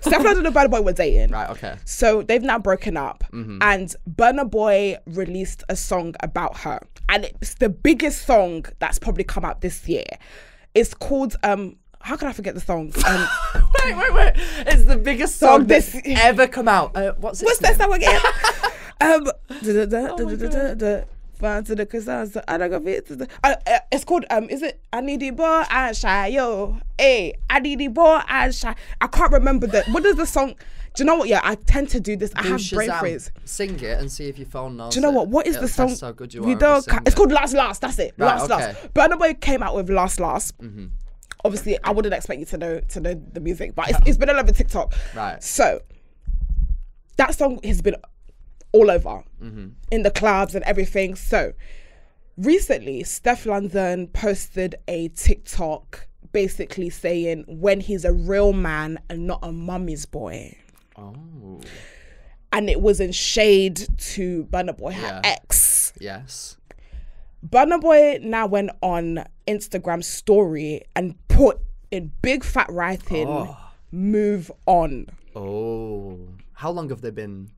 Stefflon and Burna Boy were dating. Right, okay. So they've now broken up. And Burna Boy released a song about her. And it's the biggest song that's probably come out this year. It's called, how can I forget the song? Wait. It's the biggest song that's ever come out. What's that song again? It's called is it I need the boy and shy yo hey I need the boy and shy. I can't remember what is the song. Do you know what? Yeah, I tend to do this. I have brain freeze. Sing it and see if your phone knows. Do you know what is the song? How good you are. It's called Last. That's it. Right, Last. Burna Boy came out with Last. Obviously, I wouldn't expect you to know the music, but it's been all over TikTok. Right. So that song has been all over in the clubs and everything. So recently, Stefflon posted a TikTok basically saying when he's a real man and not a mummy's boy. Oh. And it was in shade to Burna Boy, her ex. Yes. Burna Boy now went on Instagram story and put in big fat writing, move on. Oh. How long have they been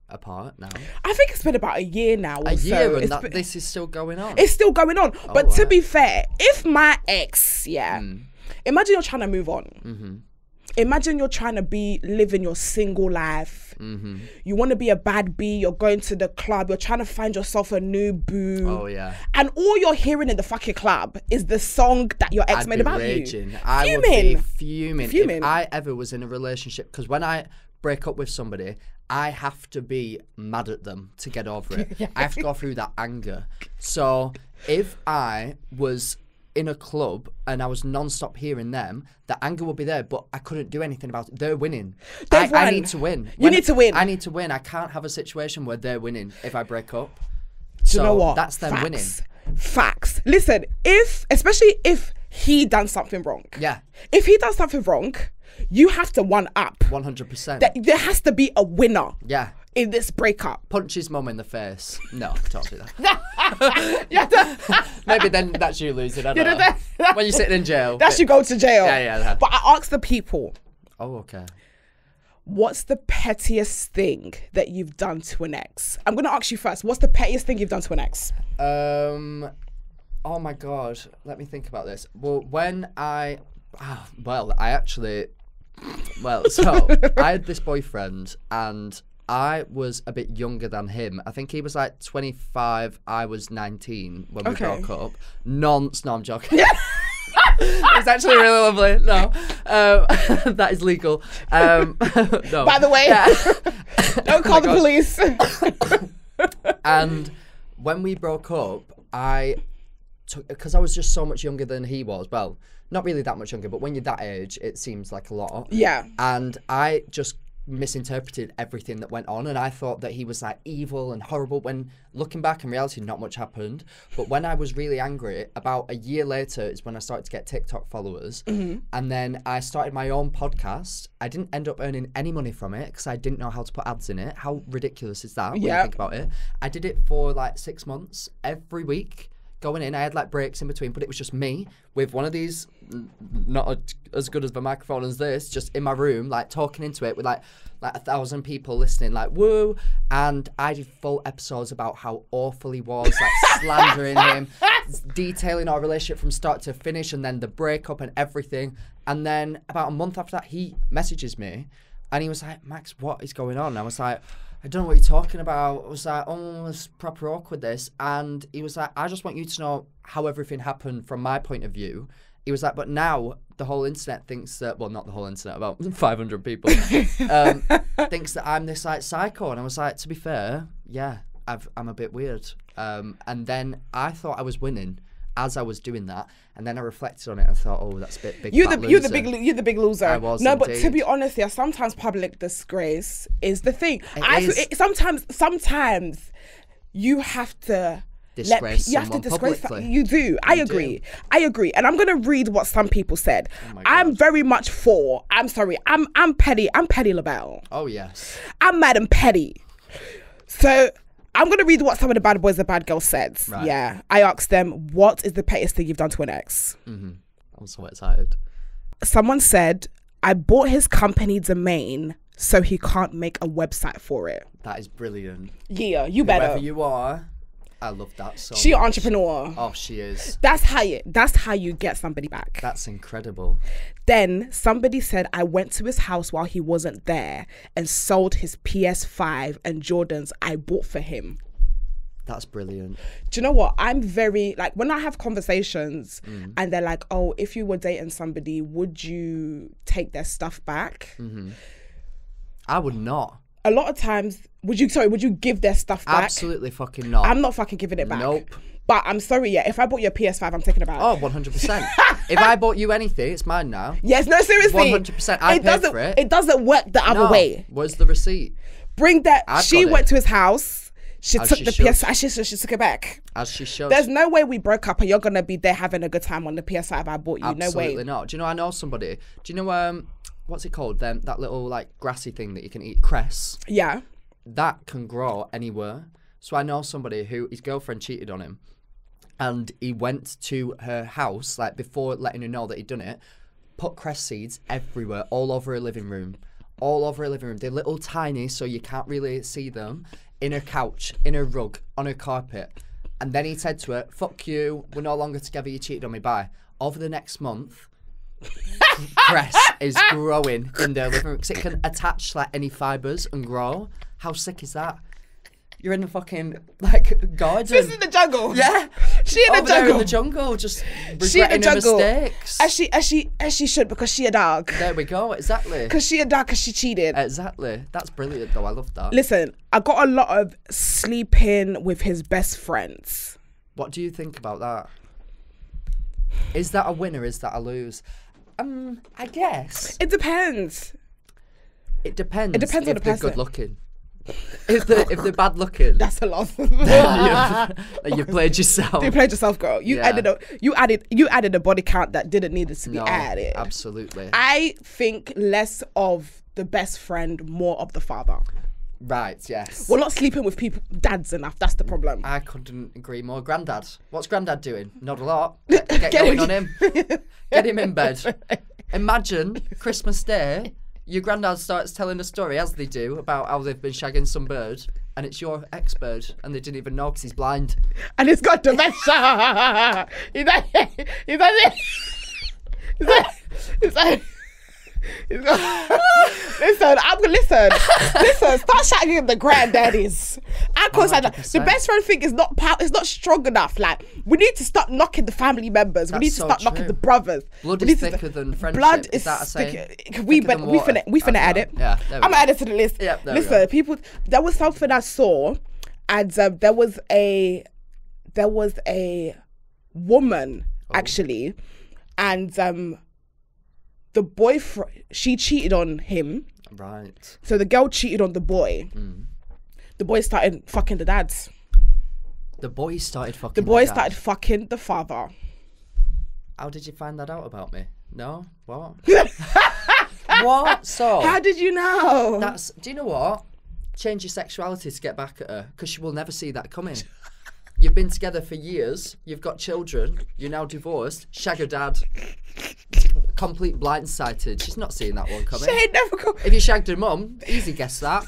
apart now? I think it's been about a year now. A year, and this is still going on. It's still going on. But to be fair, if my ex, imagine you're trying to move on. Imagine you're trying to living your single life. You want to be a bad bee. You're going to the club. You're trying to find yourself a new boo. Oh yeah. And all you're hearing in the fucking club is the song that your ex made about raging. you. I would be fuming if I ever was in a relationship. Because when I break up with somebody, I have to be mad at them to get over it. I have to go through that anger. So if I was in a club and I was non-stop hearing them, the anger would be there, but I couldn't do anything about it. They're winning. I need to win. You need to win. I need to win. I can't have a situation where they're winning if I break up. Do you know what? That's them winning. Facts. Listen, especially if he done something wrong. Yeah. If he does something wrong, you have to one up. 100%. There has to be a winner. Yeah. In this breakup. Punch his mum in the face. No, don't do that. Maybe then that's you losing. I don't know. When you're sitting in jail. That's you go to jail. Yeah. But I asked the people. Oh, okay. What's the pettiest thing that you've done to an ex? I'm going to ask you first. What's the pettiest thing you've done to an ex? Oh my God. Let me think about this. Well, I had this boyfriend and I was a bit younger than him. I think he was like 25. I was 19 when we broke up. No, I'm joking. It's actually really lovely. No, that is legal. No. By the way, don't call the police. And when we broke up, because I was just so much younger than he was. Well, not really that much younger, but when you're that age, it seems like a lot. Yeah. And I just misinterpreted everything that went on, and I thought that he was like evil and horrible, when looking back in reality not much happened. But when I was really angry, about a year later is when I started to get TikTok followers, and then I started my own podcast. I didn't end up earning any money from it because I didn't know how to put ads in it. How ridiculous is that when you think about it? I did it for like 6 months every week, going in. I had like breaks in between, but it was just me with one of these, not as good as the microphone as this, just in my room, like talking into it with like 1,000 people listening, like woo. And I did full episodes about how awful he was, like slandering him, detailing our relationship from start to finish, and then the breakup and everything. And then about a month after that, he messages me and he was like, Max, what is going on? And I was like, I don't know what you're talking about. I was like, oh, it's proper awkward, this. And he was like, I just want you to know how everything happened from my point of view. He was like, but now the whole internet thinks that, well, not the whole internet, about 500 people, thinks that I'm this like psycho. And I was like, to be fair, yeah, I'm a bit weird. And then I thought I was winning as I was doing that, and then I reflected on it and thought, oh, that's a bit big. You're the big loser. I was. No, indeed. But to be honest, yeah, sometimes public disgrace is the thing. It is. Sometimes you have to disgrace you have to someone disgrace publicly. you do. I agree. And I'm gonna read what some people said. I'm very much for. I'm sorry. I'm petty. I'm Petty LaBelle. Oh yes. I'm mad and petty. So I'm gonna read what some of the bad boys and bad girls said. Right. Yeah. I asked them, what is the pettiest thing you've done to an ex? I'm so excited. Someone said, I bought his company domain so he can't make a website for it. That is brilliant. Yeah, you better. Whoever you are, I love that so She an much. entrepreneur. Oh, she is. That's how you get somebody back. That's incredible. Then somebody said, I went to his house while he wasn't there and sold his PS5 and Jordans I bought for him. That's brilliant. Do you know what? I'm very, like, when I have conversations and they're like, oh, if you were dating somebody, would you take their stuff back? I would not. A lot of times, would you give their stuff back? Absolutely fucking not. I'm not fucking giving it back. Nope. But I'm sorry, yeah, if I bought you a PS5, I'm taking it back. Oh, 100%. If I bought you anything, it's mine now. Yes, no, seriously. 100%. I paid for it. It doesn't work the other way. Where's the receipt? Bring that. She got went it. to his house. She As took she the should. PS5. She took it back. As she should. There's no way we broke up and you're gonna be there having a good time on the PS5 I bought you. Absolutely No way. not. Do you know, I know somebody. Do you know, what's it called? That little, like, grassy thing that you can eat, cress. Yeah. That can grow anywhere. So I know somebody who his girlfriend cheated on him, and he went to her house, like, before letting her know that he'd done it, put cress seeds everywhere, all over her living room. They're little tiny, so you can't really see them. In her couch, in her rug, on her carpet. And then he said to her, fuck you, we're no longer together, you cheated on me, bye. Over the next month, cress is growing in their living room because it can attach, like, any fibres and grow. How sick is that? You're in the fucking, like, garden. She's in the jungle. Yeah. She in the Over there jungle. in the jungle, just She in the regretting her jungle. mistakes. As she should, because she a dog. There we go, exactly. Because she a dog, because she cheated. Exactly. That's brilliant, though. I love that. Listen, I got a lot of sleeping with his best friends. What do you think about that? Is that a win or is that a lose? I guess. It depends. It depends. It depends on if the they're person. good looking. If they're bad looking, That's a loss. you played yourself. You played yourself, girl. You Yeah. added a body count that didn't need to be added. Absolutely. I think less of the best friend, more of the father. Right, yes. We're not sleeping with people, dads enough. That's the problem. I couldn't agree more. Granddad. What's Granddad doing? Not a lot. Get going on him. Get him in bed. Imagine Christmas Day, your granddad starts telling a story, as they do, about how they've been shagging some bird, and it's your ex-bird, and they didn't even know because he's blind. And he's got dementia. Listen, start shouting at the granddaddies. I can't say that. The 100%. best friend thing is not it's not strong enough. Like, we need to stop knocking the family members. We That's need to so stop knocking true. the brothers. Blood We is need to- thicker than friendship. Blood is that a saying? thicker. We Thicker than water. finna add it. Yeah, there we I'm go. gonna add it to the list. Yep, there we Listen, go. people. There was something I saw, and there was a woman actually, and the boyfriend, she cheated on him. Right. So the girl cheated on the boy. The boy started fucking the dads. The boy started fucking The boy dad. started fucking the father. How did you find that out about me? No? What? What? So, How did you know? do you know what? Change your sexuality to get back at her, because she will never see that coming. You've been together for years, you've got children, you're now divorced, shag her dad. Complete blindsighted. She's not seeing that one coming. She ain't never go. If you shagged her mum, easy guess that.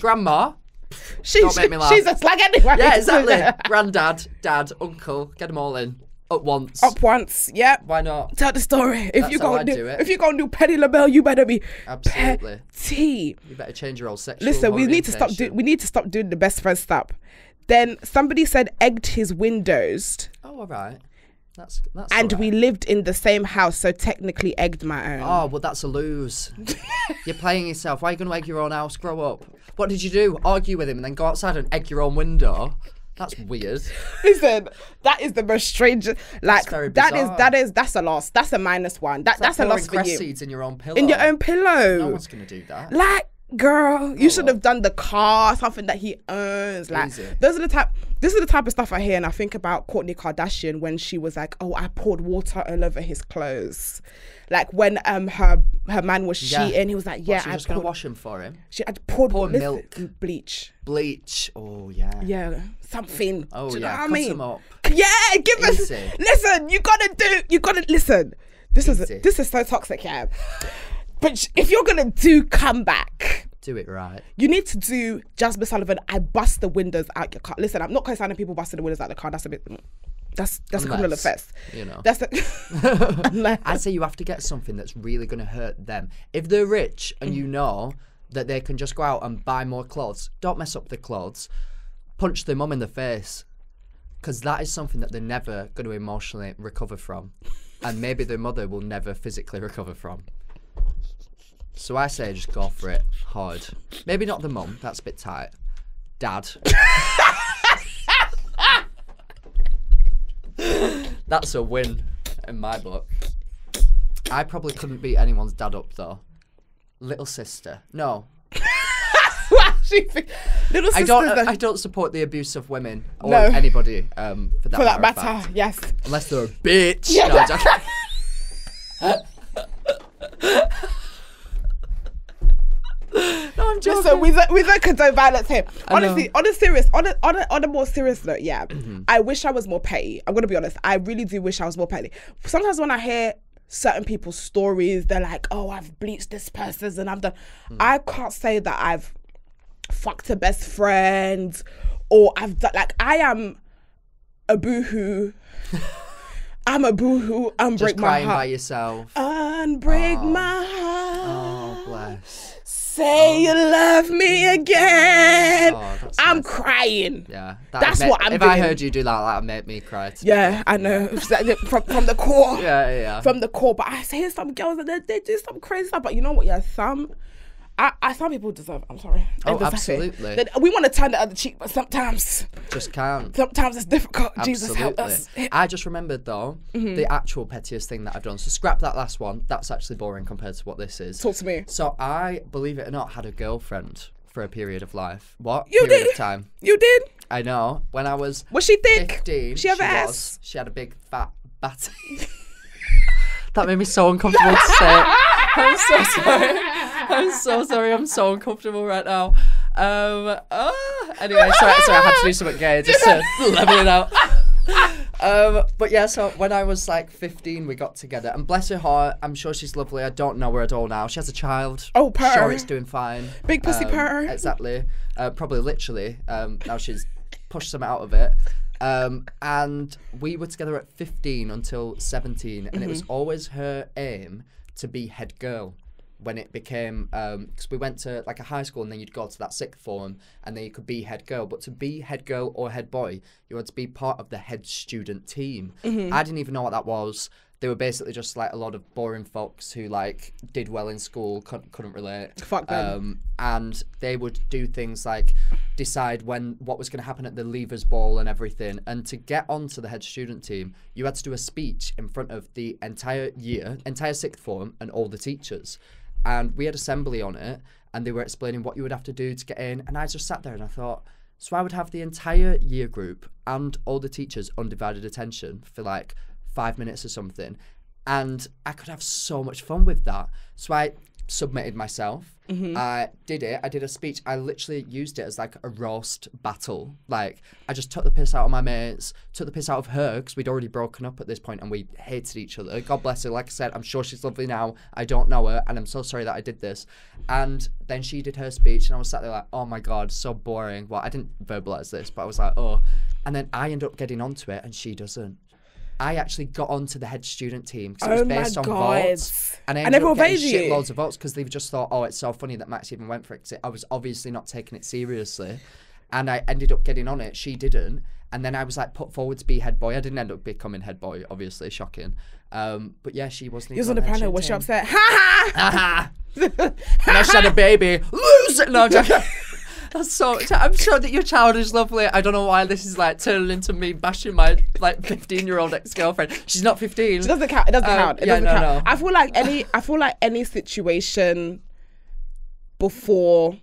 Grandma, don't make me laugh. She's a slag anyway. Yeah, exactly. Granddad, dad, uncle, get them all in at once. Up once, yep. Why not? Tell the story. If That's you how gonna I do it. if you're gonna do Petty LaBelle, you better be Absolutely. petty. You better change your whole sexual Listen, we need to stop doing the best friend stuff. Then somebody said egged his windows, Oh, all right. That's and all right. we lived in the same house, so technically egged my own. Oh, well, that's a lose. You're playing yourself. Why are you going to egg your own house? Grow up. What did you do? Argue with him and then go outside and egg your own window? That's weird. Listen, that is the most strange. Like very bizarre. that's a loss. That's a -1. That's a Pouring loss for cress you. seeds in your own pillow. In your own pillow. No one's going to do that. Like, girl, you should have done the car, something that he earns. Like, Easy. this is the type of stuff I hear, and I think about Kourtney Kardashian when she was like, "Oh, I poured water all over his clothes." Like when her man was cheating, he was like, "Yeah, I just gonna wash him for him." She poured milk, bleach. Oh yeah. Yeah, something. Oh, do you know yeah, what I cut mean? him up. Yeah, give us. Easy. Listen, you gotta listen. This is so toxic, yeah. But if you're gonna do comeback, do it right. You need to do Jasmine Sullivan. I bust the windows out your car. Listen, I'm not co-signing people busting the windows out the car. That's a bit. That's a criminal offence. You know. That's I'd say you have to get something that's really going to hurt them. If they're rich and you know that they can just go out and buy more clothes, don't mess up the clothes. Punch their mum in the face, because that is something that they're never going to emotionally recover from, and maybe their mother will never physically recover from. So I say just go for it hard. Maybe not the mum. That's a bit tight. Dad. That's a win in my book. I probably couldn't beat anyone's dad up though. Little sister. No. Little sister. I don't support the abuse of women or anybody for that matter. Yes. Unless they're a bitch. Yeah. No, no, I'm joking. Listen, we don't condone violence here. Honestly, on a more serious note, yeah. I wish I was more petty. I'm gonna be honest. I really do wish I was more petty. Sometimes when I hear certain people's stories, they're like, "Oh, I've bleached this person's and I've done." I can't say that I've fucked a best friend or I've done. Like, I am a boohoo. I'm a boohoo. Unbreak just my crying heart. by yourself. Unbreak my heart. Oh, bless. Say you love me again. I'm nice. Crying. Yeah, that's what I'm doing. If I heard you do that, that would make me cry. Yeah, I know. from the core. Yeah. From the core. But I hear some girls and they do some crazy stuff. But you know what? Yeah, some people deserve. I'm sorry. Oh, absolutely. We want to turn the other cheek, but sometimes just can't. Sometimes it's difficult. Absolutely. Jesus help us. I just remembered though the actual pettiest thing that I've done. So scrap that last one. That's actually boring compared to what this is. Talk to me. So I, believe it or not, had a girlfriend for a period of life. What? You period did? Of time. You did? I know. When I was she thick? 15, she have an ass? She had a big fat batty. That made me so uncomfortable to say it. I'm so sorry. I'm so sorry. I'm so uncomfortable right now. Anyway, sorry, I had to do something gay just to level it out. But yeah, so when I was like 15, we got together, and bless her heart, I'm sure she's lovely. I don't know her at all now. She has a child. Oh, purr. Sure, it's doing fine. Big pussy purr. Exactly. Probably literally. Now she's pushed some out of it. And we were together at 15 until 17, and it was always her aim to be head girl. When it became, because we went to like a high school and then you'd go to that sixth form and then you could be head girl. But to be head girl or head boy, you had to be part of the head student team. I didn't even know what that was. They were basically just like a lot of boring folks who like did well in school, couldn't relate. Fuck them. And they would do things like decide what was going to happen at the leavers ball and everything. And to get onto the head student team, you had to do a speech in front of the entire sixth form and all the teachers. And we had assembly on it, and they were explaining what you would have to do to get in. And I just sat there and I thought, so I would have the entire year group and all the teachers' undivided attention for like 5 minutes or something. And I could have so much fun with that. So I submitted myself. I did it. I did a speech. I literally used it as like a roast battle. Like, I just took the piss out of my mates, took the piss out of her, because we'd already broken up at this point and we hated each other. God bless her. Like I said, I'm sure she's lovely now. I don't know her, and I'm so sorry that I did this. And then she did her speech, and I was sat there like, oh my God, so boring. Well, I didn't verbalise this, but I was like, oh. And then I end up getting onto it, and she doesn't. I actually got onto the head student team because it was based on votes. And I ended up getting shitloads of votes because they just thought, oh, it's so funny that Max even went for it, because I was obviously not taking it seriously. And I ended up getting on it. She didn't. And then I was like put forward to be head boy. I didn't end up becoming head boy, obviously, shocking. But yeah, she wasn't even. You was on the panel. Was she upset? Ha ha! Ha ha! And I she had a baby. Lose it! No, I'm joking. That's so. I'm sure that your child is lovely. I don't know why this is like turning into me bashing my like 15-year-old ex-girlfriend. She's not 15. She doesn't count. It doesn't count. It doesn't count. No. I feel like any situation before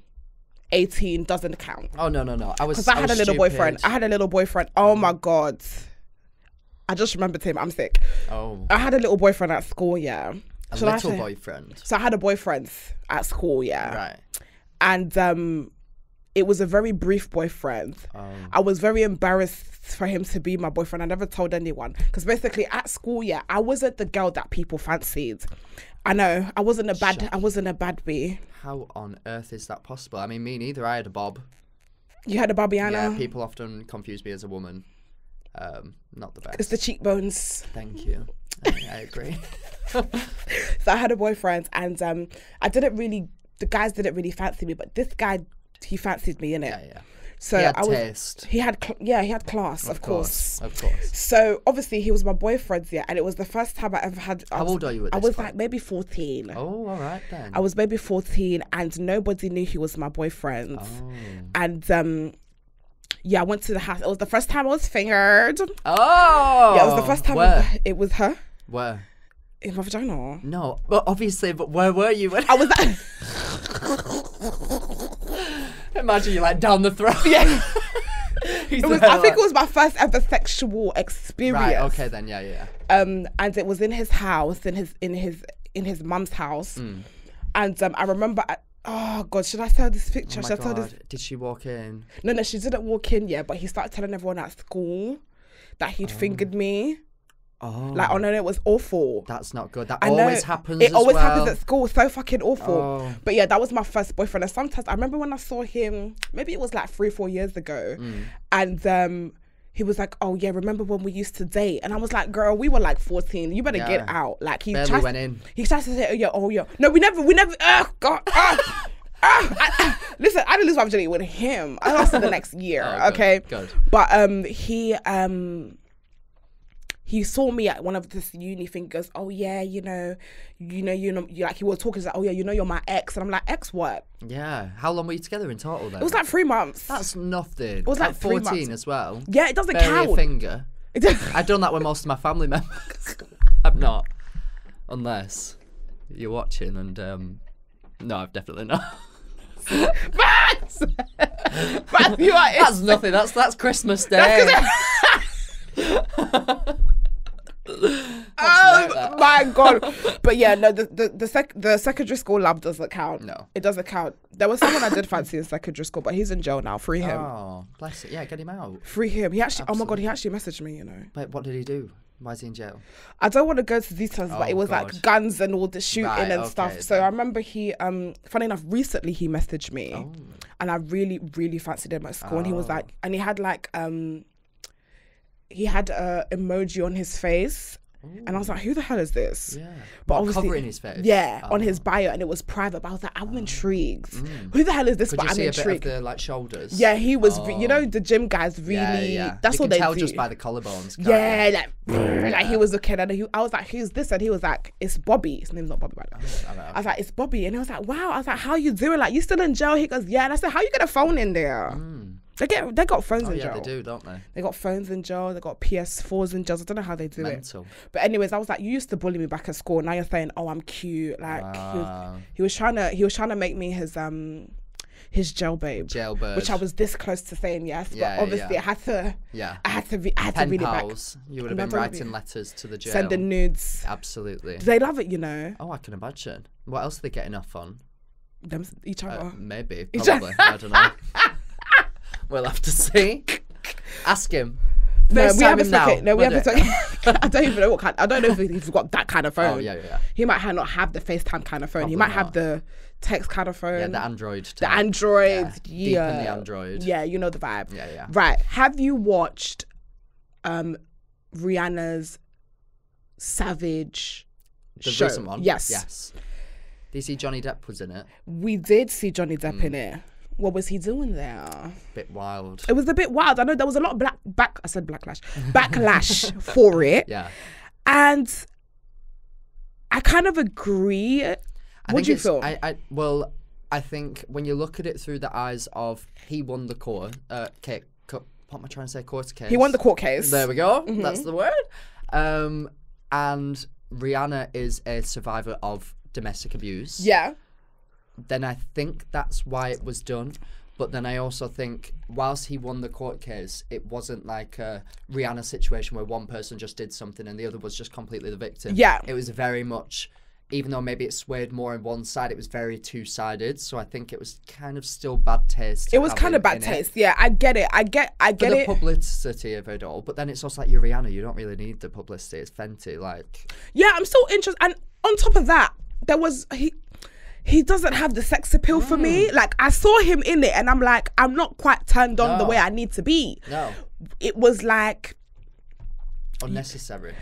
18 doesn't count. Oh, no. Because I had a little boyfriend. Oh my God. I just remembered him. I'm sick. Oh. I had a little boyfriend at school, yeah. A little boyfriend. So I had a boyfriend at school, yeah. Right. And it was a very brief boyfriend. I was very embarrassed for him to be my boyfriend. I never told anyone. Because basically at school, yeah, I wasn't the girl that people fancied. I know. I wasn't a bad bee. How on earth is that possible? I mean, me neither. I had a bob. You had a Barbiana? Yeah, people often confuse me as a woman. Not the best. It's the cheekbones. Thank you. I agree. So I had a boyfriend, and the guys didn't really fancy me, but this guy, he fancied me, innit? Yeah. So he had taste. He had class, of course. Of course. So obviously he was my boyfriend, yeah, and it was the first time I ever had. How old are you at this I was point? like maybe 14. Oh, all right then. I was maybe 14, and nobody knew he was my boyfriend. Oh. And yeah, I went to the house. It was the first time I was fingered. Oh. Yeah, it was the first time. Where? It was her. Where? In my vagina. No, well, obviously, but where were you? When I was Imagine you like down the throat. Yeah. I think it was my first ever sexual experience. Right. Okay then. Yeah. And it was in his house, in his mum's house, and I remember. Oh God, should I tell this picture? Oh my should I tell God. this? Did she walk in? No, she didn't walk in yet. But he started telling everyone at school that he'd fingered me. Oh. Like, oh no, it was awful. That's not good. That I know. always happens. It always well. happens at school. So fucking awful. Oh. But yeah, that was my first boyfriend. And sometimes I remember when I saw him, maybe it was like 3-4 years ago, and he was like, "Oh yeah, remember when we used to date?" And I was like, "Girl, we were like 14. You better get out." Like he barely went in. He tried to say, "Oh yeah." No, we never. Oh God. Listen, I didn't lose my virginity with him. I lost it the next year. Okay. Good. But he saw me at one of this uni thing. Goes, oh yeah, you know, like he was talking. He's like, oh yeah, you're my ex, and I'm like, ex what? Yeah. How long were you together in total then? It was like 3 months. That's nothing. It was like 3 14 months. as well. Yeah, it doesn't Barely count. A finger. I've done that with most of my family members. I've not, unless you're watching. And no, I've definitely not. Matt, you are. That's nothing. That's Christmas Day. Oh my God. But yeah, no, the secondary school love doesn't count. No, it doesn't count. There was someone I did fancy in secondary school, but he's in jail now. Free him. Oh, bless it. Yeah, get him out. Free him. He actually. Absolutely. Oh my God, he actually messaged me. You know. Wait, what did he do? Why is he in jail? I don't want to go to details, but it was God. like guns and all the shooting and stuff. Okay, so I remember he, funny enough, recently he messaged me, and I really, really fancied him at school. And he was like, and he had like, he had a emoji on his face. Ooh. And I was like, who the hell is this? Yeah. But obviously covering his face? Yeah, on his bio, and it was private. But I was like, I'm intrigued. Who the hell is this? Could but you I'm see intrigued. a bit of the like shoulders? Yeah, he was. You know, the gym guys really. Yeah. That's you what can they tell do. just by the collarbones. Yeah, like he was looking, and I was like, who's this? And he was like, it's Bobby. His name's not Bobby, by the way. I was like, it's Bobby, and I was like, wow. I was like, how you doing? Like, you still in jail? He goes, yeah. And I said, how you get a phone in there? They got phones in jail. Yeah, they do, don't they? They got phones in jail. They got PS4s in jail. I don't know how they do Mental. it. But anyways, I was like, you used to bully me back at school. Now you're saying, oh, I'm cute. Like he was trying to make me his jail babe. Jailbird. Which I was this close to saying yes, but obviously I had to. Yeah. I had to read it back. You would have been writing letters to the jail. Sending nudes. Absolutely. They love it, you know. Oh, I can imagine. What else are they getting off on? Each other. Maybe. Probably. I don't know. We'll have to see. Ask him. No, we haven't spoken. No, we haven't spoken. I don't even know what kind. I don't know if he's got that kind of phone. Oh yeah. He might not have the FaceTime kind of phone. He might have the text kind of phone. Yeah, the Android. The Android. Deep in the Android. Yeah, you know the vibe. Yeah. Right. Have you watched Rihanna's Savage show? Recent one? Yes. Did you see Johnny Depp was in it? We did see Johnny Depp in it. What was he doing there? Bit wild. It was a bit wild. I know there was a lot of backlash for it. Yeah. And I kind of agree. What do you feel? I think when you look at it through the eyes of he won the court case. What am I trying to say? Court case. He won the court case. There we go. Mm-hmm. That's the word. And Rihanna is a survivor of domestic abuse. Yeah. then I think that's why it was done. But then I also think, whilst he won the court case, it wasn't like a Rihanna situation where one person just did something and the other was just completely the victim. Yeah. It was very much, even though maybe it swayed more on one side, it was very two-sided. So I think it was kind of still bad taste. It was kind of bad taste. Yeah, I get it. I get For the it. publicity of it all. But then it's also like, you're Rihanna. You don't really need the publicity. It's Fenty. Like, Yeah, I'm still interested. And on top of that, there was... He doesn't have the sex appeal for me. Like, I saw him in it and I'm like, I'm not quite turned on the way I need to be. No. It was like... unnecessary.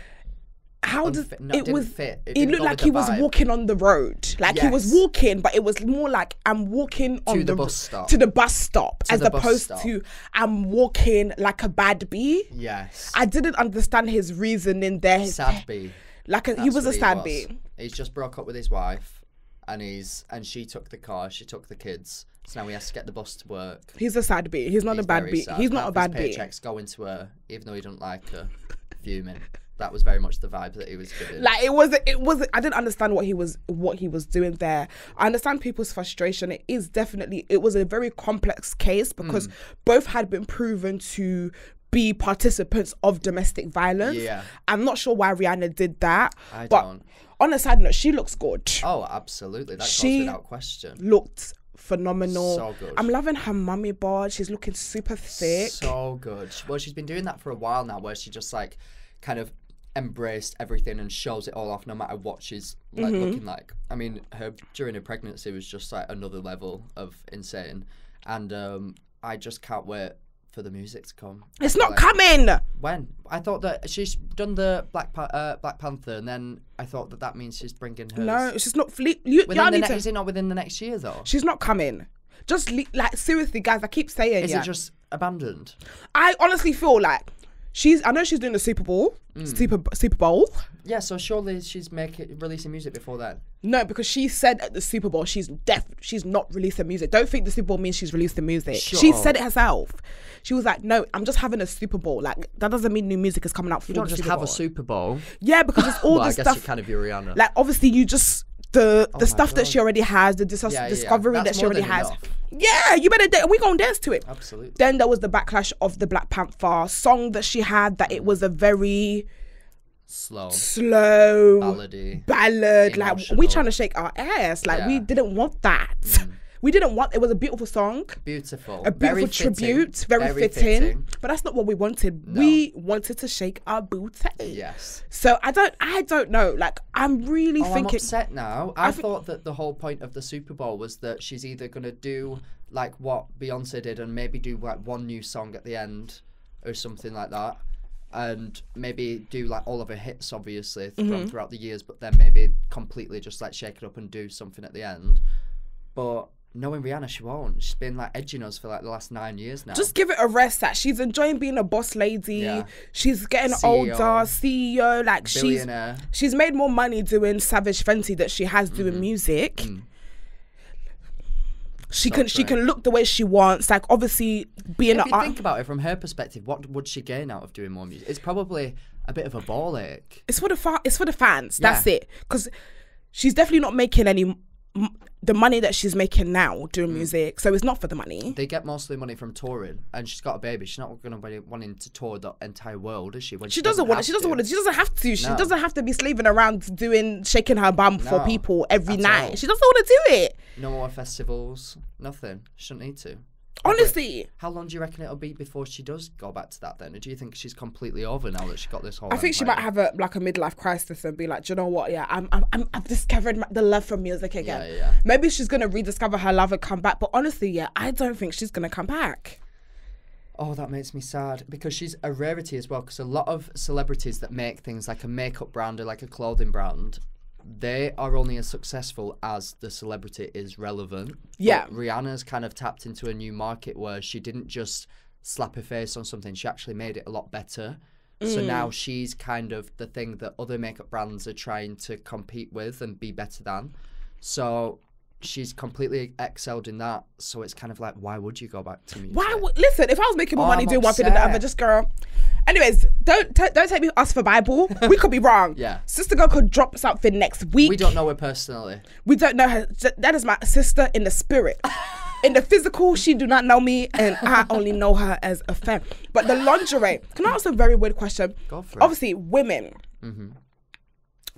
How does it was fit. It looked like he was walking on the road. Like he was walking, but it was more like I'm walking on the bus stop. To the bus stop, as opposed to I'm walking like a bad bee. Yes. I didn't understand his reasoning there. Sad bee. He was a sad bee. He's just broke up with his wife. And she took the car, she took the kids, so now he has to get the bus to work. He's a sad bee. He's not a bad bee. He's not a bad bee. His paychecks going to her, even though he doesn't like her. Fuming. That was very much the vibe that he was giving. Like it was. I didn't understand what he was doing there. I understand people's frustration. It was a very complex case because both had been proven to be participants of domestic violence. Yeah. I'm not sure why Rihanna did that. I but don't. On a side note, she looks good. Oh, absolutely. That goes without question. Looked phenomenal. So good. I'm loving her mummy bod. She's looking super thick. So good. Well, she's been doing that for a while now, where she just like kind of embraced everything and shows it all off, no matter what she's like looking like. I mean, her during her pregnancy was just like another level of insane, and I just can't wait for the music to come. It's not coming. When? I thought that she's done the Black Panther, and then I thought that means she's bringing hers. No, it's just not. Is it not within the next year though? She's not coming. Just like seriously, guys. I keep saying. Is it just abandoned? I honestly feel like I know she's doing the Super Bowl. Super Bowl. Yeah, so surely she's releasing music before that. No, because she said at the Super Bowl she's not releasing music. Don't think the Super Bowl means she's released the music. Sure. She said it herself. She was like, "No, I'm just having a Super Bowl. Like that doesn't mean new music is coming out for the Super Bowl." You don't just have a Super Bowl. Yeah, because it's all well, the I guess stuff. You kind of Rihanna. Like obviously you just the stuff that she already has, the discovery that she already has. Enough. Yeah, you better dance. We're going to dance to it. Absolutely. Then there was the backlash of the Black Panther song that she had, that it was a very slow ballad. Like we trying to shake our ass. Like we didn't want that. We didn't want. It was a beautiful song. Beautiful. A beautiful tribute. Very fitting. But that's not what we wanted. No. We wanted to shake our booty. Yes. So I don't know. Like I'm really thinking. I'm upset now. I thought that the whole point of the Super Bowl was that she's either gonna do like what Beyonce did and maybe do like one new song at the end or something like that. And maybe do like all of her hits, obviously, throughout the years, but then maybe completely just like shake it up and do something at the end. But knowing Rihanna, she won't. She's been like edging us for like the last 9 years now. Just give it a rest. That she's enjoying being a boss lady. Yeah. She's getting older, CEO. Like billionaire. She's made more money doing Savage Fenty than she has doing music. She can look the way she wants. Like obviously being if you think about it from her perspective, what would she gain out of doing more music? It's probably a bit of a ball ache. It's for the fans. Yeah. That's it. Because she's definitely not making any the money that she's making now doing music. So it's not for the money. They get most of the money from touring, and she's got a baby. She's not going to be wanting to tour the entire world, is she? When she doesn't want to. She doesn't have to. She doesn't have to be slaving around shaking her bum for people every night. She doesn't want to do it. No more festivals. Nothing. She shouldn't need to. Honestly. How long do you reckon it'll be before she does go back to that then? Or do you think she's completely over now that she got this whole I think she might have a midlife crisis and be like, do you know what? Yeah, I've discovered the love for music again. Yeah. Maybe she's going to rediscover her love and come back. But honestly, yeah, I don't think she's going to come back. Oh, that makes me sad because she's a rarity as well, because a lot of celebrities that make things like a makeup brand or like a clothing brand, they are only as successful as the celebrity is relevant. Yeah. But Rihanna's kind of tapped into a new market where she didn't just slap her face on something, she actually made it a lot better. So now she's kind of the thing that other makeup brands are trying to compete with and be better than. So she's completely excelled in that. So it's kind of like, why would you go back to music? Listen, if I was making more money doing one thing than the other, just girl, Anyways, don't take us for Bible. We could be wrong. Yeah. Sister girl could drop something next week. We don't know her personally. We don't know her. That is my sister in the spirit. In the physical, she do not know me, and I only know her as a fan. But the lingerie. Can I ask a very weird question? Go for it. Obviously, women,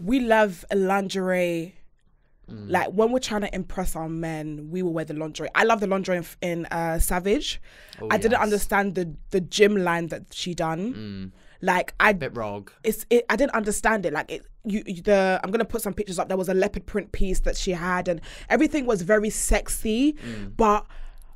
we love a lingerie. Like when we're trying to impress our men, we will wear the lingerie. I love the lingerie in Savage. Oh, I didn't understand the gym line that she done. Like bit rogue. I didn't understand it. Like I'm gonna put some pictures up. There was a leopard print piece that she had, and everything was very sexy, but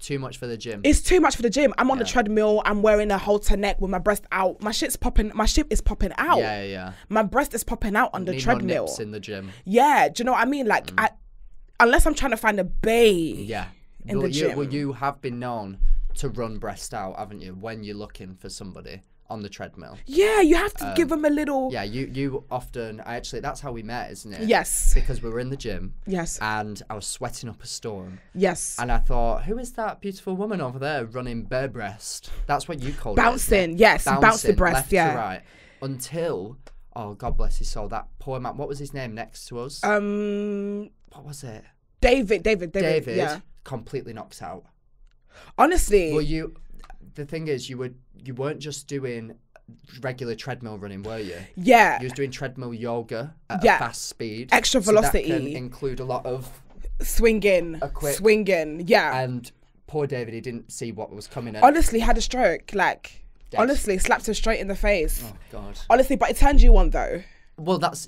too much for the gym. It's too much for the gym. I'm on the treadmill. I'm wearing a halter neck with my breast out. My shit's popping. My shit is popping out. Yeah. My breast is popping out on the treadmill. No nips in the gym. Yeah, do you know what I mean? Like, unless I'm trying to find a bae. Yeah. In the gym. Well, you have been known to run breast out, haven't you? When you're looking for somebody on the treadmill. Yeah, you have to give them a little. Yeah, you often. That's how we met, isn't it? Yes. Because we were in the gym. Yes. And I was sweating up a storm. Yes. And I thought, who is that beautiful woman over there running bare breast? That's what you called bouncing, it. yes, bounce the breast, left yeah. to right. Until, oh God bless his soul, that poor man. What was his name next to us? What was it? David. Yeah. Completely knocked out. Honestly. Well, the thing is, you weren't just doing regular treadmill running, were you? Yeah. You was doing treadmill yoga at a fast speed. Extra velocity. That can include a lot of swinging. Yeah. And poor David, he didn't see what was coming in. Honestly, had a stroke. Like, Dead. Honestly, slapped her straight in the face. Oh God. Honestly, but it turned you on though. Well, that's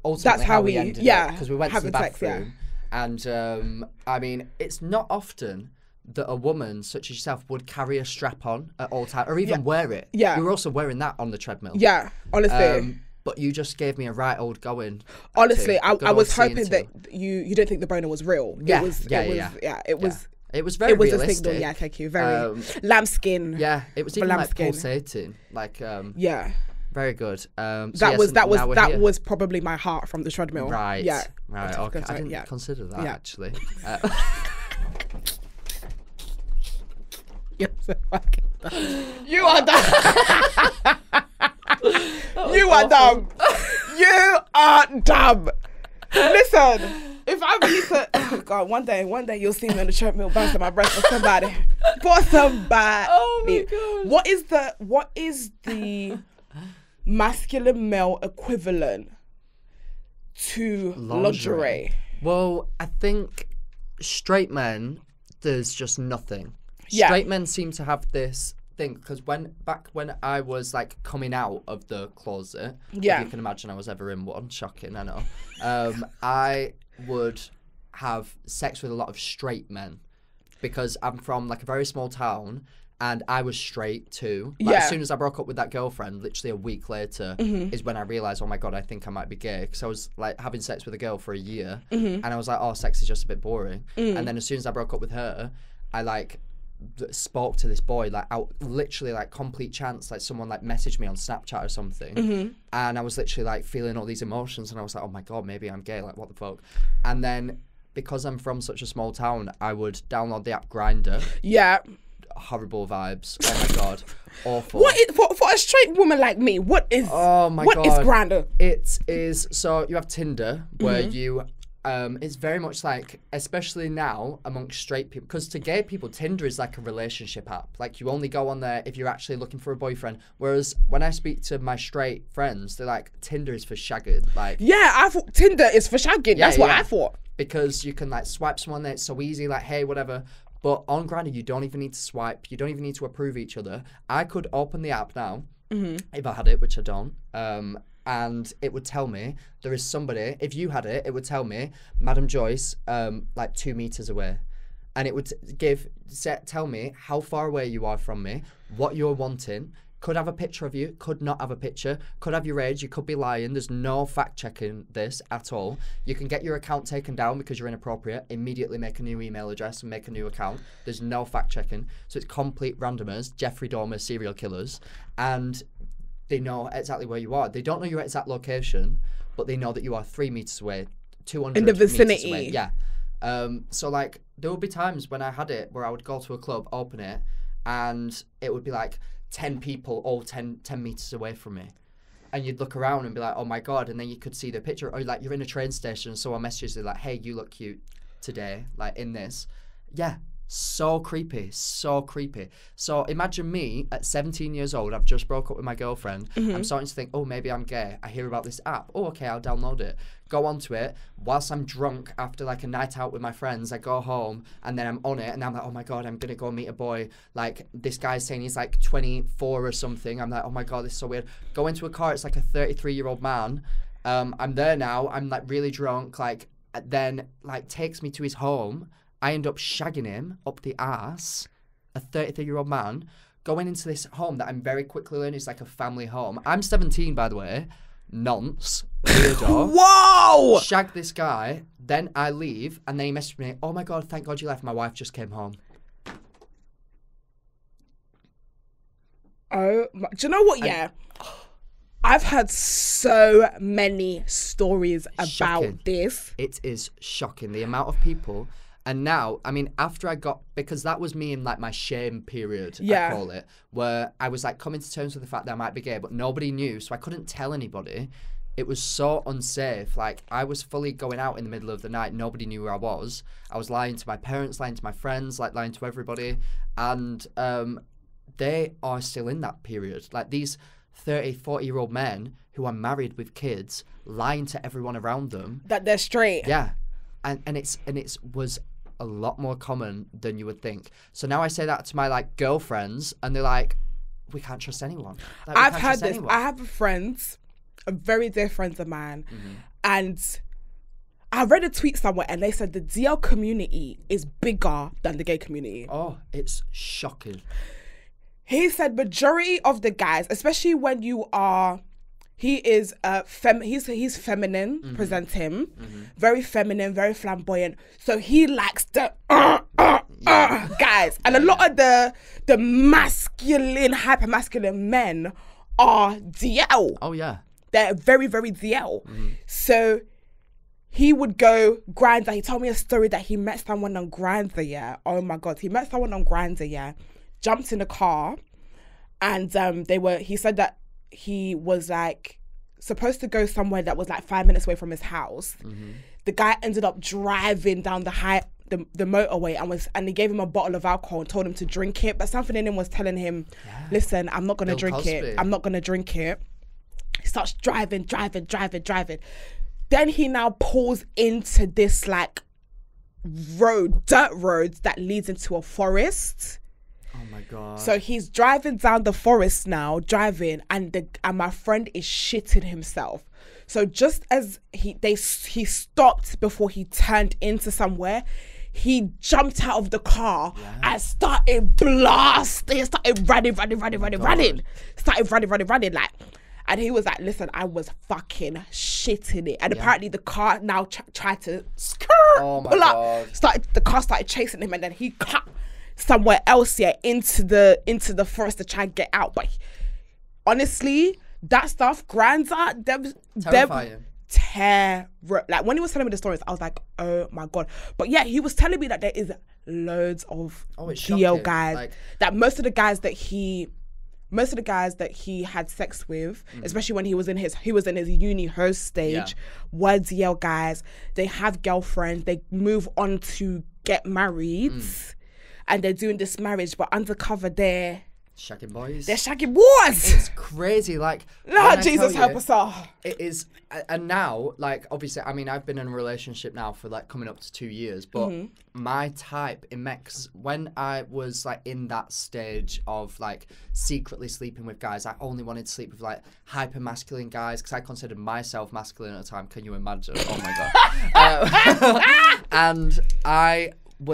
ultimately how we ended it. Because we went to the bathroom. And I mean, it's not often that a woman such as yourself would carry a strap on at all times, or even wear it. Yeah. You were also wearing that on the treadmill. Yeah, honestly. But you just gave me a right old going. Honestly, I was hoping that you didn't think the boner was real. Yeah, it was It was very realistic. A signal, yeah, thank you. Very lambskin. Yeah, it was even like pulsating. Like yeah. Very good. That was probably my heart from the treadmill. Right. Yeah. Right. Okay. I didn't consider that actually. You are dumb. You are dumb. You are dumb. Listen, if I really could, oh God, one day you'll see me on the treadmill bouncing my breast for somebody. For somebody. Oh my God. What is the masculine male equivalent to lingerie? Well, I think straight men, there's just nothing. Yeah. Straight men seem to have this thing, because back when I was like coming out of the closet, if you can imagine I was ever in one, shocking, I know, I would have sex with a lot of straight men, because I'm from like a very small town, and I was straight too. Like, as soon as I broke up with that girlfriend, literally a week later, is when I realised, oh my God, I think I might be gay. Because I was like having sex with a girl for a year, and I was like, oh, sex is just a bit boring. And then as soon as I broke up with her, I like spoke to this boy like out, literally like complete chance, like someone like messaged me on Snapchat or something, and I was literally like feeling all these emotions, and I was like, oh my God, maybe I'm gay, like what the fuck. And then because I'm from such a small town, I would download the app Grindr. Horrible vibes. Oh my God, awful. What is, for a straight woman like me, what is Grindr? It is, so you have Tinder, where you it's very much like, especially now amongst straight people, because to gay people, Tinder is like a relationship app. Like, you only go on there if you're actually looking for a boyfriend. Whereas when I speak to my straight friends, they're like, Tinder is for shagging. Like, yeah, I thought Tinder is for shagging. That's what I thought. Because you can like swipe someone there, it's so easy, like, hey, whatever. But on Grindr, you don't even need to swipe. You don't even need to approve each other. I could open the app now, if I had it, which I don't. And it would tell me there is somebody. If you had it, it would tell me, Madam Joyce, like 2 meters away, and it would tell me how far away you are from me, what you're wanting. Could have a picture of you, could not have a picture, could have your age, you could be lying. There's no fact checking this at all. You can get your account taken down because you're inappropriate, immediately make a new email address and make a new account. There's no fact checking. So it's complete randomers, Jeffrey Dahmer serial killers, and they know exactly where you are. They don't know your exact location, but they know that you are 3 meters away, 200 in the vicinity. Meters away. Yeah. So like there would be times when I had it where I would go to a club, open it, and it would be like 10 people all 10 meters away from me. And you'd look around and be like, oh my God. And then you could see the picture. Or like you're in a train station and someone messages you like, hey, you look cute today, like in this. Yeah, so creepy, so creepy. So imagine me at 17 years old, I've just broke up with my girlfriend. I'm starting to think, oh, maybe I'm gay. I hear about this app. Oh, okay, I'll download it. Go onto it. Whilst I'm drunk after like a night out with my friends, I go home and then I'm on it and I'm like, oh my God, I'm going to go meet a boy. Like this guy's saying he's like 24 or something. I'm like, oh my God, this is so weird. Go into a car, it's like a 33-year-old man. I'm there now. I'm like really drunk. Like then like takes me to his home. I end up shagging him up the arse, a 33-year-old man, going into this home that I'm very quickly learning is like a family home. I'm 17, by the way. Nonce. Weirdo. Whoa! Shag this guy. Then I leave, and then he messaged me, oh my God, thank God you left. My wife just came home. Oh, my, do you know what? Yeah. I've heard so many stories about this. It is shocking. The amount of people... And now, I mean, after I got, because that was me in like my shame period, I call it, where I was like coming to terms with the fact that I might be gay, but nobody knew, so I couldn't tell anybody. It was so unsafe. Like, I was fully going out in the middle of the night. Nobody knew where I was. I was lying to my parents, lying to my friends, like lying to everybody. And they are still in that period. Like these 30, 40-year-old men who are married with kids, lying to everyone around them. That they're straight. Yeah. And it was a lot more common than you would think. So now I say that to my like girlfriends, and they're like, "We can't trust anyone." Like, I've heard this. I have a friend, a very dear friend of mine, and I read a tweet somewhere, and they said the DL community is bigger than the gay community. Oh, it's shocking. He said majority of the guys, especially when you are. He is he's feminine, present him. Very feminine, very flamboyant. So he likes the guys. And a lot of the masculine, hyper masculine men are DL. Oh yeah. They're very, very DL. So he would go Grindr. He told me a story that he met someone on Grindr, yeah. Oh my God. He met someone on Grindr, yeah. Jumped in a car and he said that he was like supposed to go somewhere that was like 5 minutes away from his house. The guy ended up driving down the motorway and he gave him a bottle of alcohol and told him to drink it, but something in him was telling him, listen, I'm not gonna drink it. I'm not gonna drink it. He starts driving. Then he now pulls into this like dirt road that leads into a forest. Oh my God. So he's driving down the forest now, and my friend is shitting himself. So just as he stopped before he turned into somewhere, he jumped out of the car and started blasting, started running. Started running like. And he was like, listen, I was fucking shitting it. And apparently the car now tried to pull up. The car started chasing him, and then he cut somewhere else into the forest to try and get out. But honestly, that stuff, Grindr, terrifying. Like when he was telling me the stories, I was like, oh my God. But yeah, he was telling me that there is loads of DL guys. Like, that most of the guys that he had sex with, especially when he was in his uni host stage, were DL guys. They have girlfriends. They move on to get married. And they're doing this marriage, but undercover they're shagging boys. They're shagging boys. It's crazy. Like, Jesus help us all. It is, and now, like, obviously, I mean, I've been in a relationship now for like coming up to 2 years, but my type in Mex, when I was like in that stage of like secretly sleeping with guys, I only wanted to sleep with like hyper masculine guys because I considered myself masculine at the time. Can you imagine? Oh my God. And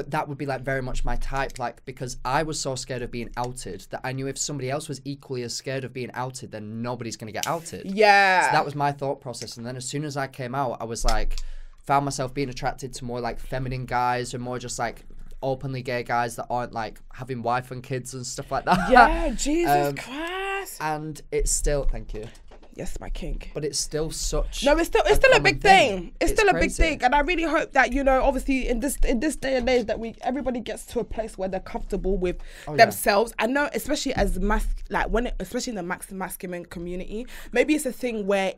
that would be like very much my type, like, because I was so scared of being outed that I knew if somebody else was equally as scared of being outed, then nobody's going to get outed. Yeah. So that was my thought process. And then as soon as I came out, I was like, found myself being attracted to more like feminine guys or more just like openly gay guys that aren't like having wife and kids and stuff like that. Yeah, Jesus Christ. And it's still, thank you. Yes, my king. But it's still such. No, it's still a big thing. It's still a big crazy. thing, and I really hope that, you know, obviously in this day and age that everybody gets to a place where they're comfortable with themselves. I know, especially as especially in the masculine community, maybe it's a thing where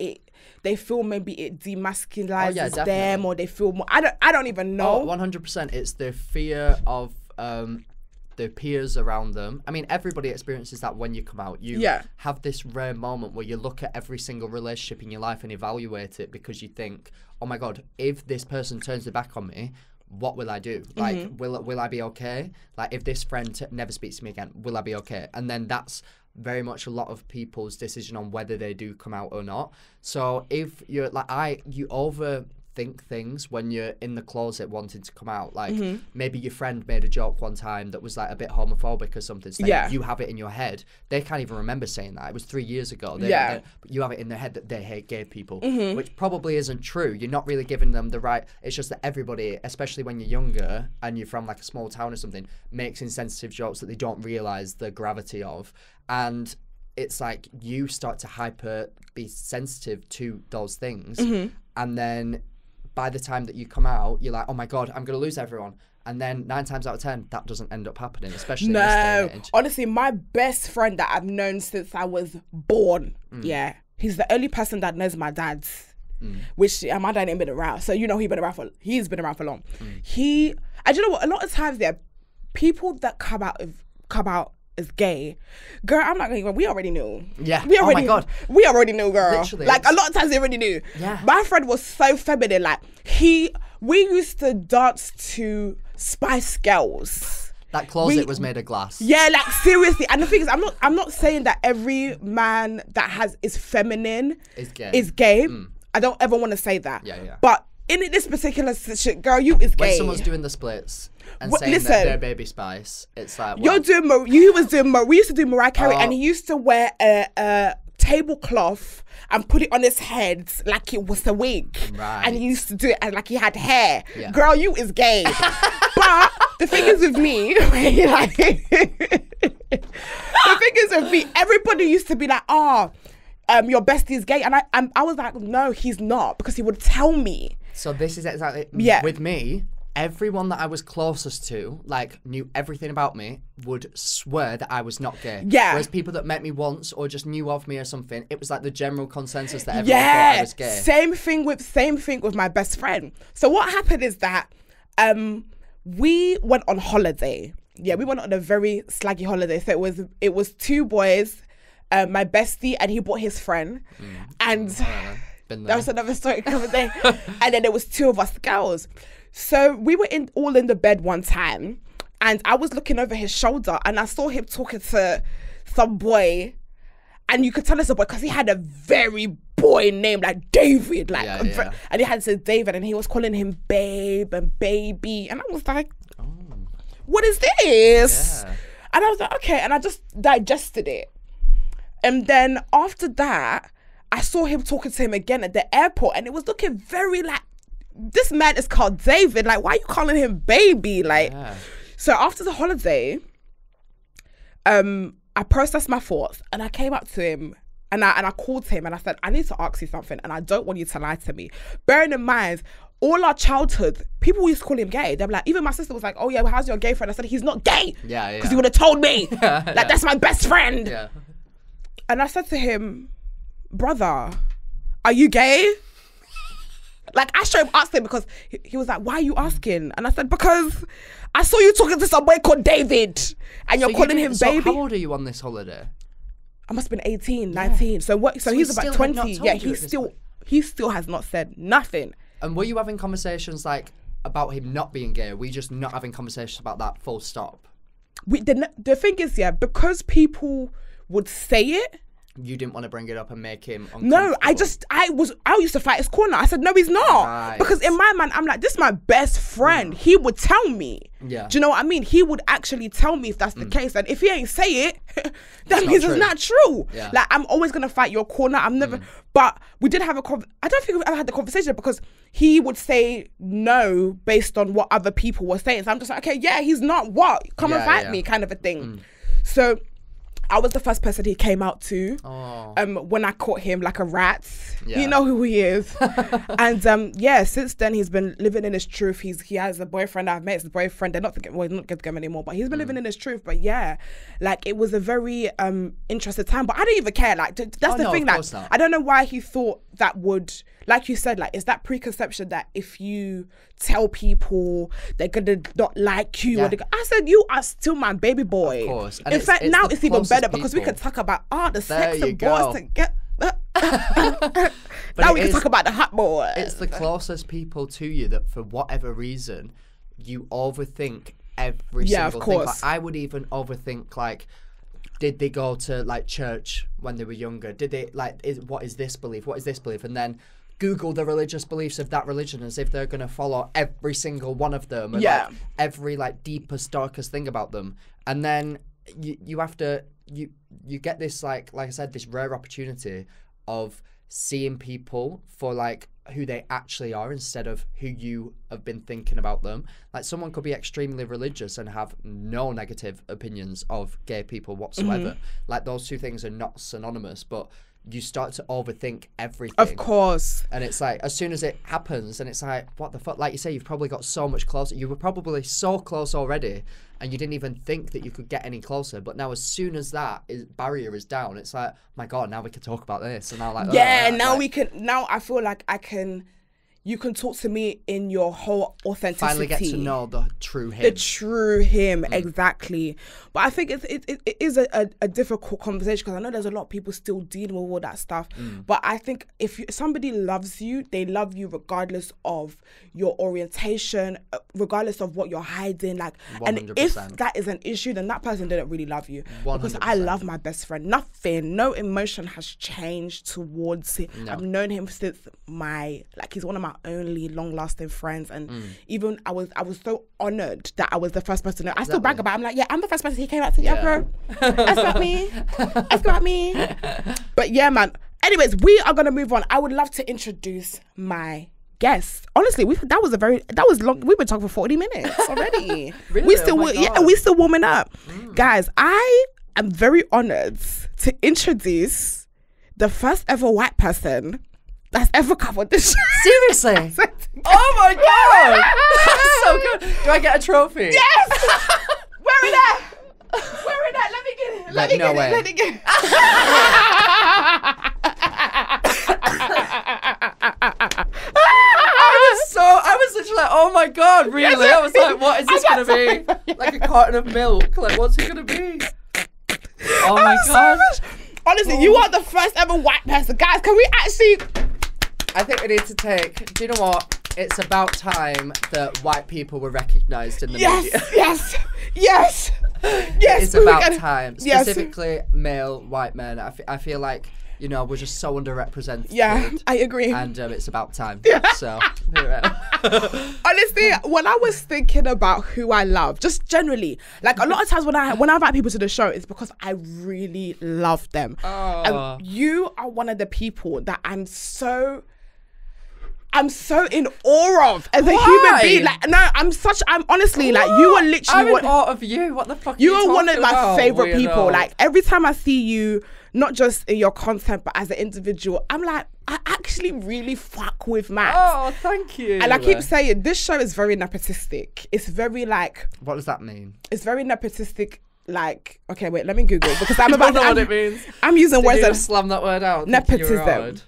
they feel maybe it demasculizes them, or they feel more. I don't even know. 100%. It's the fear of the peers around them. I mean, everybody experiences that when you come out. You have this rare moment where you look at every single relationship in your life and evaluate it, because you think, oh my God, if this person turns their back on me, what will I do? Like, will I be okay? Like, if this friend never speaks to me again, will I be okay? And then that's very much a lot of people's decision on whether they do come out or not. So if you're like, you overthink things when you're in the closet wanting to come out. Like, maybe your friend made a joke one time that was like a bit homophobic or something. So you have it in your head. They can't even remember saying that. It was 3 years ago. But you have it in their head that they hate gay people, which probably isn't true. You're not really giving them the right. It's just that everybody, especially when you're younger and you're from like a small town or something, makes insensitive jokes that they don't realize the gravity of. And it's like you start to be sensitive to those things. And then by the time that you come out, you're like, oh my God, I'm going to lose everyone. And then 9 times out of 10, that doesn't end up happening, especially in this day and age. Honestly, my best friend that I've known since I was born, he's the only person that knows my dad's, which my dad ain't been around. So, you know, he's been around for long. And you know what? A lot of times, people that come out as gay, girl, I'm not gonna. We already knew. Yeah. We already, oh my God. We already knew, girl. Literally, like a lot of times they already knew. Yeah. My friend was so feminine. Like we used to dance to Spice Girls. That closet was made of glass. Yeah, like seriously. And the thing is, I'm not saying that every man that is feminine is gay. I don't ever want to say that. Yeah. But in this particular situation, girl, you is gay. When someone's doing the splits and saying that they're Baby Spice, it's like, we used to do Mariah Carey, and he used to wear a tablecloth and put it on his head like it was a wig. Right. And he used to do it as like he had hair. Yeah. Girl, you is gay. But the thing is with me, everybody used to be like, your bestie's gay. And I was like, no, he's not, because he would tell me. So this is exactly, with me, everyone that I was closest to, like, knew everything about me, would swear that I was not gay. Yeah. Whereas people that met me once or just knew of me or something, it was like the general consensus that everyone thought I was gay. Same thing with my best friend. So what happened is that we went on holiday. Yeah, we went on a very slaggy holiday. So it was 2 boys, my bestie, and he brought his friend. And that was another story another day. And then there was 2 of us girls. So we were all in the bed one time, and I was looking over his shoulder, and I saw him talking to some boy, and you could tell it's a boy because he had a very boy name, like David, like, and he had said David, and he was calling him babe and baby, and I was like, what is this? Yeah. And I was like, okay, and I just digested it. And then after that, I saw him talking to him again at the airport, and it was looking very like, this man is called David. Like, why are you calling him baby? Like, so after the holiday, I processed my thoughts, and I came up to him, and I called him, and I said, I need to ask you something, and I don't want you to lie to me. Bearing in mind, all our childhood, people used to call him gay. They were like, even my sister was like, oh yeah, well, how's your gay friend? I said, he's not gay. Yeah. Because he would have told me. Like, that's my best friend. Yeah. And I said to him, brother, are you gay? Like, I straight up asked him, because he was like, why are you asking? And I said, because I saw you talking to some boy called David, and you're calling him baby. How old are you on this holiday? I must have been 18, 19. So he's about 20. Yeah, he still has not said nothing. And were you having conversations like about him not being gay? Were you just not having conversations about that full stop? The thing is, because people would say it, you didn't want to bring it up and make him uncomfortable. No, I used to fight his corner. I said, no, he's not. Right. Because in my mind, I'm like, this is my best friend. He would tell me. Yeah. Do you know what I mean? He would actually tell me if that's the case. And if he ain't say it, that means it's not true. Yeah. Like, I'm always going to fight your corner. I'm never... But we did have I don't think we've ever had the conversation, because he would say no based on what other people were saying. So I'm just like, okay, yeah, he's not what? Come and fight me, kind of a thing. So I was the first person he came out to. Oh. When I caught him like a rat. Yeah. You know who he is. And since then he's been living in his truth. He has a boyfriend. I've met his boyfriend. They're not together anymore, but he's been living in his truth. But yeah, like it was a very interesting time. But I don't even care. Like that's the thing. Like I don't know why he thought that would, like you said, like is that preconception that if you tell people they're gonna not like you, or I said you are still my baby boy. Of course. And in fact, now it's even better because we can talk about the sex and boys to get. Now we can talk about the hot boy. It's the closest people to you that, for whatever reason, you overthink every single thing. Like, I would even overthink, like, did they go to like church when they were younger? Did they what is this belief? What is this belief? And then Google the religious beliefs of that religion as if they're going to follow every single one of them, and like, every like deepest, darkest thing about them. And then you have to you get this like I said, this rare opportunity of seeing people for like who they actually are instead of who you have been thinking about them. Like someone could be extremely religious and have no negative opinions of gay people whatsoever. Like those two things are not synonymous, but you start to overthink everything. Of course. And it's like, as soon as it happens, and it's like, what the fuck? Like you say, you've probably got so much closer. You were probably so close already, and you didn't even think that you could get any closer. But now, as soon as barrier is down, it's like, my God, now we can talk about this. And now, like, we can. Now I feel like I can. You can talk to me in your whole authenticity. Finally get to know the true him. The true him, exactly. But I think it is a difficult conversation because I know there's a lot of people still dealing with all that stuff. But I think if somebody loves you, they love you regardless of your orientation, regardless of what you're hiding. Like, 100%. And if that is an issue, then that person didn't really love you. 100%. Because I love my best friend. No emotion has changed towards it. No. I've known him since he's one of my only long-lasting friends, and even I was so honored that I was the first person. I still brag about it. I'm like, yeah, I'm the first person he came out to. Yeah, bro, that's about me. But yeah, man. Anyways, we are gonna move on. I would love to introduce my guest. Honestly, that was long. We've been talking for 40 minutes already. Really? We still warming up, guys. I am very honored to introduce the first ever white person that's ever covered this show. Seriously? Oh my God! That's so good. Do I get a trophy? Yes! Where is that? Let me get it. Let me get it. I was literally like, oh my God, really? I was like, what is this going to be? Like a carton of milk? Like, what's it going to be? Oh my God. Honestly, you are the first ever white person. Guys, can we actually... I think we need to take... Do you know what? It's about time that white people were recognised in the media. Yes. It's about time. Specifically, male white men. I feel like, you know, we're just so underrepresented. Yeah, I agree. And it's about time. Yeah. So, honestly, when I was thinking about who I love, just generally, like a lot of times when I invite people to the show, it's because I really love them. Oh. And you are one of the people that I'm so in awe of as a human being. Like, no, I'm honestly, like, you are literally I'm in awe of you. What the fuck you are one of my favorite people. Like, every time I see you, not just in your content, but as an individual, I'm like, I actually really fuck with Max. Oh, thank you. And I keep saying, this show is very nepotistic. It's very like... What does that mean? It's very nepotistic. Like, okay, wait, let me Google because I'm about to... I don't know what it means. I'm using words that... slam that word out. Nepotism.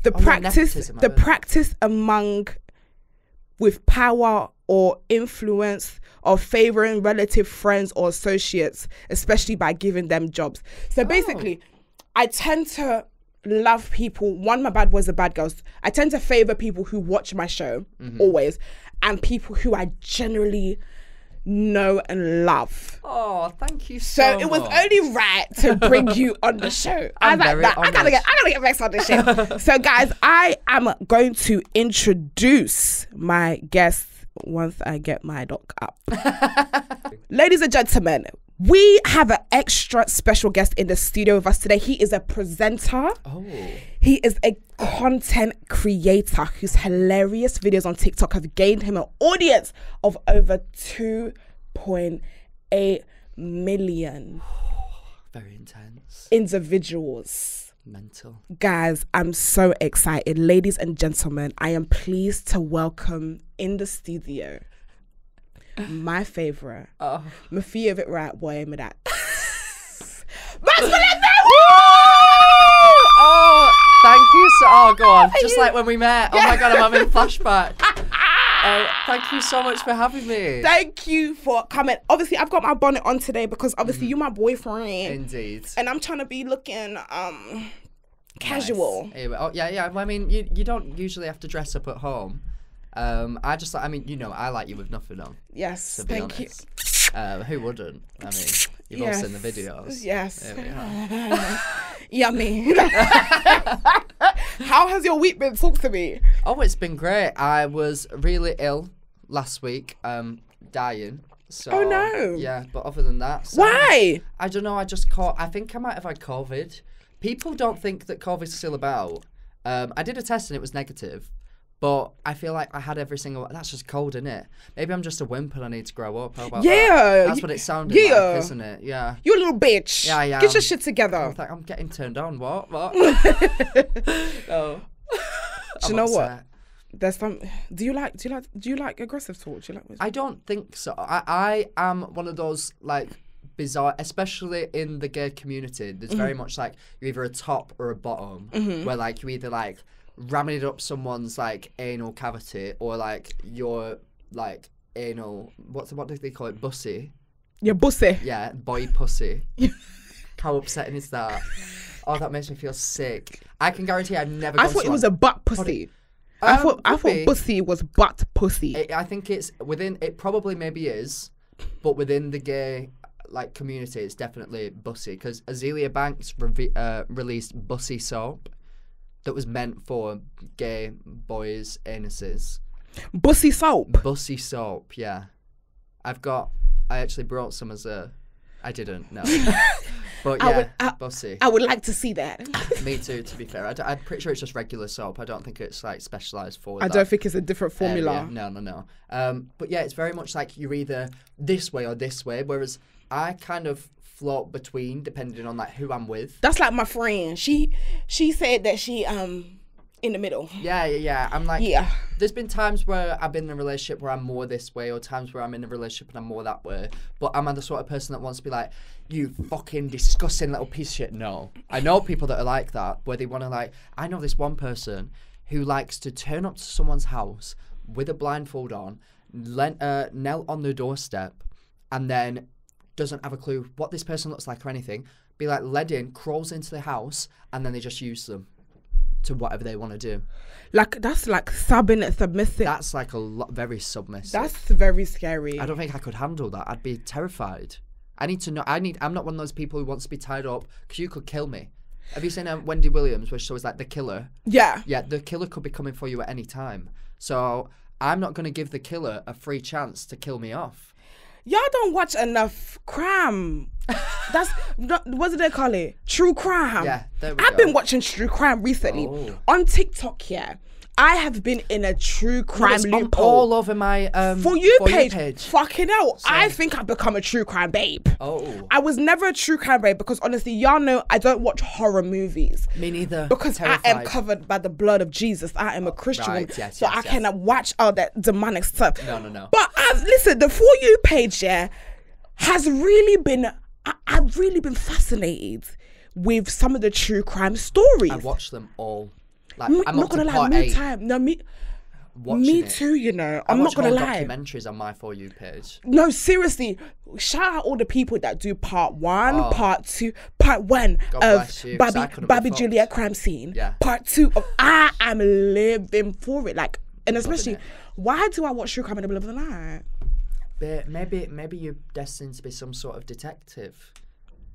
The practice among with power or influence of favoring relative friends or associates, especially by giving them jobs. So basically, I tend to love people. One, my bad boys are bad girls. I tend to favor people who watch my show always, and people who I generally know and love. Oh, thank you so much. It was only right to bring you on the show. I gotta get Max on this shit. So guys, I am going to introduce my guest once I get my doc up. Ladies and gentlemen, we have an extra special guest in the studio with us today. He is a presenter. Oh. He is a content creator whose hilarious videos on TikTok have gained him an audience of over 2.8 million. Very intense. individuals. Mental. Guys, I'm so excited. Ladies and gentlemen, I am pleased to welcome in the studio my favourite, my favourite right boy, me that. Oh, thank you go on. Just like when we met. Oh my God, I'm having a flashback. Thank you so much for having me. Thank you for coming. Obviously, I've got my bonnet on today because obviously you're my boyfriend. Indeed. And I'm trying to be looking casual. Nice. Oh yeah. Well, I mean, you don't usually have to dress up at home. I just, I mean, I like you with nothing on. Yes, to be thank honest. you. Who wouldn't? I mean, you've all seen the videos. Yes. There we are. Yummy. How has your week been? Talk to me. Oh, it's been great. I was really ill last week, dying. So, oh no. Yeah, but other than that. So Why? I don't know. I think I might have had COVID. People don't think that COVID's still about. I did a test and it was negative. But I feel like I had every single. That's just cold, isn't it? Maybe I'm just a wimp and I need to grow up. How about that? That's what it sounded like, isn't it? Yeah. You a little bitch. Yeah. Get your shit together. I'm getting turned on. What? Oh. Do you know what? There's some. Do you like aggressive talk? Do you like? I don't think so. I am one of those like bizarre, especially in the gay community. There's very much like you're either a top or a bottom, where like you either like ramming it up someone's like anal cavity or like your like anal what do they call it, bussy? Your bussy. Yeah, boy pussy. How upsetting is that? Oh, that makes me feel sick. I can guarantee I've never. I thought it was a butt pussy. I thought bussy was butt pussy. I think it's within. It probably maybe is, but within the gay like community, it's definitely bussy because Azealia Banks released bussy soap. That was meant for gay boys' anuses. Bussy soap? Bussy soap, yeah. I actually brought some as a... I didn't, no. But yeah, bussy. I would like to see that. Me too, to be fair. I'm pretty sure it's just regular soap. I don't think it's like specialised for that. I don't think it's a different formula. No. But yeah, it's very much like you're either this way or this way, whereas I kind of float between depending on like who I'm with. That's like my friend. She said that she in the middle. Yeah. I'm like, there's been times where I've been in a relationship where I'm more this way, or times where I'm in a relationship and I'm more that way. But am I the sort of person that wants to be like, you fucking disgusting little piece of shit? No. I know people that are like that, where they want to like, I know this one person who likes to turn up to someone's house with a blindfold on, knelt on the doorstep, and then doesn't have a clue what this person looks like or anything, be like led in, crawls into the house, and then they just use them to whatever they want to do. Like, that's like submissive. That's like very submissive. That's very scary. I don't think I could handle that. I'd be terrified. I need to know. I'm not one of those people who wants to be tied up because you could kill me. Have you seen Wendy Williams, where she was like the killer? Yeah. Yeah, the killer could be coming for you at any time. So I'm not going to give the killer a free chance to kill me off. Y'all don't watch enough crime. What do they call it? True crime. Yeah, there we go. I've been watching true crime recently. On TikTok, I have been in a true crime loophole. All over my For You page. Fucking hell. So, I think I've become a true crime babe. Oh. I was never a true crime babe because honestly, y'all know I don't watch horror movies. Me neither. Because terrified. I am covered by the blood of Jesus. I am a Christian woman. So I cannot watch all that demonic stuff. No. But listen, the For You page, has really been... I've really been fascinated with some of the true crime stories. I watch them all. Like, I'm not gonna lie, me too, you know. I'm not gonna lie. Documentaries on my For You page. No, seriously. Shout out all the people that do part 1, part 2, part 1 of Bobby Juliet crime scene. Yeah. Part 2 of I am living for it. Like, and especially, why do I watch true crime in the middle of the night? But maybe you're destined to be some sort of detective.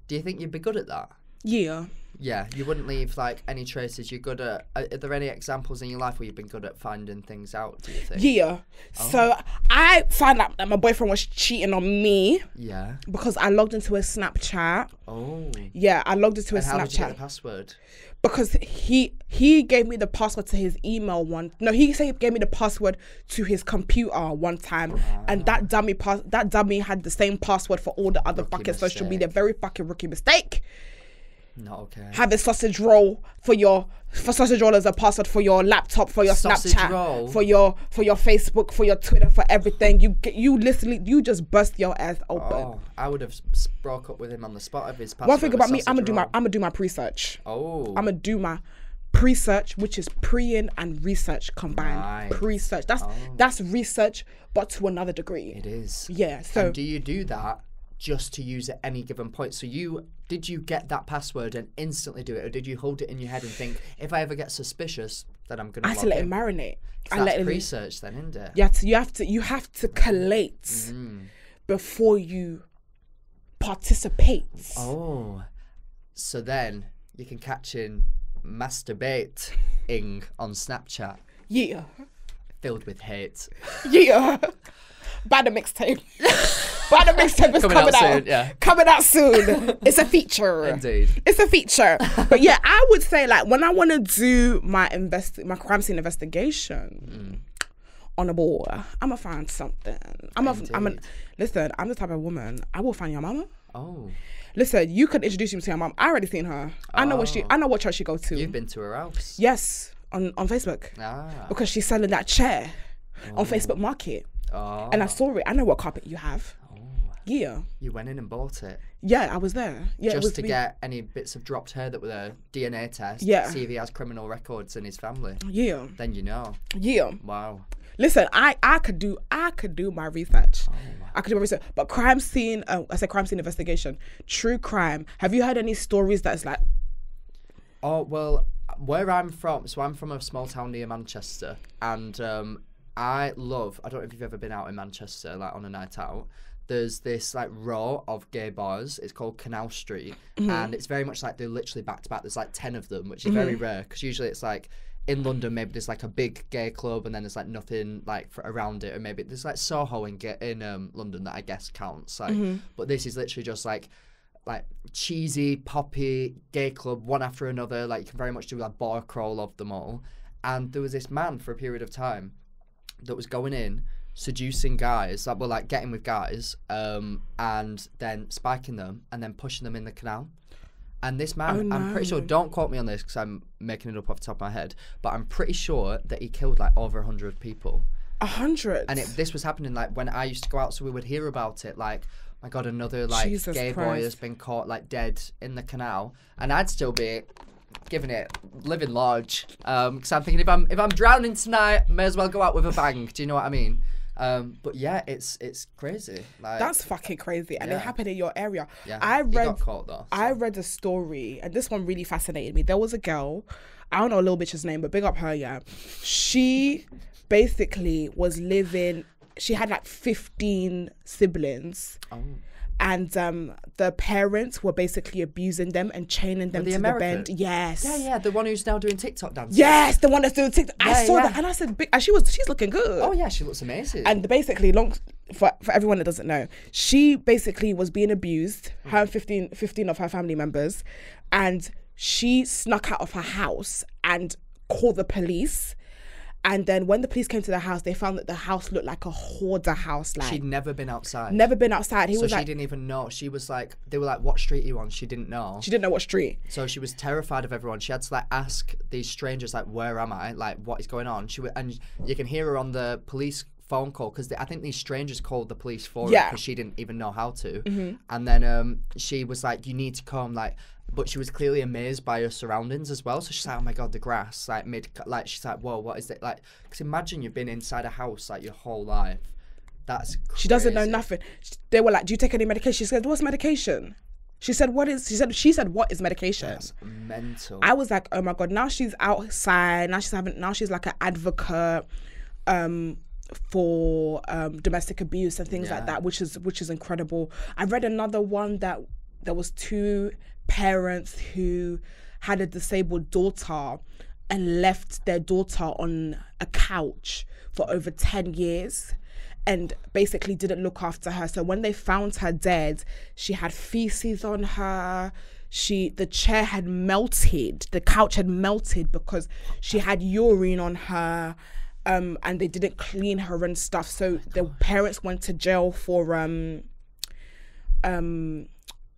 Do you think you'd be good at that? Yeah. Yeah, you wouldn't leave like any traces. You're good at. Are there any examples in your life where you've been good at finding things out? Do you think? Yeah. So I found out that my boyfriend was cheating on me. Yeah. Because I logged into his Snapchat. Oh. Yeah, I logged into his And how Snapchat. did you get the password? Because he gave me the password to his email one. No, he said he gave me the password to his computer one time, and that dummy had the same password for all the other fucking social media. Very fucking rookie mistake. Not okay. Have sausage roll for sausage roll as a password for your laptop, for your Sausage Snapchat, roll? for your Facebook, for your Twitter, for everything. You just bust your ass open. Oh, I would have broke up with him on the spot of his password. One thing about me, I'm sausage roll. gonna do my pre-search. Oh. I'm gonna do my pre-search, which is pre-in and research combined. Right. Pre-search. That's research, but to another degree. It is. Yeah. So And do you do that just to use at any given point? So did you get that password and instantly do it, or did you hold it in your head and think, if I ever get suspicious, then I'm gonna? I had to let it marinate. That's pre-search then, isn't it? You have to collate before you participate. Oh, so then you can catch in masturbating on Snapchat. Yeah. Filled with hate. Yeah. Buy the mixtape. Buy the mixtape is coming out. Soon, yeah. Coming out soon. It's a feature. Indeed. It's a feature. But yeah, I would say like when I want to do my crime scene investigation on a board, I'm gonna find something. Listen, I'm the type of woman, I will find your mama. Oh. Listen, you could introduce me to your mom. I already seen her. I know what church she goes to. You've been to her house? Yes, on Facebook. Because she's selling that chair on Facebook Market. Oh. And I saw it. I know what carpet you have. Oh. Yeah. You went in and bought it? Yeah, I was there. Yeah, just to get any bits of dropped hair that were a DNA test. Yeah. See if he has criminal records in his family. Yeah. Then you know. Yeah. Wow. Listen, I could do my research. Oh. I could do my research. But crime scene, I said crime scene investigation, true crime. Have you heard any stories that's like? Oh, well, where I'm from, so I'm from a small town near Manchester, and I don't know if you've ever been out in Manchester, like on a night out. There's this like row of gay bars. It's called Canal Street, and it's very much like they're literally back to back. There's like 10 of them, which is very rare because usually it's like in London maybe there's like a big gay club and then there's like nothing like around it, or maybe there's like Soho in London that I guess counts. Like, but this is literally just like cheesy poppy gay club one after another. Like you can very much do like bar crawl of them all. And there was this man for a period of time that was going in, seducing guys, that were like getting with guys, and then spiking them and then pushing them in the canal. And this man, I'm pretty sure, don't quote me on this because I'm making it up off the top of my head, but I'm pretty sure that he killed like over 100 people. 100? And this was happening like when I used to go out, so we would hear about it like, my God, another like Jesus gay Christ. boy has been caught like dead in the canal, and I'd still be giving it living large, because I'm thinking if I'm drowning tonight, may as well go out with a bang. Do you know what I mean? But yeah, it's crazy. Like, that's fucking crazy, and it happened in your area. Yeah, he got caught though. So. I read a story, and this one really fascinated me. There was a girl, I don't know a little bitch's name, but big up her. Yeah, she basically was living. She had like 15 siblings. Oh. And the parents were basically abusing them and chaining them to the bed. Yes. Yeah, the one who's now doing TikTok dances. Yes, the one that's doing TikTok. Yeah, I saw that, and I said, and she's looking good. Oh yeah, she looks amazing. And basically, for everyone that doesn't know, she basically was being abused. Her and 15 of her family members, and she snuck out of her house and called the police. And then when the police came to the house, they found that the house looked like a hoarder house. Like, she'd never been outside. Never been outside. So she didn't even know. She was like, they were like, what street are you on? She didn't know. She didn't know what street. So she was terrified of everyone. She had to like ask these strangers like, where am I? Like, what is going on? And you can hear her on the police phone call because I think these strangers called the police for her because she didn't even know how to. And then she was like, you need to come, like. But she was clearly amazed by her surroundings as well. So she's like, oh my God, the grass, she's like, whoa, what is it? Like, because imagine you've been inside a house like your whole life. That's crazy. She doesn't know nothing. They were like, do you take any medication? She said, what's medication? She said, what is medication? That's mental. I was like, oh my God, now she's outside. Now she's like an advocate for domestic abuse and things like that, which is incredible. I read another one that there was 2 parents who had a disabled daughter and left their daughter on a couch for over 10 years and basically didn't look after her. So when they found her dead, she had feces on her. The chair had melted, the couch had melted because she had urine on her, and they didn't clean her and stuff. So the parents went to jail for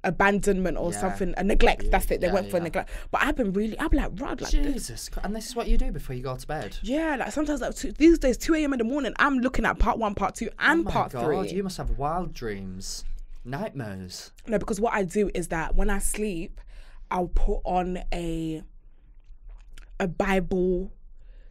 abandonment or something, a neglect. That's it. They went for neglect. But I'm like, Rod, like Jesus, and this is what you do before you go to bed. Yeah, like sometimes like these days, 2 a.m. in the morning, I'm looking at part 1, part 2, and part 3. You must have wild dreams, nightmares. No, because what I do is that when I sleep, I'll put on a Bible,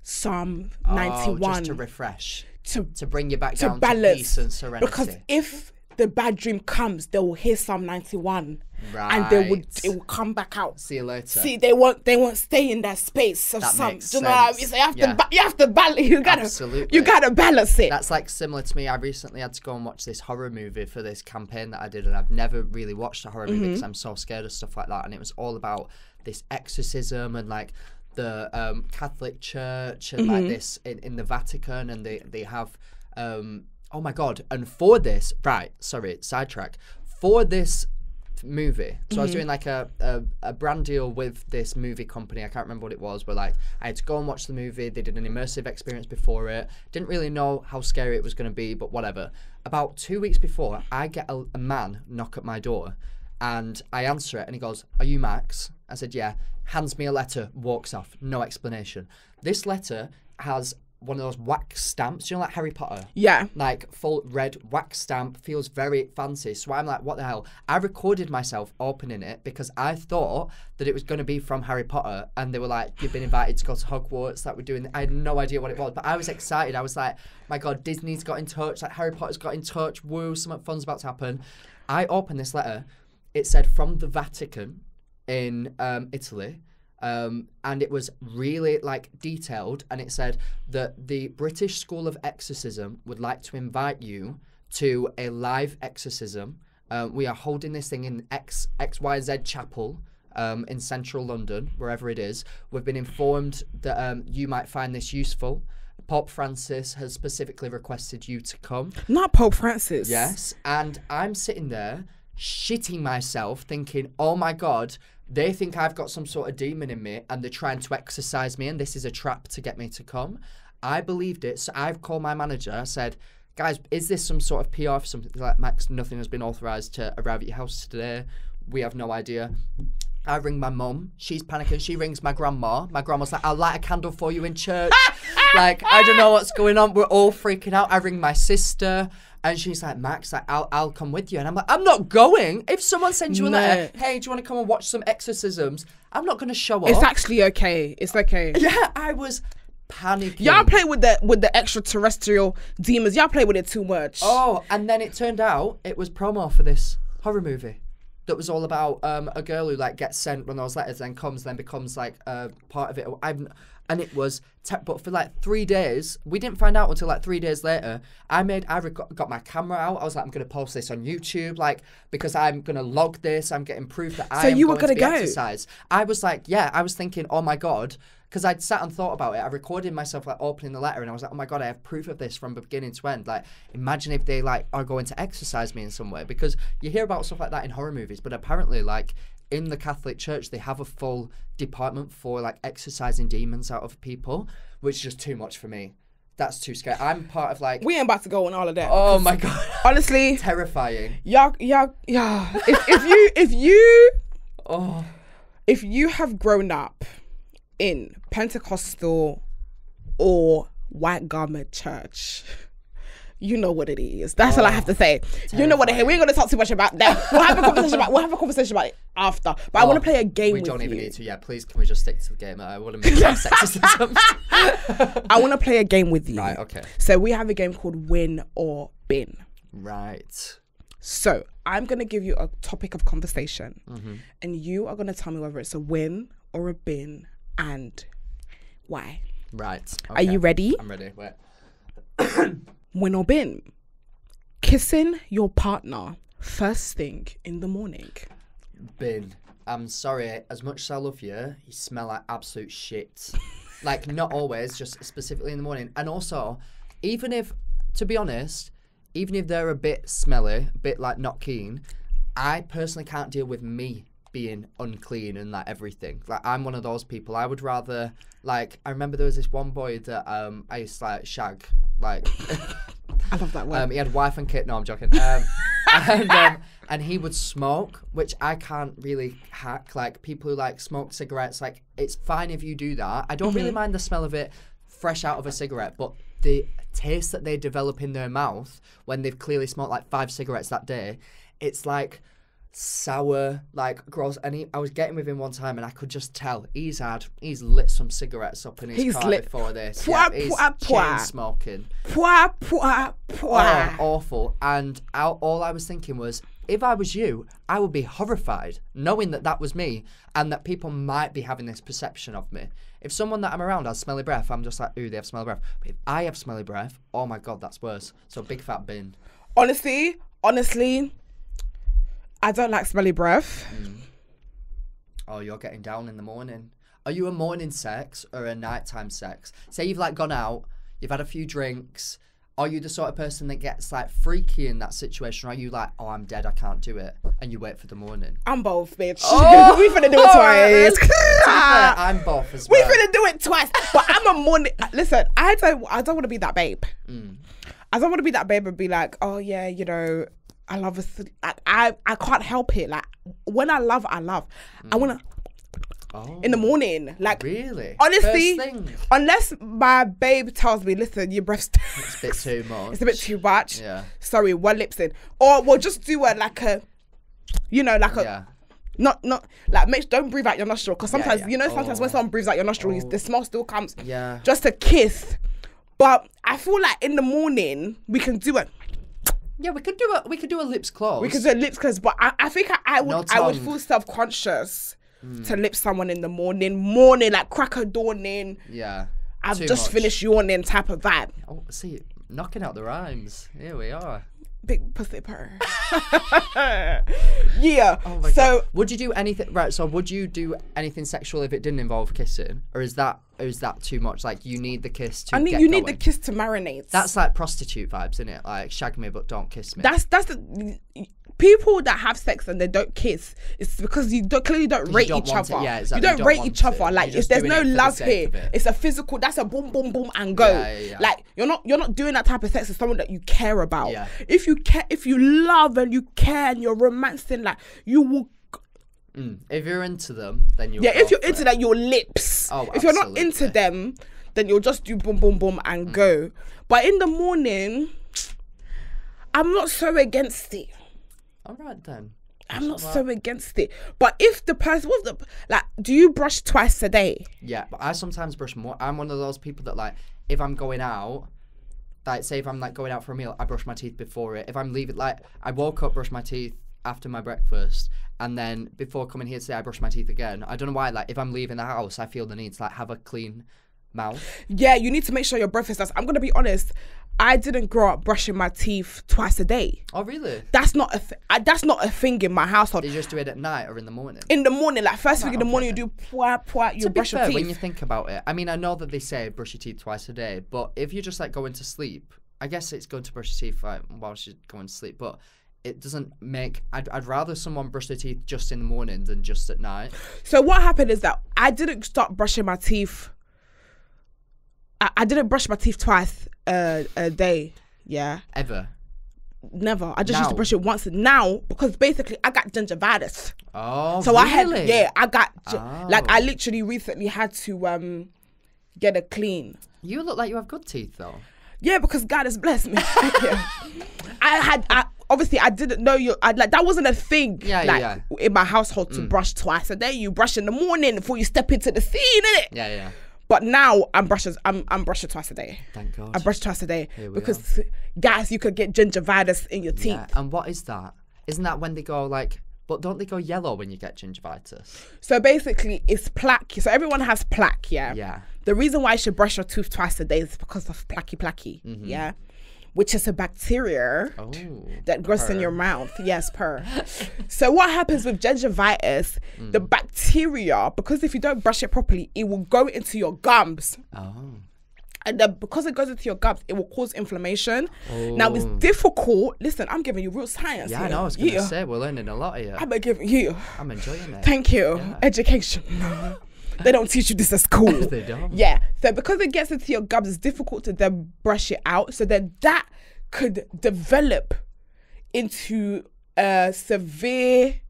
Psalm 91, just to refresh, to bring you back down to peace and serenity. Because if the bad dream comes, they will hear Psalm 91, right, and it will come back out. See you later. See, they won't stay in that space of some. Do you know what I mean? So you have to balance. You gotta balance it. That's like similar to me. I recently had to go and watch this horror movie for this campaign that I did, and I've never really watched a horror movie because I'm so scared of stuff like that. And it was all about this exorcism and like the Catholic Church and like this in the Vatican, and they have oh my God. And for this, right, sorry, sidetrack. For this movie, so I was doing like a brand deal with this movie company. I can't remember what it was, but like I had to go and watch the movie. They did an immersive experience before it. Didn't really know how scary it was going to be, but whatever. About 2 weeks before, I get a man knock at my door, and I answer it, and he goes, "Are you Max?" I said, "Yeah." Hands me a letter, walks off, no explanation. This letter has one of those wax stamps, you know, like Harry Potter? Yeah. Like full red wax stamp, feels very fancy. So I'm like, what the hell? I recorded myself opening it because I thought that it was going to be from Harry Potter, and they were like, "You've been invited to go to Hogwarts," like we're doing. I had no idea what it was, but I was excited. I was like, my God, Disney's got in touch, like Harry Potter's got in touch, woo, something fun's about to happen. I opened this letter. It said from the Vatican in Italy. And it was really like detailed, and it said that the British School of Exorcism would like to invite you to a live exorcism. We are holding this thing in XYZ Chapel in central London, wherever it is. We've been informed that you might find this useful. Pope Francis has specifically requested you to come. Not Pope Francis. Yes, and I'm sitting there shitting myself thinking, oh my God, they think I've got some sort of demon in me and they're trying to exorcise me, and this is a trap to get me to come. I believed it, so I've called my manager. I said, guys, is this some sort of PR for something? Like, Max, nothing has been authorised to arrive at your house today. We have no idea. I ring my mum. She's panicking. She rings my grandma. My grandma's like, "I'll light a candle for you in church." Like, I don't know what's going on. We're all freaking out. I ring my sister. And she's like, "Max, like, I'll come with you." And I'm like, "I'm not going. If someone sends you a letter, hey, do you want to come and watch some exorcisms?" I'm not going to show up. It's actually okay. It's okay. Yeah, I was panicking. Y'all play with the extraterrestrial demons. Y'all play with it too much. Oh, and then it turned out it was promo for this horror movie that was all about a girl who like gets sent one of those letters, then becomes like part of it. And it was, but for like 3 days, we didn't find out until like 3 days later. I got my camera out. I was like, I'm going to post this on YouTube, like, because I'm going to log this. I'm getting proof that I am going to be exercised. I was like, yeah, I was thinking, oh my God, because I'd sat and thought about it. I recorded myself like opening the letter, and I was like, oh my God, I have proof of this from beginning to end. Like, imagine if they like are going to exercise me in some way, because you hear about stuff like that in horror movies, but apparently like in the Catholic Church, they have a full department for like exorcising demons out of people, which is just too much for me. That's too scary. I'm part of like... We ain't about to go on all of that. Oh my God. Honestly. Terrifying. Y'all. If you have grown up in Pentecostal or white garment church, you know what it is. That's all I have to say. Terrifying. You know what it is. We ain't gonna talk too much about that. We'll have a conversation about it after. But I want to play a game with you. We don't even need to. Yeah, please, can we just stick to the game? I want to make sexism. I want to play a game with you. Right, okay. So we have a game called Win or Bin. Right. So I'm going to give you a topic of conversation, and you are going to tell me whether it's a win or a bin and why. Right. Okay. Are you ready? I'm ready. Wait. Win or bin? Kissing your partner first thing in the morning. Bin. I'm sorry, as much as I love you, you smell like absolute shit. Like, not always, just specifically in the morning. And also, even if, to be honest, even if they're a bit smelly, a bit like not keen, I personally can't deal with me being unclean and like everything. Like, I'm one of those people. I would rather, like, I remember there was this one boy that I used to like shag, like. I love that word. He had wife and kid. No, I'm joking. And he would smoke, which I can't really hack. Like, people who like smoke cigarettes, like, it's fine if you do that. I don't really mind the smell of it fresh out of a cigarette, but the taste that they develop in their mouth when they've clearly smoked like 5 cigarettes that day, it's like sour, like gross. And I was getting with him one time, and I could just tell he's lit some cigarettes up in his car before this. He's chain smoking. Oh, awful. And all I was thinking was, if I was you, I would be horrified knowing that that was me and that people might be having this perception of me. If someone that I'm around has smelly breath, I'm just like, ooh, they have smelly breath. But if I have smelly breath, oh my God, that's worse. So big fat bin. Honestly, I don't like smelly breath. Oh, you're getting down in the morning. Are you a morning sex or a nighttime sex? Say you've like gone out, you've had a few drinks. Are you the sort of person that gets like freaky in that situation? Or are you like, oh, I'm dead, I can't do it, and you wait for the morning? I'm both, bitch. We finna do it twice. I'm both as well. We finna do it twice. But I'm a morning. Listen, I don't want to be that babe. I don't want to be that babe and be like, oh yeah, you know, I love us. I can't help it. Like, when I love. I wanna. Oh, in the morning, like, really? Honestly, unless my babe tells me, listen, your breath's it's a bit too much. It's a bit too much. Yeah. Sorry, one lip's in, or we'll just do like a, you know, like a. Yeah. Not like don't breathe out your nostril, because sometimes you know sometimes when someone breathes out your nostril, the smell still comes. Yeah. Just a kiss, but I feel like in the morning we can do it. Yeah, we could do a lips close. We could do a lips close, but I think I would feel self-conscious to lip someone in the morning, like crack of dawning. Yeah. I've just finished yawning type of vibe. Oh, see, knocking out the rhymes. Here we are. Big pussy purr. Yeah. Oh my God. Would you do anything? Right. So would you do anything sexual if it didn't involve kissing, or is that too much? Like, you need the kiss to. Need the kiss to marinate. That's like prostitute vibes, isn't it? Like, shag me but don't kiss me. That's the people that have sex and they don't kiss. It's because you clearly don't rate each other. Yeah, exactly. You don't rate each other. Like, if there's no love here, it's a physical. That's a boom, boom, boom, and go. Yeah. Like, you're not doing that type of sex with someone that you care about. Yeah. If you care, if you love and you care and you're romancing, like, you will. If you're into them, then you'll. Yeah, if you're into that, your lips. Oh, if you're not into them, then you'll just do boom, boom, boom, and go. But in the morning, I'm not so against it. All right then. I'm not so against it. But if the person do you brush twice a day? Yeah, but I sometimes brush more. I'm one of those people that, like, if I'm going out, like, say if I'm like going out for a meal, I brush my teeth before it. If I'm leaving, like, I woke up, brush my teeth after my breakfast, and then before coming here today, I brush my teeth again. I don't know why. Like, if I'm leaving the house, I feel the need to like have a clean mouth. Yeah, you need to make sure your breath is. I'm gonna be honest. I didn't grow up brushing my teeth twice a day. Oh, really? That's not a thing in my household. Do you just do it at night or in the morning? In the morning, like first thing in the morning, you do you brush your teeth. When you think about it, I mean, I know that they say brush your teeth twice a day, but if you're just like going to sleep, I guess it's good to brush your teeth like, while she's going to sleep, but it doesn't make. I'd rather someone brush their teeth just in the morning than just at night. So what happened is that I didn't start brushing my teeth. I didn't brush my teeth twice a day. Yeah. Ever? Never. I just used to brush it once. Now, because basically I got gingivitis. Oh, so really? I got like I literally recently had to get a clean. You look like you have good teeth though. Yeah, because God has blessed me. Obviously I didn't know that wasn't a thing. In my household to brush twice a day. You brush in the morning before you step into the scene, innit? Yeah. But now I'm brushing twice a day. Thank God. I brush twice a day because, guys, you could get gingivitis in your teeth. Yeah. And what is that? Isn't that when they go like? But don't they go yellow when you get gingivitis? So basically, it's plaque. So everyone has plaque. Yeah. Yeah. The reason why you should brush your tooth twice a day is because of placky. Mm-hmm. Yeah. which is a bacteria Oh, that grows in your mouth. Yes, purr. So what happens with gingivitis, the bacteria, because if you don't brush it properly, it will go into your gums. Oh. And then because it goes into your gums, it will cause inflammation. Now, it's difficult. Listen, I'm giving you real science Yeah, here. I know. I was going to say, we're learning a lot here. I'm giving you. I'm enjoying it. Thank you. Yeah. Education. They don't teach you this at school. They don't. Yeah. So because it gets into your gums, it's difficult to then brush it out. So then that could develop into a severe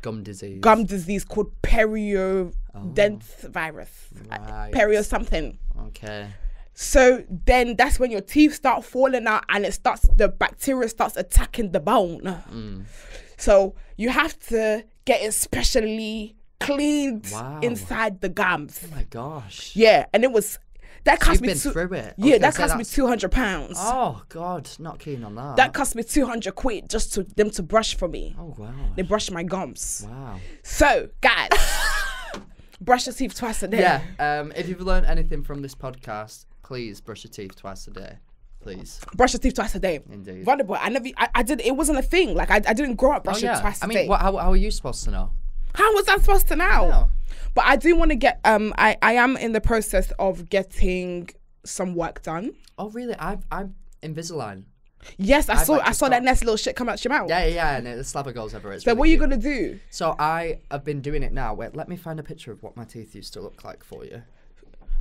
Gum disease. gum disease called periodontitis virus. Right. Perio something. Okay. So then that's when your teeth start falling out and the bacteria starts attacking the bone. So you have to get it specially cleaned inside the gums. Oh my gosh. Yeah, and that cost me through it. Yeah, that cost me £200. Oh God, not keen on that. That cost me 200 quid just to them to brush for me. Oh wow. They brush my gums. Wow. So guys, brush your teeth twice a day. Yeah. If you've learned anything from this podcast, please brush your teeth twice a day. Please. Brush your teeth twice a day. Indeed. Vulnerable. I did. It wasn't a thing. Like I didn't grow up brushing twice a day. How are you supposed to know? How was I supposed to know? No. But I do want to get. I am in the process of getting some work done. Oh really? I'm Invisalign. Yes, I saw that nice little shit come out your mouth. Yeah, and the slabber goes everywhere. So what are you gonna do? So I have been doing it now. Wait, let me find a picture of what my teeth used to look like for you.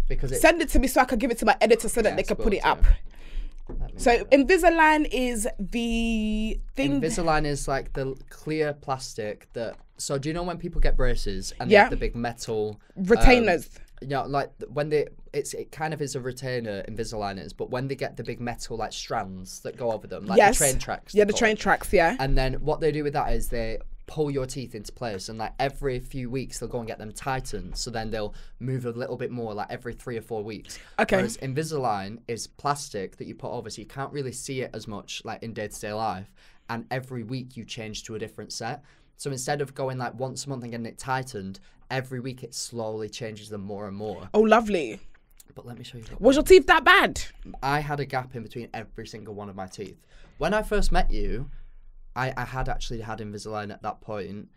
Because send it to me so I can give it to my editor so that they can put it up. So Invisalign is the thing. Invisalign is like the clear plastic that. So do you know when people get braces and they have the big metal retainers? Like when it kind of is a retainer, Invisalign is, but when they get the big metal like strands that go over them, like the train tracks. Yeah, the train tracks. Yeah. And then what they do with that is they pull your teeth into place, and like every few weeks they'll go and get them tightened, so then they'll move a little bit more, like every 3 or 4 weeks. Okay. Whereas Invisalign is plastic that you put over, so you can't really see it as much like in day-to-day life, and every week you change to a different set. So instead of going like once a month and getting it tightened, every week it slowly changes them more and more. Oh, lovely. But let me show you. Was your teeth that bad? I had a gap in between every single one of my teeth. When I first met you, I had actually had Invisalign at that point.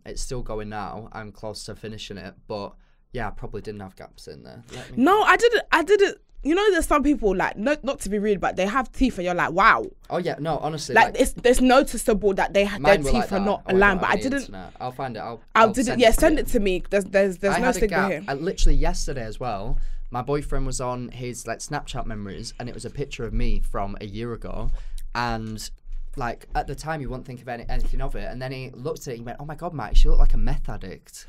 It's still going now. I'm close to finishing it, but yeah, I probably didn't have gaps in there. No, I didn't. You know, there's some people like not to be rude, but they have teeth and you're like, wow. Oh yeah, no, honestly, like it's noticeable that their teeth like are not I aligned. But I didn't. didn't. I'll find it. I'll send it to me. There's no stigma here. Literally yesterday as well. My boyfriend was on his like Snapchat memories, and it was a picture of me from a year ago, and. Like, at the time, you wouldn't think of anything of it. And then he looked at it and he went, oh, my God, Matt, you look like a meth addict.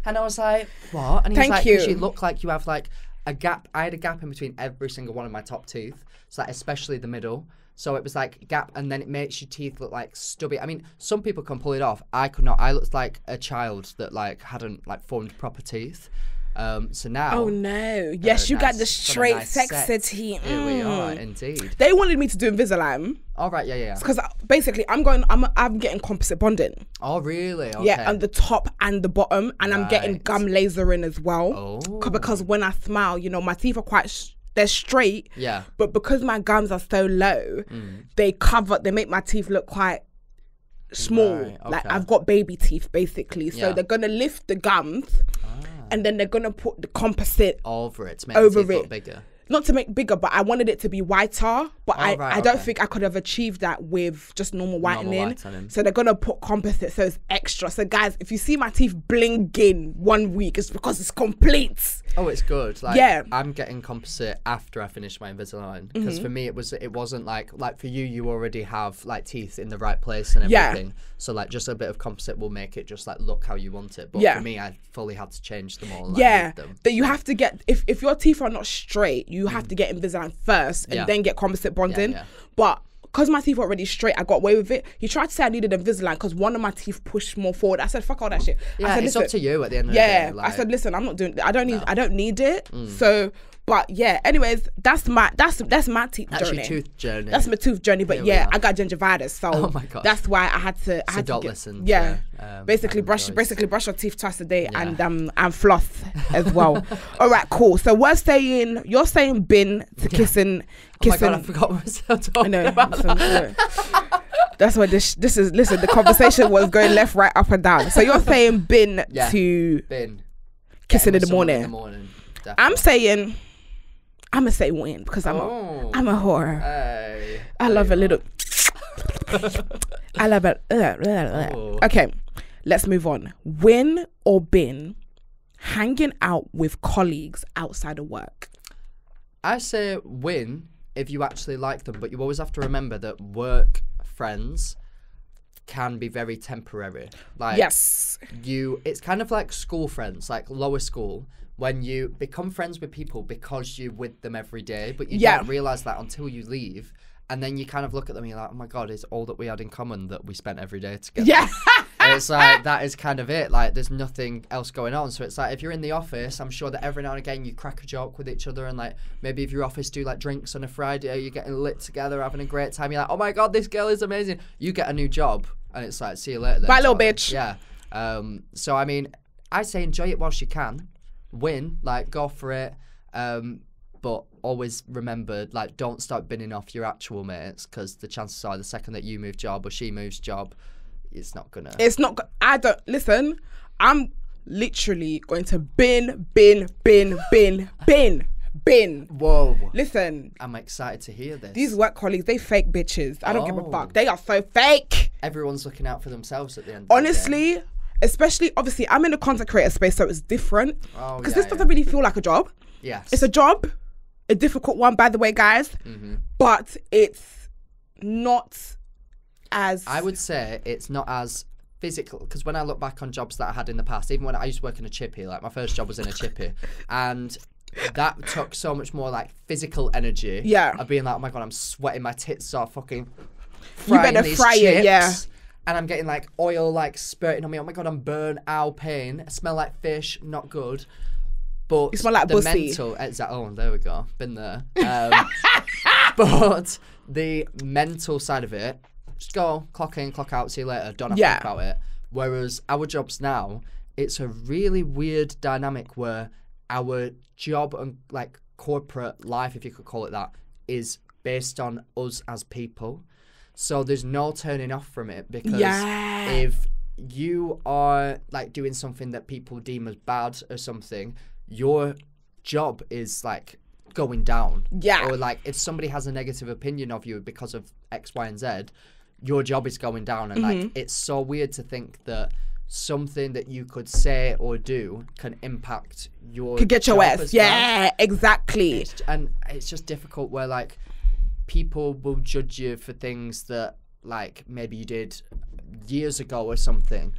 And I was like, what? And he was like, because you look like you have, like, a gap. I had a gap in between every single one of my top teeth. So, like, especially the middle. So, it was, like, gap. And then it makes your teeth look, like, stubby. I mean, some people can pull it off. I could not. I looked like a child that, like, hadn't, like, formed proper teeth. So now. Oh no! Yes, you got the straight sexy teeth. Here we are, indeed. They wanted me to do Invisalign. All right, yeah. Because basically, I'm getting composite bonding. Oh really? Okay. Yeah, on the top and the bottom, and I'm getting gum lasering as well. Oh. Because when I smile, you know, my teeth are quite. They're straight. Yeah. But because my gums are so low, they make my teeth look quite small. Right, okay. Like I've got baby teeth basically. So they're gonna lift the gums. And then they're gonna put the composite over it to make the teeth look bigger. Not to make bigger, but I wanted it to be whiter. But I don't think I could have achieved that with just normal whitening. So they're gonna put composite, so it's extra. So guys, if you see my teeth blinging 1 week, it's because it's complete. Oh, it's good. Like, yeah. I'm getting composite after I finish my Invisalign because for me it wasn't like for you already have like teeth in the right place and everything. Yeah. So like just a bit of composite will make it just like look how you want it. But for me, I fully had to change them all. And, like, that you have to get if your teeth are not straight, you have to get Invisalign first and then get composite bonding. Yeah. But because my teeth were already straight, I got away with it. He tried to say I needed Invisalign because one of my teeth pushed more forward. I said, fuck all that shit. Yeah, I said, it's up to you at the end of the day. Like, I said, listen, I'm not doing. I don't need it. So But yeah, anyways, that's my teeth That's journey. your tooth journey. That's my tooth journey. But yeah, I got gingivitis, so oh my God. that's why I had to. Don't listen. Yeah, basically brush your teeth twice a day and floss as well. All right, cool. So you're saying bin to kissing. Oh my God, I forgot what I was talking about. That's what this is. Listen, the conversation was going left, right, up, and down. So you're saying bin to kissing in the morning. I'm gonna say win because I'm a whore. Hey, I love a little. I love it. Okay, let's move on. Win or bin hanging out with colleagues outside of work? I say win if you actually like them, but you always have to remember that work friends can be very temporary. Like, yes, it's kind of like school friends, like lower school, when you become friends with people because you're with them every day, but you don't realize that until you leave. And then you kind of look at them and you're like, oh my God, it's all that we had in common that we spent every day together. Yeah. And it's like, that is kind of it. Like, there's nothing else going on. So it's like, if you're in the office, I'm sure that every now and again you crack a joke with each other. And like, maybe if your office do like drinks on a Friday, you're getting lit together, having a great time. You're like, oh my God, this girl is amazing. You get a new job. And it's like, see you later then. Bye, little bitch. Yeah. So, I mean, I say enjoy it whilst you can. Win. Like, go for it. But always remember, like, don't start binning off your actual mates, because the chances are the second that you move job or she moves job, it's not gonna. I don't listen. I'm literally going to bin. Whoa. Listen. I'm excited to hear this. These work colleagues, they fake bitches. I don't give a fuck. They are so fake. Everyone's looking out for themselves at the end. Honestly, especially, obviously, I'm in the content creator space, so it's different. Because this doesn't really feel like a job. Yes. It's a job. A difficult one, by the way, guys. Mm-hmm. But it's not as... I would say it's not as physical, because when I look back on jobs that I had in the past, even when I used to work in a chippy, like my first job was in a chippy, and that took so much more like physical energy. Yeah. Of being like, oh my God, I'm sweating my tits off, fucking frying you better these fry chips, it, yeah. And I'm getting like oil like spurting on me. Oh my God, I'm burnt, ow, pain. I smell like fish, not good. But you smell like the pussy. mental, oh, there we go, been there. But the mental side of it, just go, clock in, clock out, see you later, don't have to think about it. Whereas our jobs now, it's a really weird dynamic where our job and like corporate life, if you could call it that, is based on us as people. So there's no turning off from it, because if you are like doing something that people deem as bad or something, your job is like going down. Yeah. Or like if somebody has a negative opinion of you because of X, Y, and Z, your job is going down. And like, it's so weird to think that something that you could say or do can impact your could get your job ass. as Yeah, well. exactly. And it's just difficult where like people will judge you for things that like maybe you did years ago or something.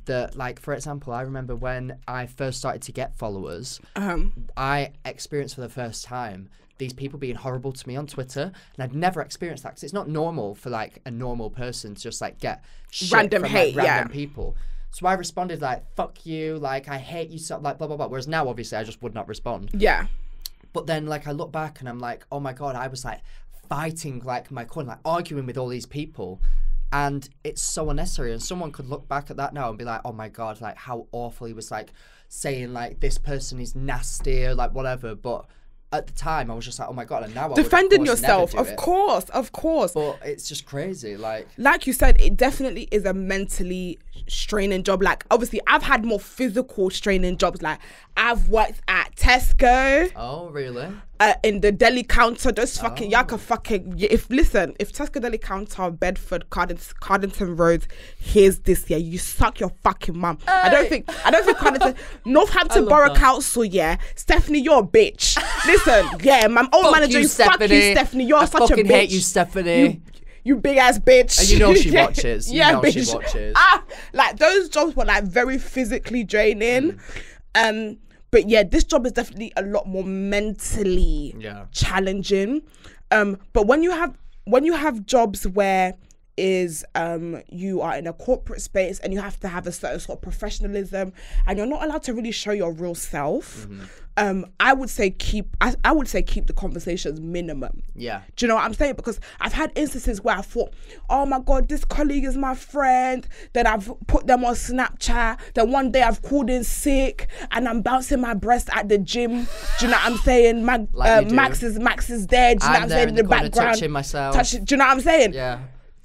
That like, for example, I remember when I first started to get followers, I experienced for the first time these people being horrible to me on Twitter, and I'd never experienced that, because it's not normal for like a normal person to just like get shit random from hate, like, random people. So I responded like, fuck you, like I hate you, so like blah blah blah. Whereas now obviously I just would not respond. Yeah. But then like I look back and I'm like, oh my God, I was like fighting like my corner, like arguing with all these people. And it's so unnecessary. And someone could look back at that now and be like, oh my God, like how awful he was, like saying like this person is nasty or like whatever. But at the time I was just like, oh my God. And now defending I would, yourself, of course. But it's just crazy. Like you said, it definitely is a mentally straining job. Like obviously I've had more physical straining jobs. Like I've worked at Tesco. Oh really? In the deli counter, those fucking y'all can fucking if Tesco deli counter, Bedford, Cardington Road, here's this, yeah, you suck your fucking mum. Hey. I don't think Cardington, Northampton Borough Council, yeah, Stephanie, you're a bitch. Listen, yeah, my old manager, fuck you, Stephanie, you're such a bitch. I fucking hate you, Stephanie. You big ass bitch. And you know she watches. Yeah, you know she watches. Like those jobs were like very physically draining. But yeah, this job is definitely a lot more mentally challenging. But when you have jobs where you are in a corporate space and you have to have a certain sort of professionalism and you're not allowed to really show your real self, I would say keep the conversations minimum. Yeah. Do you know what I'm saying? Because I've had instances where I thought, oh my God, this colleague is my friend. Then I've put them on Snapchat. Then one day I've called in sick and I'm bouncing my breast at the gym. Do you know what I'm saying? Max is there. Do you know what I'm saying? In the background. Touching myself. Do you know what I'm saying? Yeah.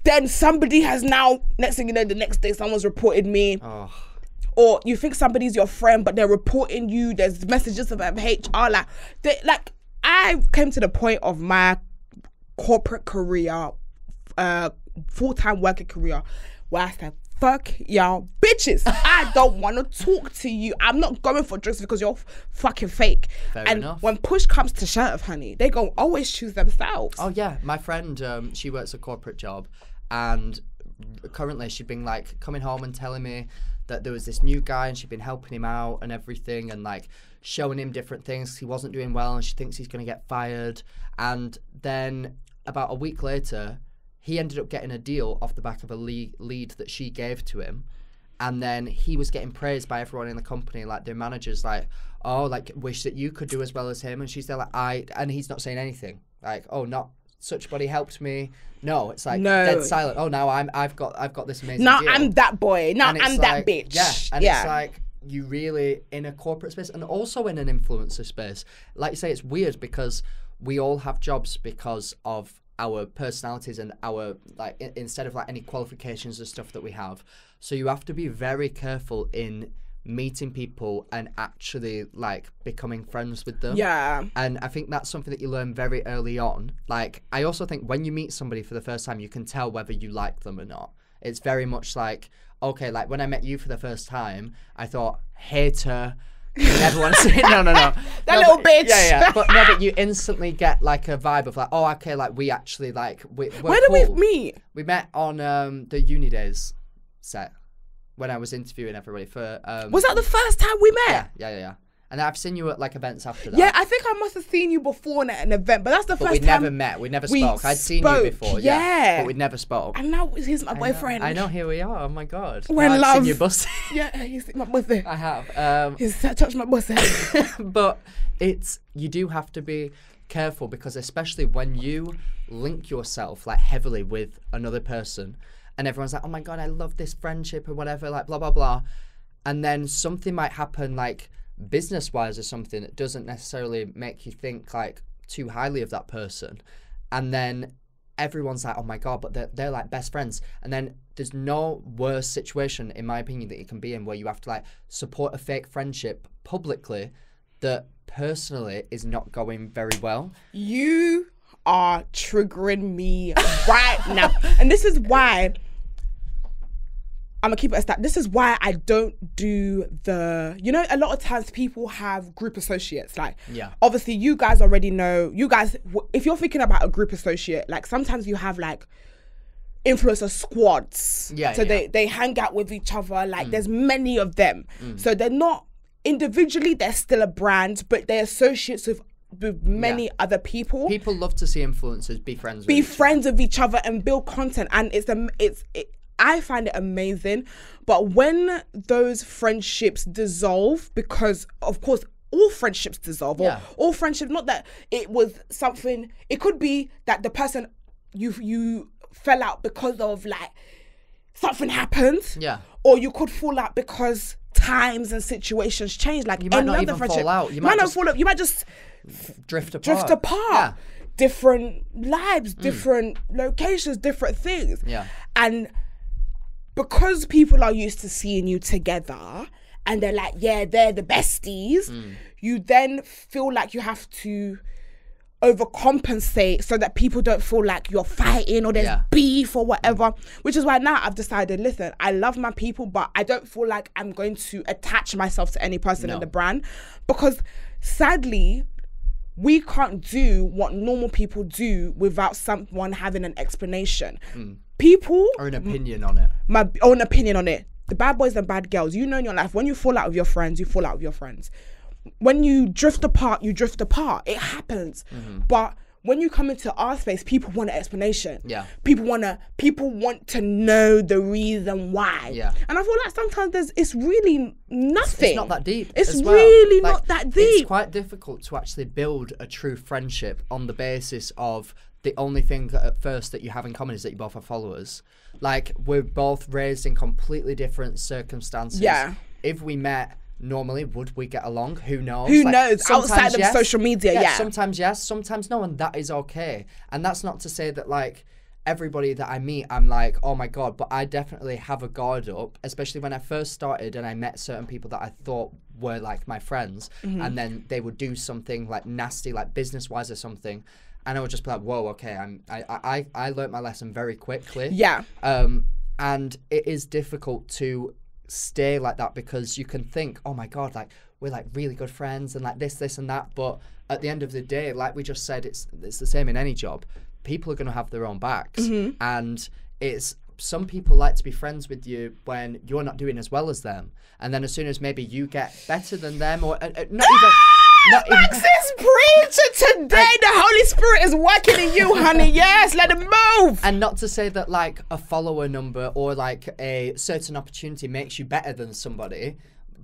Then somebody has now, next thing you know, the next day someone's reported me. Oh. Or you think somebody's your friend, but they're reporting you. There's messages of HR. I came to the point of my corporate career, full-time working career, where I said, fuck y'all bitches. I don't want to talk to you. I'm not going for drinks because you're fucking fake. Fair and enough. When push comes to shove, honey, they go always choose themselves. Oh yeah, my friend, she works a corporate job, and currently she'd been like coming home and telling me that there was this new guy and she'd been helping him out and everything and like showing him different things. He wasn't doing well and she thinks he's going to get fired. And then about a week later, he ended up getting a deal off the back of a lead that she gave to him. And then he was getting praised by everyone in the company, like their managers, like, oh, like, wish that you could do as well as him. And she's there like, and he's not saying anything. Like, oh, not such body helped me. No, it's like dead silent. Oh, now I've got this amazing deal. I'm that boy. Now I'm that bitch. Yeah, and it's like you really in a corporate space and also in an influencer space. Like you say, it's weird because we all have jobs because of our personalities and our like instead of like any qualifications or stuff that we have. So you have to be very careful in meeting people and actually like becoming friends with them. Yeah. And I think that's something that you learn very early on. Like I also think when you meet somebody for the first time, you can tell whether you like them or not. It's very much like, okay, like when I met you for the first time, I thought, hater, you never want to see it. No. That little bitch. Yeah. But you instantly get like a vibe of like, oh, okay, like we actually like we're Where did we meet? We met on the Uni Days set. When I was interviewing everybody for... was that the first time we met? Yeah. And I've seen you at like events after that. Yeah, I think I must have seen you before at an event, but that's the first time. But we never met. We never spoke. I'd seen you before, yeah. But we'd never spoke. And now he's my boyfriend. I know, here we are. Oh my God. We're in love. I've seen you busting. Yeah, he's my pussy. I have. He's touched my pussy. But you do have to be careful because especially when you link yourself like heavily with another person, and everyone's like, oh my God, I love this friendship or whatever, like blah, blah, blah. And then something might happen like business-wise or something that doesn't necessarily make you think like too highly of that person. And then everyone's like, oh my God, but they're like best friends. And then there's no worse situation, in my opinion, that you can be in where you have to like support a fake friendship publicly that personally is not going very well. You are triggering me right now. And this is why... I'm gonna keep it a stat. This is why I don't do a lot of times people have group associates. Like, obviously you guys already know, if you're thinking about a group associate, like sometimes you have like influencer squads. They hang out with each other. Like there's many of them. So they're not individually, they're still a brand, but they're associates with many other people. People love to see influencers be friends with each other and build content. And I find it amazing, but when those friendships dissolve, because of course all friendships dissolve, or all friendships, not that it was something, it could be that the person you fell out because of like something happened, or you could fall out because times and situations change. Like you might not even fall out. You might not fall out. You might just drift apart. Yeah. Different lives, different locations, different things. Yeah. And because people are used to seeing you together and they're like, yeah, they're the besties, you then feel like you have to overcompensate so that people don't feel like you're fighting or there's beef or whatever, which is why now I've decided, listen, I love my people, but I don't feel like I'm going to attach myself to any person in the brand, because sadly, we can't do what normal people do without someone having an explanation. People... Or an opinion on it. My own opinion on it. The bad boys and bad girls, you know in your life, when you fall out with your friends, you fall out with your friends. When you drift apart, you drift apart. It happens. But when you come into our space, people want an explanation. Yeah. People want to know the reason why. Yeah. And I feel like sometimes it's really nothing. It's not that deep. It's as well. really not that deep. It's quite difficult to actually build a true friendship on the basis of the only thing at first that you have in common is that you both have followers. Like, we're both raised in completely different circumstances. Yeah. If we met normally, would we get along? Who knows? Who knows? Outside of yes. social media, yeah. Sometimes yes, sometimes no, and that is okay. And that's not to say that, like, everybody that I meet, I'm like, oh my God, but I definitely have a guard up, especially when I first started and I met certain people that I thought were like my friends, and then they would do something like nasty, like business-wise or something, and I would just be like, whoa, okay, I learnt my lesson very quickly. Yeah. And it is difficult to stay like that because you can think, oh my God, like, we're like really good friends and like this and that, but at the end of the day, like we just said, it's the same in any job. People are going to have their own backs, and it's some people like to be friends with you when you're not doing as well as them, and then as soon as maybe you get better than them, or Max is preaching today. The Holy Spirit is working in you, honey. Yes, let it move. And not to say that like a follower number or like a certain opportunity makes you better than somebody,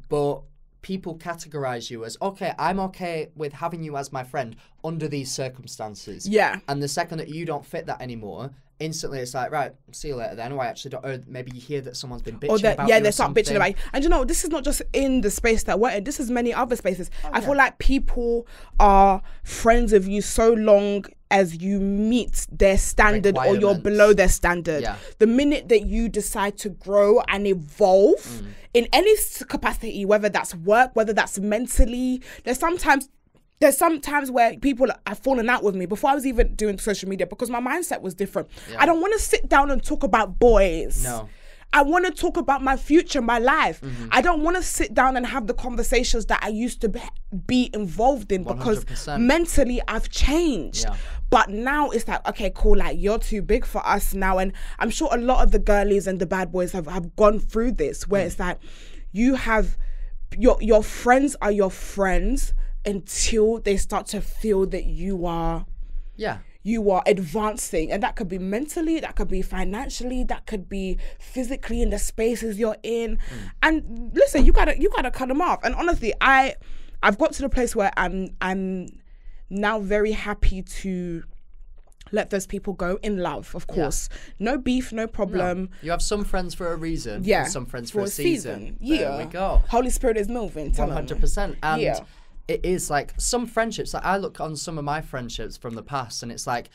but people categorize you as, okay, I'm okay with having you as my friend under these circumstances. Yeah. And the second that you don't fit that anymore, instantly it's like, right, see you later then. Or I actually don't. Or maybe you hear that someone's been bitching about you. Yeah, they start bitching about you. And you know, this is not just in the space that we're in. This is many other spaces. I feel like people are friends with you so long as you meet their standard or you're below their standard. Yeah. The minute that you decide to grow and evolve in any capacity, whether that's work, whether that's mentally, there's sometimes where people have fallen out with me before I was even doing social media because my mindset was different. Yeah. I don't want to sit down and talk about boys. No. I want to talk about my future, my life. I don't want to sit down and have the conversations that I used to be involved in because 100%. Mentally I've changed. Yeah. But now it's like, okay, cool, like you're too big for us now. And I'm sure a lot of the girlies and the bad boys have gone through this where it's like you have, your friends are your friends until they start to feel that you are advancing, and that could be mentally, that could be financially, that could be physically in the spaces you're in. And listen, you gotta cut them off. And honestly, I've got to the place where I'm now very happy to let those people go in love, of course. No beef, no problem. No. You have some friends for a reason, and some friends for a season. There we go. Holy Spirit is moving. 100%. And it is like some friendships, like I look on some of my friendships from the past and it's like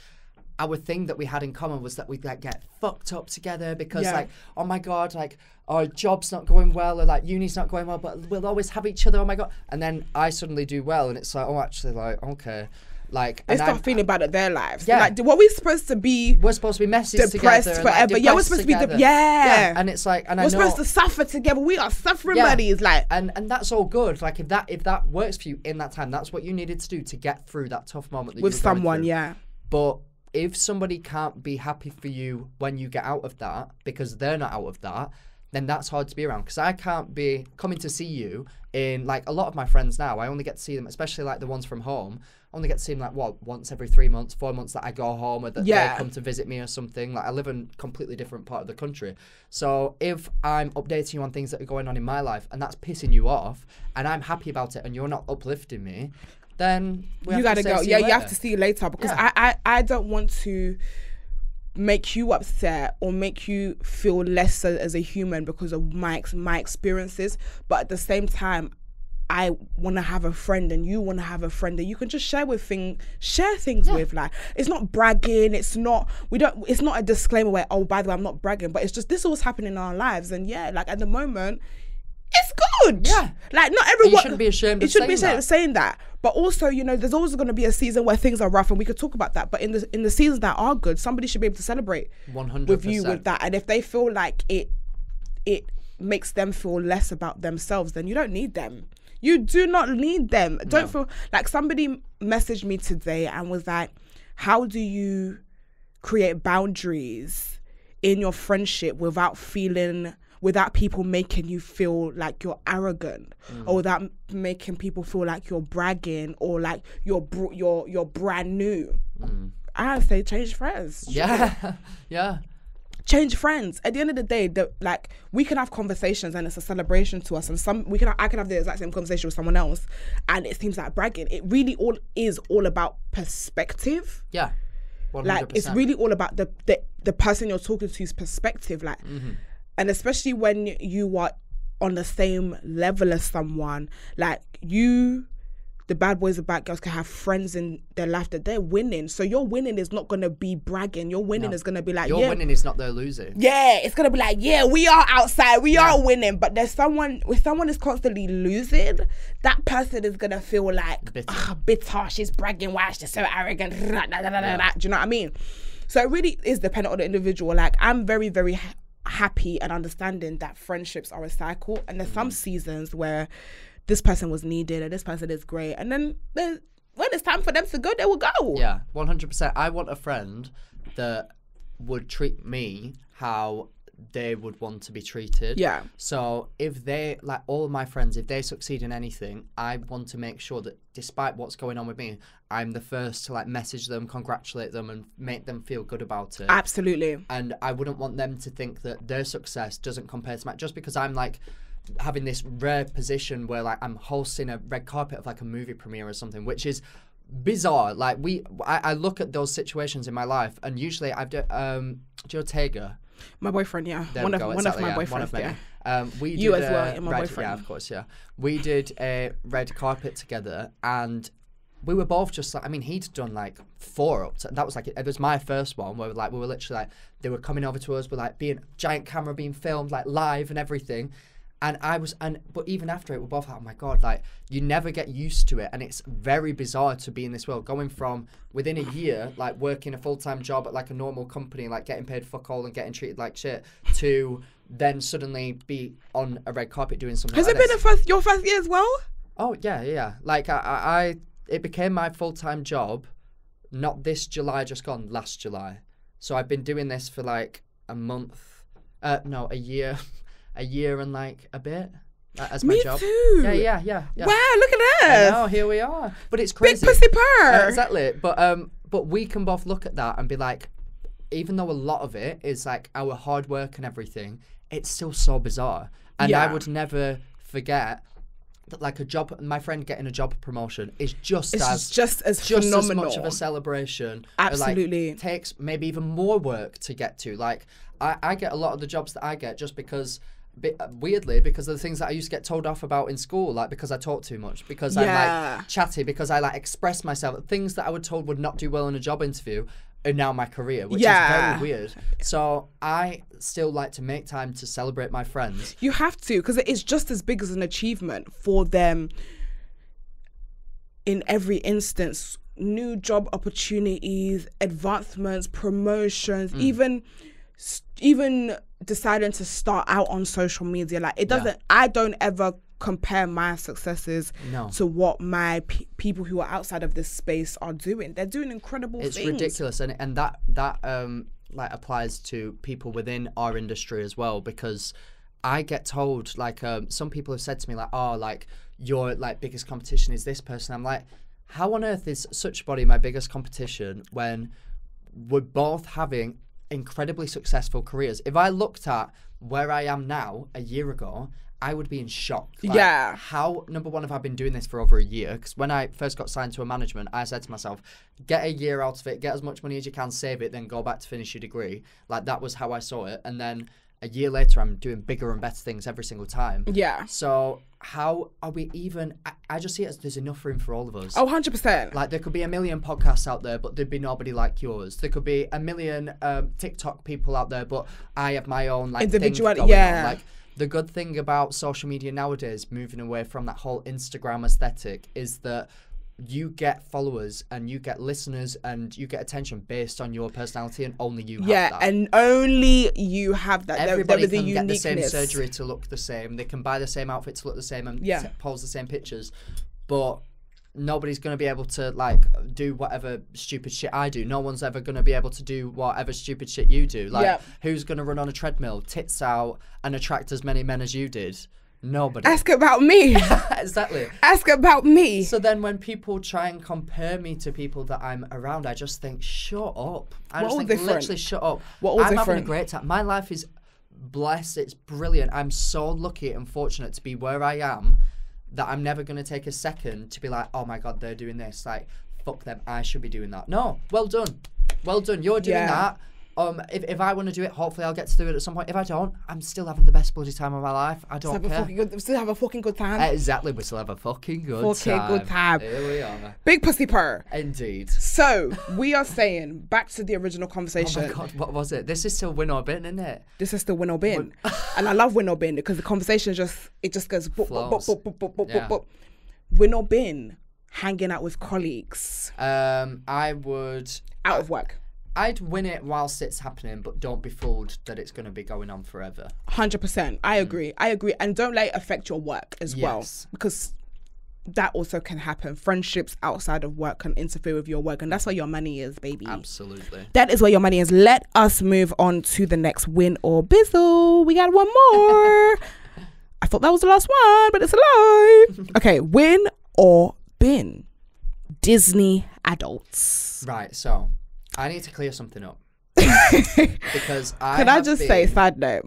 our thing that we had in common was that we'd like get fucked up together because like, oh my God, like our job's not going well or like uni's not going well, but we'll always have each other, oh my God. And then I suddenly do well and it's like, oh, actually, like, okay. Like, they start feeling bad at their lives. Yeah. Like, what we're supposed to be? We're supposed to be messy depressed together. Forever. Like, We're supposed to be and it's like, and we're supposed to suffer together. We are suffering buddies. Like, and that's all good. Like, if that works for you in that time, that's what you needed to do to get through that tough moment that with you were going someone. through. Yeah. But if somebody can't be happy for you when you get out of that because they're not out of that, then that's hard to be around. Because I can't be coming to see you in, like, a lot of my friends now, I only get to see them, especially like the ones from home, I only get to see them like, once every 3 months, 4 months that I go home or that they come to visit me or something. Like, I live in a completely different part of the country. So if I'm updating you on things that are going on in my life and that's pissing you off and I'm happy about it and you're not uplifting me, then you gotta go. You have to see you later because I don't want to make you upset or make you feel lesser as a human because of my experiences, but at the same time I want to have a friend and you want to have a friend that you can just share things with. Like, it's not bragging, it's not a disclaimer where, oh, by the way, I'm not bragging, but it's just this always happening in our lives. And like at the moment it's good. Yeah. Like, not everyone, you shouldn't be ashamed of saying that. But also, there's always going to be a season where things are rough and we could talk about that. But in the seasons that are good, somebody should be able to celebrate 100% with you with that. And if they feel like it makes them feel less about themselves, then you don't need them. You do not need them. Don't feel like somebody messaged me today and was like, how do you create boundaries in your friendship without people making you feel like you're arrogant or without making people feel like you're bragging or like you're brand new. I say change friends. Yeah. Yeah. Change friends. At the end of the day, like, we can have conversations and it's a celebration to us, and I can have the exact same conversation with someone else and it seems like bragging. It really all about perspective. Yeah. 100%. Like, it's really all about the person you're talking to's perspective, like, and especially when you are on the same level as someone, like, the bad boys and bad girls can have friends in their life that they're winning. So your winning is not going to be bragging. Your winning is going to be like, your winning is not their losing. Yeah, it's going to be like, yeah, we are outside. We are winning. But if someone is constantly losing, that person is going to feel like, bitter. She's bragging. Why? She's so arrogant. Do you know what I mean? So it really is dependent on the individual. Like, I'm very, very happy and understanding that friendships are a cycle. And there's some seasons where this person was needed and this person is great, and then when it's time for them to go, they will go. Yeah, 100%. I want a friend that would treat me how they would want to be treated. Yeah. So if they, like all of my friends, if they succeed in anything, I want to make sure that despite what's going on with me, I'm the first to like message them, congratulate them, and make them feel good about it. Absolutely. And I wouldn't want them to think that their success doesn't compare to mine just because I'm like having this rare position where like I'm hosting a red carpet of like a movie premiere or something, which is bizarre. Like I look at those situations in my life, and usually I've done Joe Tega, my boyfriend, yeah, there one we of go, my exactly, boyfriends, yeah. We you did as well, and my boyfriend. Yeah, of course, yeah. We did a red carpet together, and we were both just like, I mean, he'd done like 4 up to, that was like, it was my first one where like we were literally like, they were coming over to us with like being giant camera being filmed like live and everything. And but even after it, we're both like, oh my God, like, you never get used to it. And it's very bizarre to be in this world, going from within a year, like working a full-time job at like a normal company, like getting paid fuck all and getting treated like shit, to then suddenly be on a red carpet doing something Has like it been your first year as well? Oh, yeah. Like, it became my full-time job, not this July just gone, last July. So I've been doing this for like a year. A year and like a bit as my job. Me too. Yeah. Wow, look at us. I know, here we are. But it's crazy. Big pussy purr. Exactly. But we can both look at that and be like, even though a lot of it is like our hard work and everything, it's still so bizarre. And I would never forget that like my friend getting a job promotion is just as phenomenal, as much of a celebration. Absolutely. It takes maybe even more work to get to. Like I get a lot of the jobs that I get just because, weirdly, because of the things that I used to get told off about in school, like because I talk too much, because I'm like chatty, because I like express myself. Things that I was told would not do well in a job interview are now my career, which is very weird. So I still like to make time to celebrate my friends. You have to, because it is just as big as an achievement for them in every instance. New job opportunities, advancements, promotions, even deciding to start out on social media. Like, it doesn't, I don't ever compare my successes to what my people who are outside of this space are doing. They're doing incredible things. It's ridiculous, and that like applies to people within our industry as well, because I get told, like, some people have said to me, like, oh, like, your like biggest competition is this person. I'm like, how on earth is such a body my biggest competition when we're both having incredibly successful careers? If I looked at where I am now a year ago, I would be in shock. Like, how, number one, have I been doing this for over a year? Because when I first got signed to a management, I said to myself, get a year out of it, get as much money as you can, save it, then go back to finish your degree. Like, that was how I saw it. And then a year later, I'm doing bigger and better things every single time. Yeah. So how are we even... I just see it as there's enough room for all of us. Oh, 100%. Like, there could be a million podcasts out there, but there'd be nobody like yours. There could be a million TikTok people out there, but I have my own, like, individuality. Thing going on. Like, the good thing about social media nowadays, moving away from that whole Instagram aesthetic, is that you get followers and you get listeners and you get attention based on your personality, and only you have that. Yeah, and only you have that. Everybody can get the same surgery to look the same. They can buy the same outfit to look the same and pose the same pictures. But nobody's going to be able to, like, do whatever stupid shit I do. No one's ever going to be able to do whatever stupid shit you do. Like, who's going to run on a treadmill, tits out, and attract as many men as you did? Nobody. Ask about me. Exactly. Ask about me. So then when people try and compare me to people that I'm around, I just think, shut up. I just think, literally, shut up. I'm having a great time. My life is blessed. It's brilliant. I'm so lucky and fortunate to be where I am that I'm never going to take a second to be like, oh my God, they're doing this. Like, fuck them. I should be doing that. No. Well done. Well done. You're doing that. If I want to do it, hopefully I'll get to do it at some point. If I don't, I'm still having the best bloody time of my life. I don't care. Still have a fucking good time. Exactly, we still have a fucking good time. Here we are. Big pussy purr. Indeed. So, we are saying, back to the original conversation. Oh my God, what was it? This is still win or bin, isn't it? This is still win or bin. And I love win or bin because the conversation just goes boop, boop, boop, boop, boop, boop, boop, boop. Win or bin, hanging out with colleagues. I would... Out of work. I'd win it whilst it's happening, but don't be fooled that it's going to be going on forever. 100%. I agree. And don't let it affect your work as well. Because that also can happen. Friendships outside of work can interfere with your work. And that's where your money is, baby. Absolutely. That is where your money is. Let us move on to the next win or bizzle. We got one more. I thought that was the last one, but it's a lie. Okay. Win or bin. Disney adults. Right. So... I need to clear something up. Because Can I just say, side note,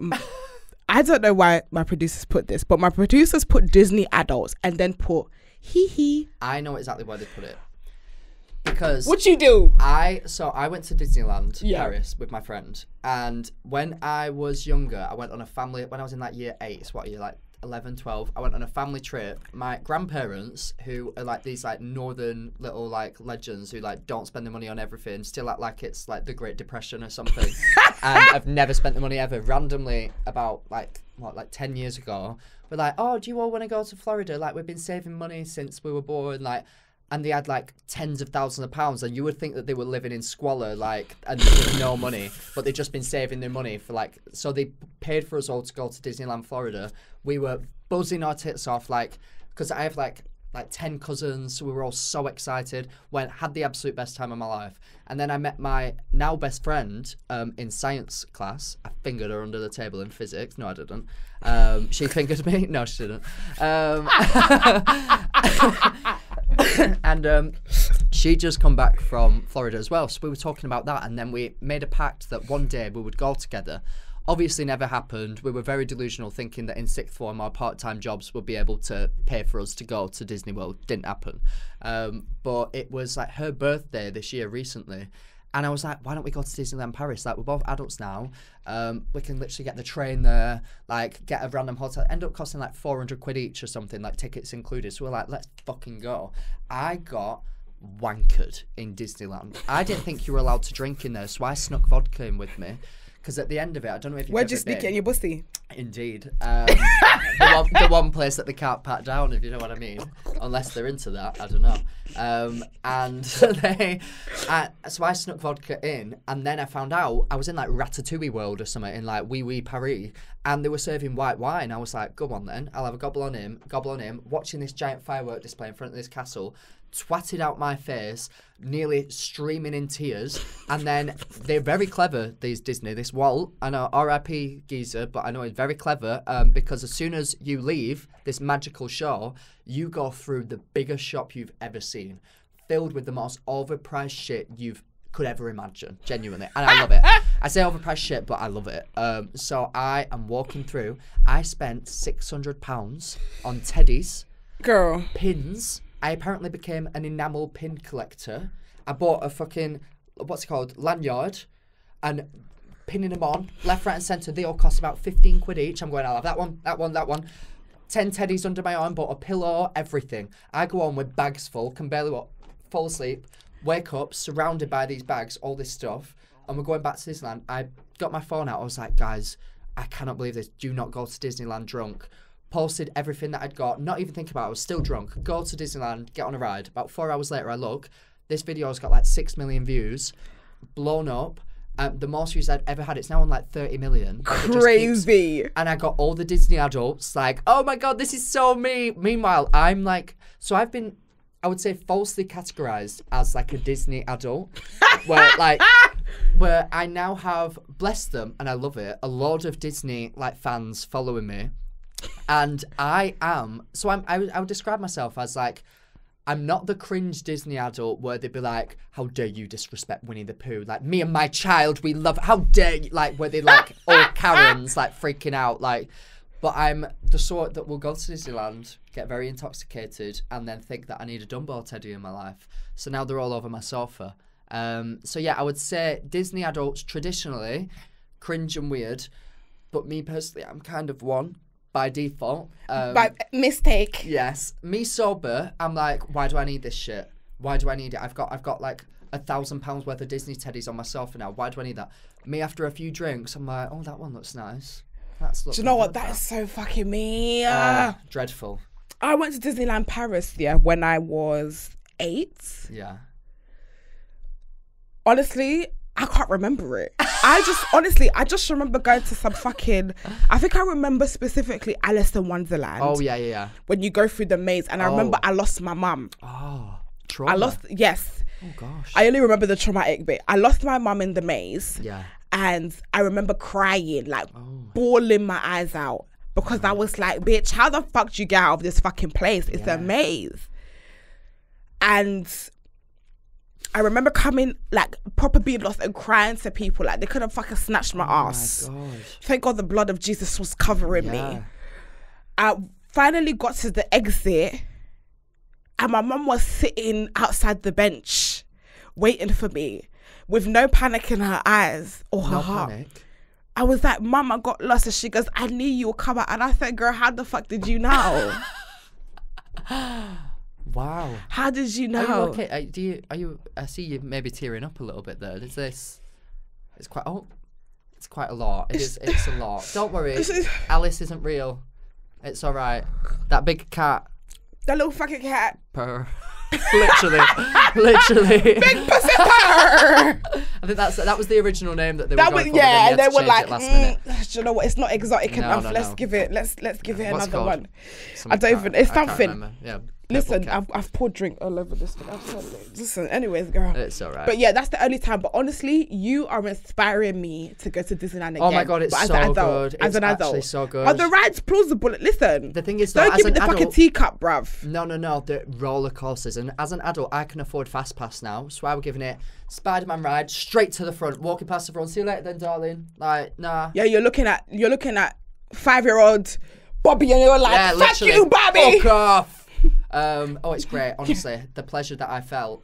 I don't know why my producers put this, but my producers put Disney adults and then put hee hee. I know exactly why they put it. Because... What you do? I went to Disneyland, Paris, with my friend. And when I was younger, I went on a family... When I was in like year 8, it's what year, like 11, 12, I went on a family trip. My grandparents, who are like these like northern little like legends who like don't spend their money on everything, still act like it's like the Great Depression or something, and I've never spent the money ever. Randomly, about like 10 years ago, we're like, oh, do you all want to go to Florida? Like, we've been saving money since we were born, like. And they had like tens of thousands of pounds, and you would think that they were living in squalor, like, and with no money, but they'd just been saving their money for like, so they paid for us all to go to Disneyland, Florida. We were buzzing our tits off, like, because I have like 10 cousins, so we were all so excited, had the absolute best time of my life. And then I met my now best friend in science class. I fingered her under the table in physics. No, I didn't. She fingered me? No, she didn't. And she'd just come back from Florida as well, so we were talking about that, and then we made a pact that one day we would go together. Obviously never happened. We were very delusional, thinking that in sixth form our part-time jobs would be able to pay for us to go to Disney World. Didn't happen. But it was like her birthday this year recently, and I was like, why don't we go to Disneyland Paris? Like, we're both adults now. We can literally get the train there, like get a random hotel. End up costing like 400 quid each or something, like tickets included. So we're like, let's fucking go. I got wankered in Disneyland. I didn't think you were allowed to drink in there, so I snuck vodka in with me. Because at the end of it, I don't know if you've Where'd you sneak it in your pussy? Indeed. The one place that they can't pat down, if you know what I mean. Unless they're into that, I don't know. And so I snuck vodka in, and then I found out I was in like Ratatouille World or something in like Wee Paris, and they were serving white wine. I was like, go on then, I'll have a gobble on him, watching this giant firework display in front of this castle. Twatted out my face, nearly streaming in tears. And then they're very clever, this Walt. I know, R.I.P. geezer, but I know he's very clever, because as soon as you leave this magical show, you go through the biggest shop you've ever seen, filled with the most overpriced shit you've could ever imagine, genuinely. And I love it. I say overpriced shit, but I love it. So I am walking through. I spent £600 on teddies, girl, pins. I apparently became an enamel pin collector. I bought a fucking, what's it called, lanyard, and pinning them on, left, right and centre. They all cost about 15 quid each. I'm going, I'll have that one. 10 teddies under my arm, bought a pillow, everything. I go on with bags full, can barely fall asleep, wake up, surrounded by these bags, all this stuff, and we're going back to Disneyland. I got my phone out. I was like, guys, I cannot believe this. Do not go to Disneyland drunk. Posted everything that I'd got, not even thinking about it. I was still drunk. Go to Disneyland, get on a ride. About 4 hours later, I look. This video's got like 6 million views, blown up. The most views I'd ever had. It's now on like 30 million. Crazy. And I got all the Disney adults like, oh my God, this is so me. Meanwhile, I'm like, so I've been, I would say, falsely categorized as like a Disney adult, where I now have, bless them, and I love it, a lot of Disney like fans following me. And I am, so I would describe myself as like, I'm not the cringe Disney adult where they'd be like, how dare you disrespect Winnie the Pooh? Like, me and my child, we love, how dare you? Like, where they like, all Karens, like, freaking out. Like, but I'm the sort that will go to Disneyland, get very intoxicated, and then think that I need a Dumbo teddy in my life. So now they're all over my sofa. So yeah, I would say Disney adults traditionally cringe and weird, but me personally, I'm kind of one by default. By mistake. Yes. Me sober, I'm like, why do I need this shit? Why do I need it? I've got like £1,000 worth of Disney teddies on my sofa now. Why do I need that? Me after a few drinks, I'm like, oh, that one looks nice. Do you know what? That is so fucking me. Dreadful. I went to Disneyland Paris, when I was 8. Yeah. Honestly, I can't remember it. I just remember going to some fucking, I think I remember specifically Alice in Wonderland. Oh, yeah. When you go through the maze. And I remember I lost my mum. Oh, trauma. Yes. Oh, gosh. I only remember the traumatic bit. I lost my mum in the maze. Yeah. And I remember crying, like bawling my eyes out. Because I was like, bitch, how the fuck do you get out of this fucking place? It's a maze. And I remember coming, like, proper being lost and crying to people. Like, they could have fucking snatched my ass. My God. Thank God the blood of Jesus was covering me. I finally got to the exit. And my mum was sitting outside the bench, waiting for me, with no panic in her eyes or her heart. Panic. I was like, Mum, I got lost. And she goes, I knew you would come out. And I said, girl, how the fuck did you know? Wow. How did you know? Are you okay? I see you maybe tearing up a little bit there. It's quite a lot. It's a lot. Don't worry. Alice isn't real. It's all right. That big cat. That little fucking cat. Purr. literally. Big pussy purr. I think that was the original name that they were going for. Yeah, and they were like, do you know what? It's not exotic enough. Let's give it another one. I don't even. It's something. Yeah. Listen, I've poured drink all over this thing. Listen, anyways, girl. It's all right. But yeah, that's the only time. But honestly, you are inspiring me to go to Disneyland again. Oh my God, it's so good. As an adult. Actually so good. Are the rides plausible? Listen. The thing is, don't give me the fucking teacup, bruv. No. The roller coasters. And as an adult, I can afford Fast Pass now. So I were giving it Spider-Man ride straight to the front, walking past everyone. See you later then, darling. Like, nah. Yeah, you're looking at 5-year-old Bobby and you're like, fuck you, Bobby. Fuck off. It's great, honestly. The pleasure that I felt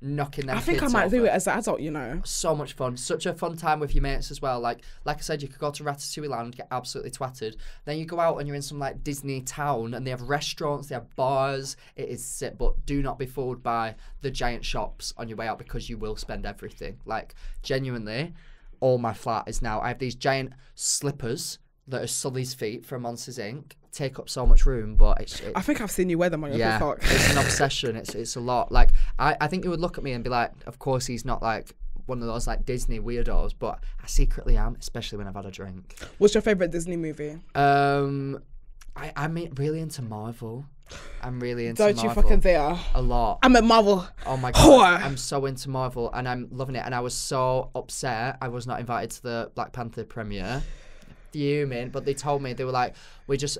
knocking them kids I think I might over. do it as an adult, you know. So much fun. Such a fun time with your mates as well. Like I said, you could go to Ratatouille Land, get absolutely twatted. Then you go out and you're in some like Disney town and they have restaurants, they have bars. It is sick, but do not be fooled by the giant shops on your way out because you will spend everything. Like, genuinely, all my flat is now, I have these giant slippers that are Sully's feet from Monsters Inc. Take up so much room, but it's I think I've seen you wear them on your TikTok. It's an obsession. It's a lot. Like I think you would look at me and be like, of course he's not like one of those like Disney weirdos, but I secretly am, especially when I've had a drink. What's your favorite Disney movie? I'm really into Marvel. I'm really into Marvel. Don't you fucking dare. A lot. I'm a Marvel. Oh my God. I'm so into Marvel and I'm loving it. And I was so upset I was not invited to the Black Panther premiere. Fuming, but they told me, they were like, we didn't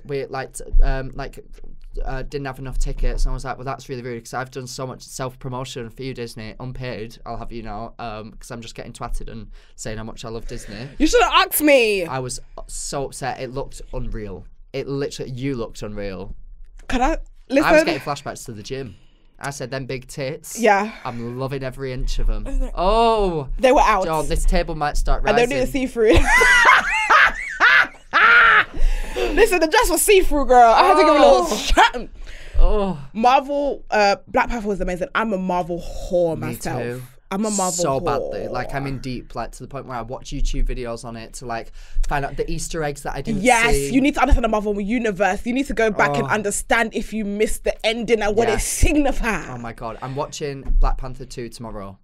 have enough tickets, and I was like, well, that's really rude because I've done so much self-promotion for you, Disney, unpaid, I'll have you know, because I'm just getting twatted and saying how much I love Disney. You should have asked me. I was so upset. It looked unreal. You looked unreal. Can I listen? I was getting flashbacks to the gym. I said, them big tits. Yeah. I'm loving every inch of them. Oh. They were out. John, this table might start rising. I don't need to see through. Listen, the dress was see-through, girl. I had to give it a little shut. Oh. Marvel, Black Panther was amazing. I'm a Marvel whore myself. Me too. I'm a Marvel so whore. Badly. Like, I'm in deep, like, to the point where I watch YouTube videos on it to, like, find out the Easter eggs that I didn't see. Yes, you need to understand the Marvel universe. You need to go back and understand if you missed the ending and what it signifies. Oh, my God. I'm watching Black Panther 2 tomorrow.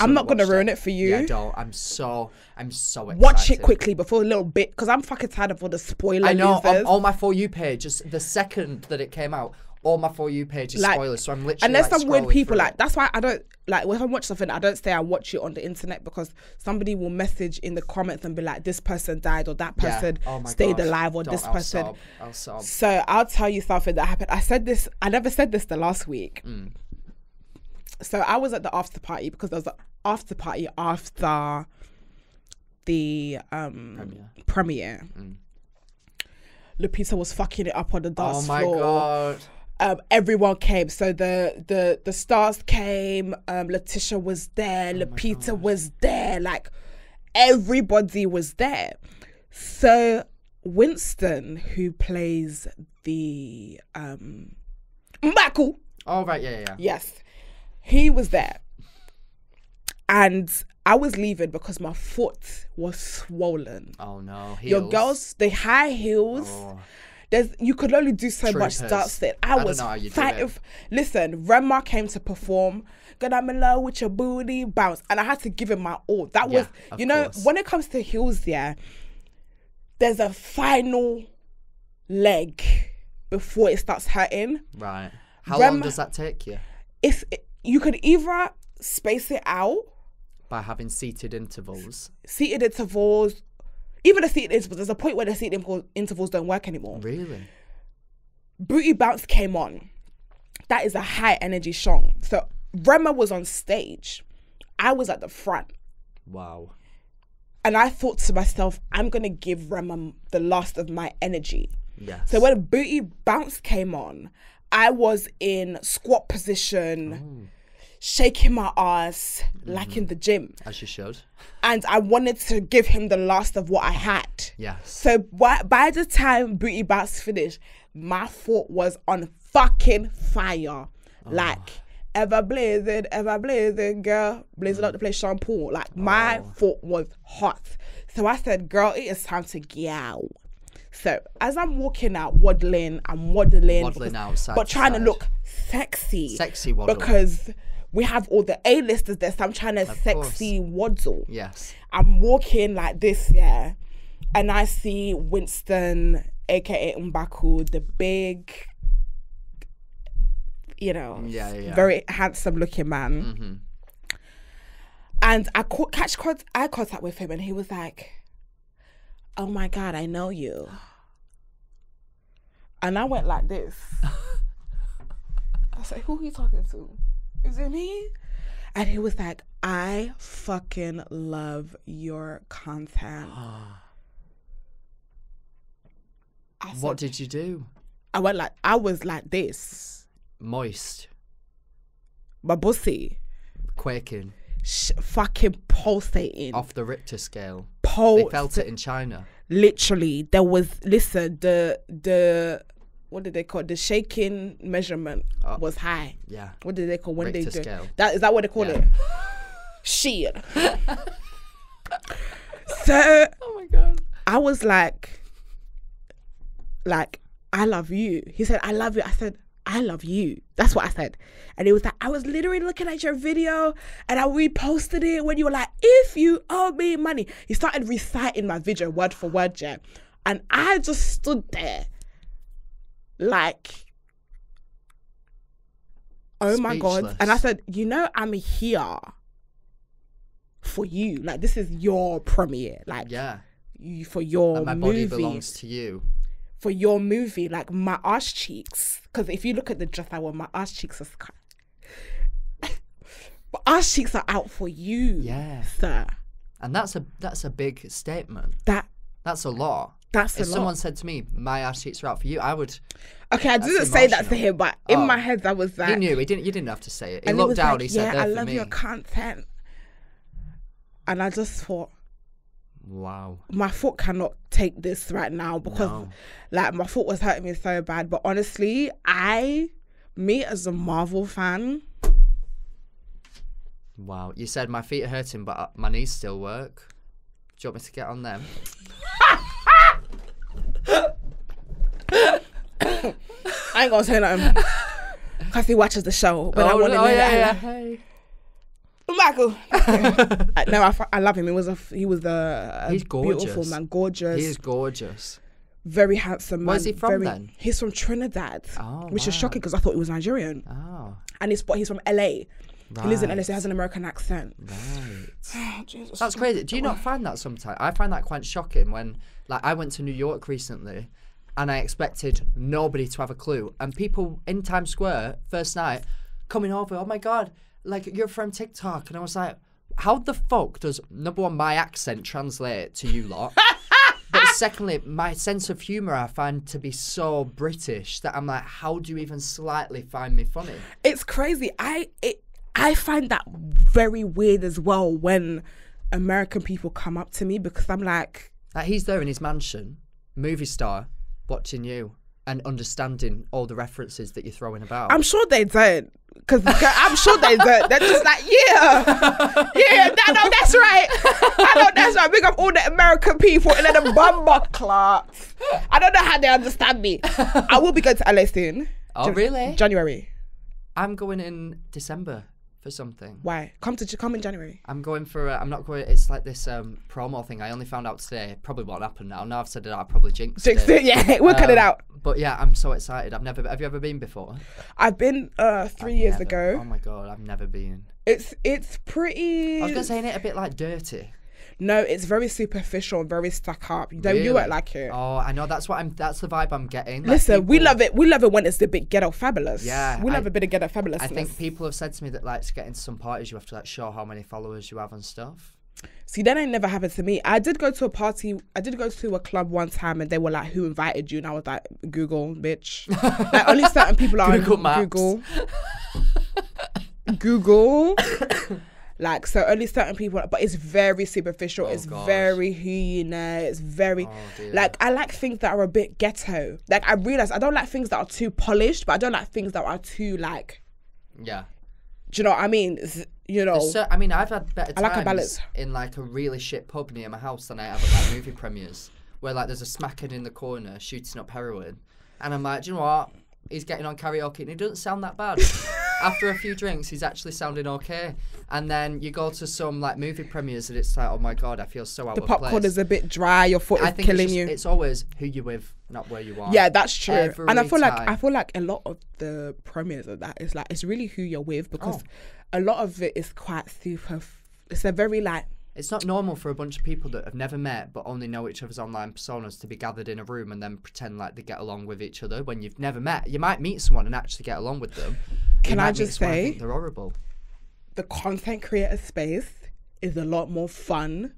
I'm not going to ruin it for you. Yeah, don't. I'm so excited. Watch it quickly before a little bit, because I'm fucking tired of all the spoilers. I know, on my For You page, just the second that it came out, all my For You page is Like, spoilers, so I'm literally and there's like, some weird scrolling people through like it. that's why I don't like when I watch something I don't say I watch it on the internet because somebody will message in the comments and be like this person died or that person Oh my stayed gosh. alive or this person. I'll sob. So I'll tell you something that happened. I never said this the last week. So I was at the after party because there was an after party after the premiere. Lupita was fucking it up on the dance floor. Oh my God. Everyone came. So the stars came. Letitia was there. Lupita was there. Like everybody was there. So Winston, who plays the Mbaku. Oh right, yeah. Yes, he was there, and I was leaving because my foot was swollen. Oh no, heels. Your girls, the high heels. Oh. You could only do so much Troopers. dancing. I was don't know how you do fighting. it. Listen, Rema came to perform. Good, I'm in love with your booty bounce, and I had to give him my all. That was, of you know, course. when it comes to heels, yeah, there's a final leg before it starts hurting. Right. How long does that take you? You could either space it out By having seated intervals. Seated intervals. Even the seated intervals, there's a point where the seated intervals don't work anymore. Really? Booty Bounce came on. That is a high energy song. So Rema was on stage. I was at the front. Wow. And I thought to myself, I'm going to give Rema the last of my energy. Yes. So when Booty Bounce came on, I was in squat position, shaking my ass, like in the gym. As you should. And I wanted to give him the last of what I had. Yes. So by the time Booty Bounce finished, my foot was on fucking fire. Like, ever blazing, girl. Blazing up to play shampoo. Like, my foot was hot. So I said, girl, it is time to get out. So as I'm walking out, waddling outside, but trying to look sexy. Sexy waddle. Because we have all the A-listers there, so I'm trying to sexy waddle. Yes. I'm walking like this, yeah, and I see Winston, aka Mbaku, the big, you know, very handsome looking man. Mm-hmm. And I catch eye contact with him, and he was like, "Oh my God, I know you." And I went like this. I was like, "Who are you talking to? Is it me?" And he was like, "I fucking love your content." What did you do? I was like this. Moist. My pussy. Quaking. Fucking pulsating. Off the Richter scale. They felt it in China. Literally, there was, listen, the what did they call it? The shaking measurement was high. Yeah. What did they call when Richter they do scale. that? Is that what they call it? Shit. So, Oh my God. I was like, I love you. He said, I love you. I said, I love you. That's what I said. And he was like, I was literally looking at your video and I reposted it when you were like, if you owe me money. He started reciting my video word for word, yeah. And I just stood there like, oh my God. Speechless. And I said, you know, I'm here for you. Like, this is your premiere. Like, for your and my movie. body belongs to you. For your movie, like my arse cheeks. Because if you look at the dress I wore, my arse cheeks are my arse cheeks are out for you, sir. And that's a big statement. That's a lot. That's if a lot. someone said to me, "My arse cheeks are out for you," I would. Okay, I didn't say that to him, but in my head, I was like, he knew. You didn't have to say it. He and looked down. Like, he said, "There I for love me." your content. And I just thought, wow, my foot cannot take this right now because like my foot was hurting me so bad. But honestly, me as a Marvel fan. Wow, you said my feet are hurting, but my knees still work. Do you want me to get on them? I ain't gonna say nothing because he watches the show. But I want to know that. Hey. Michael. No, I love him. He's gorgeous. Beautiful man, gorgeous. He is gorgeous. Very handsome man. Where's he from then? He's from Trinidad, which is wow. shocking because I thought he was Nigerian. Oh, And he's from LA. right. He lives in LA, so he has an American accent. Right. Jesus. That's crazy. Do you not find that sometimes? I find that quite shocking when, like, I went to New York recently and I expected nobody to have a clue. And people in Times Square, first night, coming over, oh my God, like, you're from TikTok. And I was like, how the fuck does, number one, my accent translate to you lot? But secondly, my sense of humour I find to be so British that I'm like, how do you even slightly find me funny? It's crazy. I find that very weird as well when American people come up to me because I'm like he's there in his mansion, movie star, watching you and understanding all the references that you're throwing about. I'm sure they don't. Because I'm sure they don't. They're just like, yeah, no, that's right. I know that's right. Big up all the American people and then the bumper clocks. I don't know how they understand me. I will be going to LA soon. Oh, really? January. I'm going in December for something. Why? Come in January. I'm going for. I'm not going. It's like this promo thing. I only found out today. Probably won't happen now. Now I've said it, I probably jinxed it. Yeah, we'll cut it out. But yeah, I'm so excited. Have you ever been before? I've been 3 years ago. Oh my God, I've never been. It's pretty. I was gonna say, ain't it a bit like dirty? No, it's very superficial and very stuck up. You Really? won't like it. Oh, I know. That's the vibe I'm getting. Like, Listen, we love it. We love it when it's a bit ghetto fabulous. Yeah, we love a bit of ghetto fabulous. I think people have said to me that, like, to get into some parties, you have to, like, show how many followers you have and stuff. See, that ain't never happened to me. I did go to a party. I did go to a club one time, and they were like, "Who invited you?" And I was like, "Google, bitch." Like, only certain people are Google on Maps. Google. Like, so only certain people, but it's very superficial. It's gosh. very who you know. It's very, dear. like, I like things that are a bit ghetto. Like, I realize I don't like things that are too polished, but I don't like things that are too, like, Yeah. do you know what I mean? You know. I mean, I've had better I like a times balance. in, like, a really shit pub near my house than I have at, like, movie premieres, where, like, there's a smackhead in the corner shooting up heroin, and I'm like, do you know what? He's getting on karaoke and he doesn't sound that bad. After a few drinks, he's actually sounding okay. And then you go to some, like, movie premieres and it's like, oh my God, I feel so out of place. The popcorn is a bit dry. Your foot is killing you. It's always who you're with, not where you are. Yeah, that's true. And I feel time. like a lot of the premieres of that is like, it's really who you're with because a lot of it is quite super. It's a very, like, it's not normal for a bunch of people that have never met but only know each other's online personas to be gathered in a room and then pretend like they get along with each other when you've never met. You might meet someone and actually get along with them. Can I just say, I think they're horrible. The content creator space is a lot more fun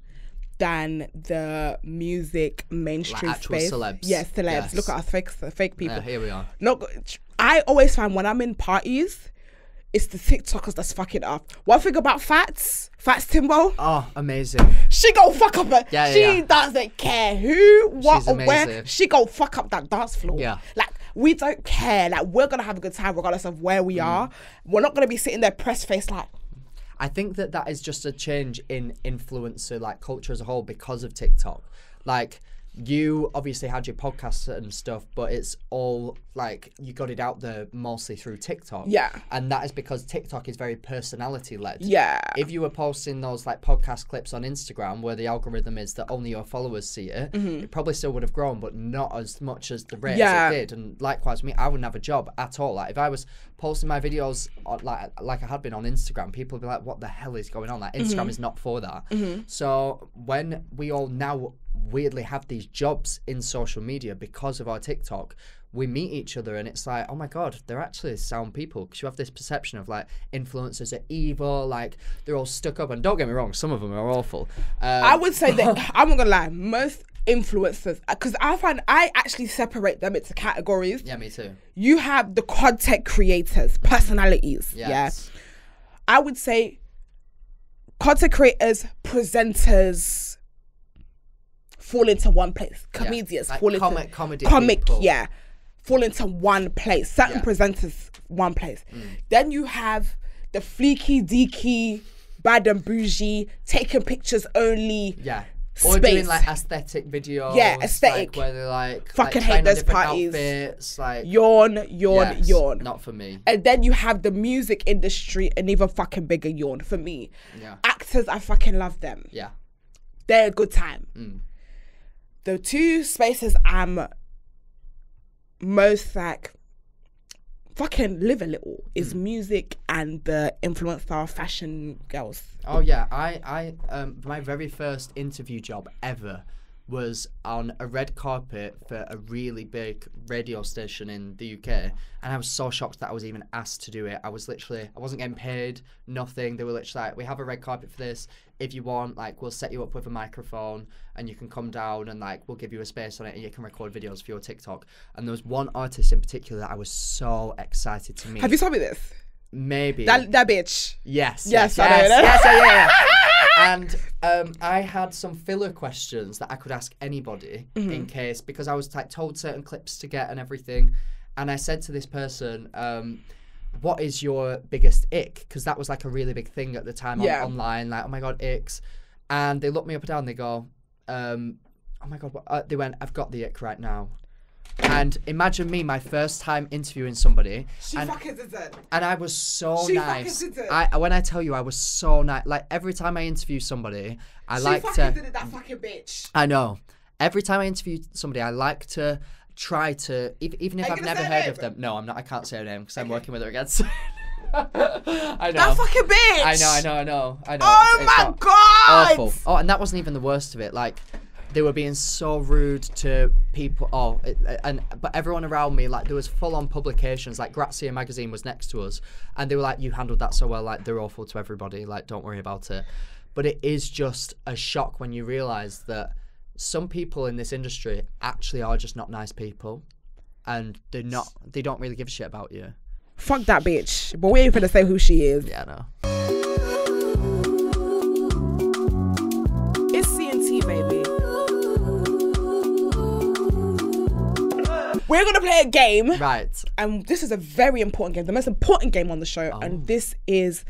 than the music mainstream like actual space. Celebs. Yeah, celebs. Yes. Look at us, fake people. Yeah, here we are. I always find when I'm in parties, it's the TikTokers that's fucking up. One thing about Fats Timbo. Oh, amazing. She go fuck up her. Yeah, she doesn't care who, what, She's or where. amazing. She go fuck up that dance floor. Yeah. Like, we don't care. Like, we're gonna have a good time regardless of where we are. We're not gonna be sitting there press face like. I think that is just a change in influencer, like, culture as a whole because of TikTok. Like, you obviously had your podcasts and stuff, but it's all, like, you got it out there mostly through TikTok. Yeah. And that is because TikTok is very personality-led. Yeah. If you were posting those, like, podcast clips on Instagram where the algorithm is that only your followers see it, it probably still would have grown, but not as much as the rate as it did. And likewise, me, I wouldn't have a job at all. Like, if I was posting my videos like I had been on Instagram, people would be like, what the hell is going on? Like, Instagram is not for that. So when we all now weirdly have these jobs in social media because of our TikTok, we meet each other and it's like, oh my God, they're actually sound people, because you have this perception of, like, influencers are evil, like, they're all stuck up. And don't get me wrong, some of them are awful. I would say that, I'm not gonna lie, most influencers, because I actually separate them into categories. Yeah, me too. You have the content creators, personalities. Yes. Yeah. I would say content creators, presenters fall into one place. Comedians like fall into comic people. Yeah, fall into one place. Certain presenters, one place. Then you have the fleeky deaky, bad and bougie, taking pictures only. Yeah. Space. Or doing, like, aesthetic videos. Yeah, aesthetic. Like, where they're like, fucking like, hate those different parties. Outfits, like, yawn. Not for me. And then you have the music industry, an even fucking bigger yawn for me. Yeah. Actors, I fucking love them. Yeah. They're a good time. The two spaces I'm most like fucking live a little is music and the influencer fashion girls. Oh yeah, I my very first interview job ever was on a red carpet for a really big radio station in the UK, and I was so shocked that I was even asked to do it. I wasn't getting paid, nothing. They were literally like, we have a red carpet for this. If you want, like, we'll set you up with a microphone and you can come down and like we'll give you a space on it and you can record videos for your TikTok. And there was one artist in particular that I was so excited to meet. Have you told me this? Maybe. That bitch. Yes. Yeah. And I had some filler questions that I could ask anybody in case, because I was like told certain clips to get and everything. And I said to this person, what is your biggest ick? Because that was like a really big thing at the time online, like, oh my God, icks. And they looked me up and down, they go, oh my God, they went, I've got the ick right now. And imagine me, my first time interviewing somebody. Fucking did it. And I was so nice. Fucking did it. When I tell you, I was so nice. Like, every time I interview somebody, I like to... She fucking did it, that fucking bitch. I know. Every time I interview somebody, I like to try to... Even if I've never heard of them... No, I'm not. I can't say her name because I'm working with her again. I know. That fucking bitch. I know. Oh my God. Awful. Oh, and that wasn't even the worst of it. Like... They were being so rude to people. But everyone around me, like, there was full-on publications. Like, Grazia magazine was next to us, and they were like, "You handled that so well. Like, they're awful to everybody. Like, don't worry about it." But it is just a shock when you realise that some people in this industry actually are just not nice people, and they don't really give a shit about you. Fuck that bitch. But we ain't finna say who she is. Yeah, I know. It's CNT, baby. We're going to play a game. Right. And this is a very important game, the most important game on the show. Oh. And this is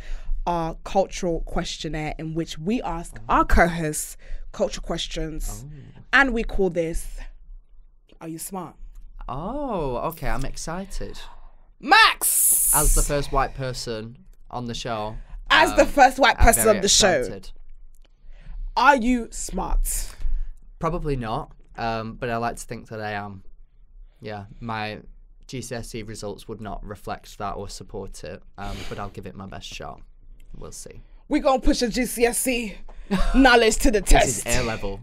our cultural questionnaire in which we ask our co-hosts cultural questions. Oh. And we call this, Are You Smart? Oh, okay. I'm excited. Max! As the first white person on the show. As the first white person on the excited. Show. Are you smart? Probably not. But I like to think that I am. Yeah, my GCSE results would not reflect that or support it, but I'll give it my best shot. We'll see. We're going to push a GCSE knowledge to the test. This is A-level.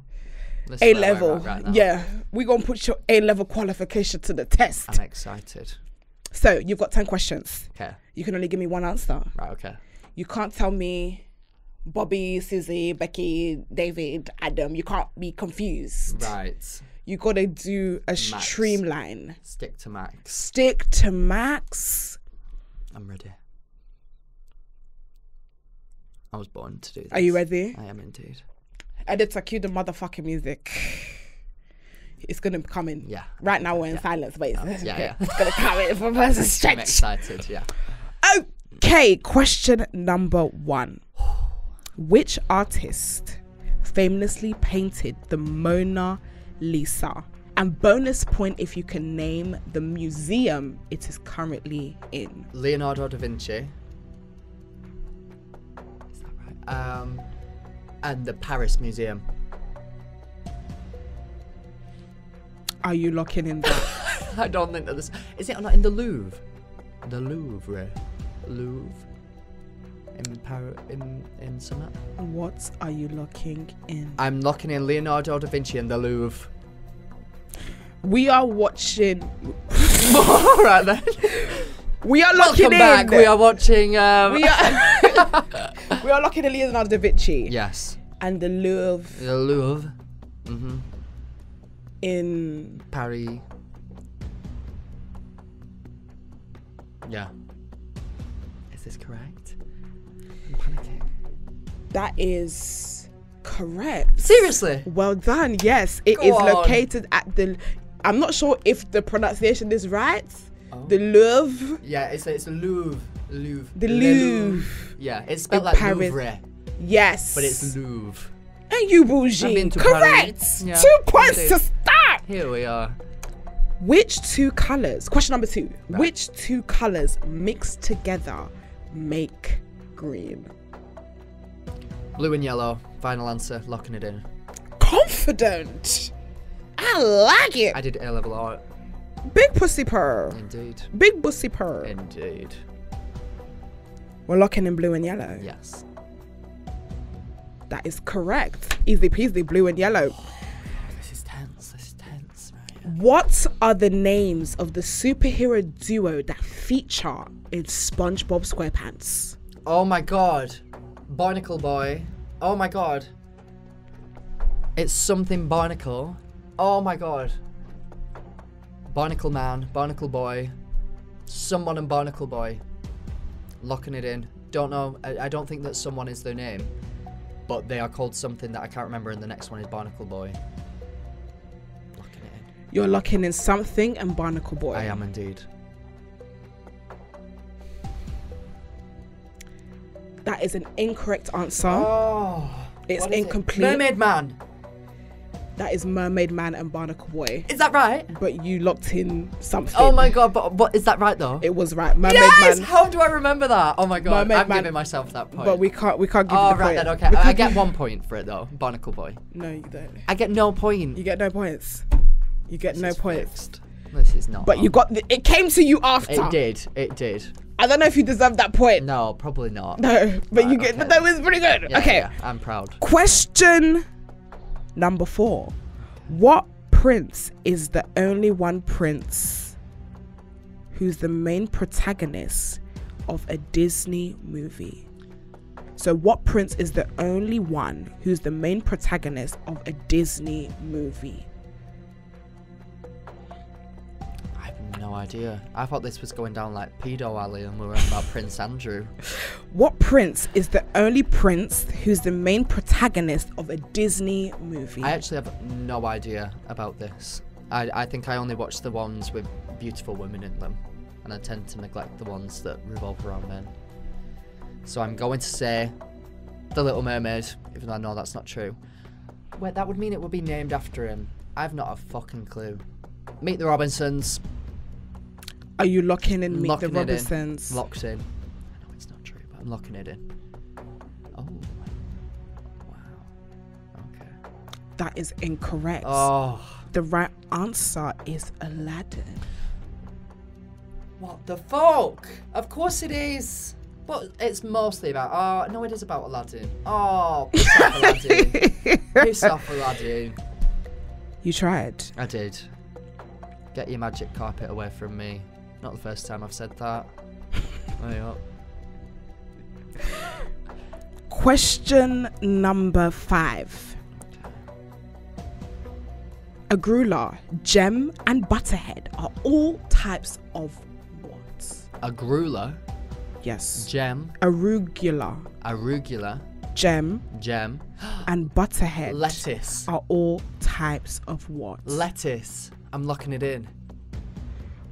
A-level, yeah. We're going to put your A-level qualification to the test. I'm excited. So, you've got 10 questions. Okay. You can only give me one answer. Right, okay. You can't tell me Bobby, Susie, Becky, David, Adam. You can't be confused. Right. You got to do a streamline. Stick to Max. Stick to Max. I'm ready. I was born to do this. Are you ready? I am indeed. Editor, cue the motherfucking music. It's going to come in. Yeah. Right now we're in silence, but yeah. It's going to come in for a stretch. I'm excited, yeah. Okay, question number 1. Which artist famously painted the Mona Lisa? And bonus point if you can name the museum it is currently in. Leonardo da Vinci. Is that right? And the Paris Museum. Are you locking in that? I don't think that this... Is it not in the Louvre? The Louvre. Louvre. In summer. What are you locking in? I'm locking in Leonardo da Vinci and the Louvre. We are watching. All right then. We are locking in. Welcome back. We are watching. We are locking in Leonardo da Vinci. Yes. And the Louvre. The Louvre. Mhm. In Paris. Yeah. Is this correct? I'm panicking. That is correct. Seriously? Well done. Yes, it is located at the. I'm not sure if the pronunciation is right. Oh. The Louvre. Yeah, it's the Louvre. Louvre. The Louvre. Yeah, it's spelled like Paris. Louvre. Yes. But it's Louvre. And you bougie. Correct. Yeah, 2 points to start. Here we are. Which 2 colours? Question number 2. Right. Which 2 colours mixed together make green? Blue and yellow. Final answer. Locking it in. Confident. I like it. I did A-level art. Big pussy purr. Indeed. Big pussy purr. Indeed. We're locking in blue and yellow. Yes. That is correct. Easy peasy, blue and yellow. This is tense. Right. What are the names of the superhero duo that feature in SpongeBob SquarePants? Oh my god. Barnacle Boy. Oh my god. It's something Barnacle. Oh my god. Barnacle Man, Barnacle Boy. Someone and Barnacle Boy. Locking it in. Don't know. I don't think that someone is their name. But they are called something that I can't remember, and the next one is Barnacle Boy. Locking it in. You're locking in something and Barnacle Boy. I am indeed. That is an incorrect answer. Oh. It's incomplete. Mermaid Man. That is Mermaid Man and Barnacle Boy. Is that right? But you locked in something. Oh my god, but is that right though? It was right. Mermaid yes! Man. How do I remember that? Oh my god, Mermaid I'm Man. giving myself that point. But we can't give you the right point. then, okay. I get 1 point for it though, Barnacle Boy. No, you don't. I get no point. You get no points. You get no points. Fixed. This is not. But you got it came to you after. It did. I don't know if you deserve that point. No, probably not. No, but Right, you get okay. that was pretty good. Yeah, okay. yeah, I'm proud. Question number 4. What prince is the only one prince who's the main protagonist of a Disney movie? So what prince is the only one who's the main protagonist of a Disney movie? I have no idea. I thought this was going down like Pedo Alley and we were on about Prince Andrew. What prince is the only prince who's the main protagonist of a Disney movie? I actually have no idea about this. I think I only watch the ones with beautiful women in them, and I tend to neglect the ones that revolve around men. So I'm going to say The Little Mermaid, even though I know that's not true. Wait, that would mean it would be named after him. I've not a fucking clue. Meet the Robinsons. Are you locking in Meet Locking the it in. Robinsons? Locked in. I know it's not true, but I'm locking it in. Oh. Wow. Okay. That is incorrect. Oh. The right answer is Aladdin. What the fuck? Of course it is. But it's mostly about... Oh, no, it is about Aladdin. Oh, piss off Aladdin. Piss off Aladdin. You tried. I did. Get your magic carpet away from me. Not the first time I've said that. Hurry up. Question number 5. Agrula, Gem, and Butterhead are all types of what? Agrula. Yes. Gem. Arugula, Gem. Gem, and Butterhead Lettuce. are all types of what? Lettuce. I'm locking it in.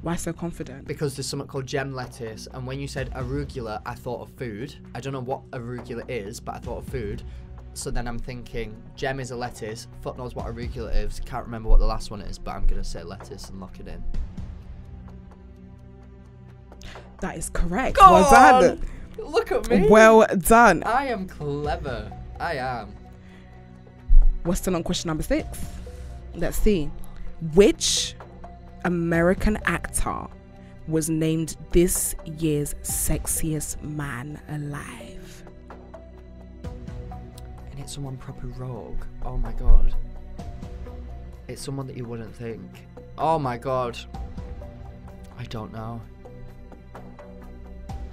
Why so confident? Because there's something called gem lettuce, and when you said arugula, I thought of food. I don't know what arugula is, but I thought of food. So then I'm thinking, gem is a lettuce, Foot knows what arugula is, can't remember what the last one is, but I'm going to say lettuce and lock it in. That is correct. Go Well done. Look at me. Well done. I am clever. I am. We're still on question number 6. Let's see. Which American actor was named this year's sexiest man alive? And it's someone proper rogue. Oh my god. It's someone that you wouldn't think. Oh my god. I don't know.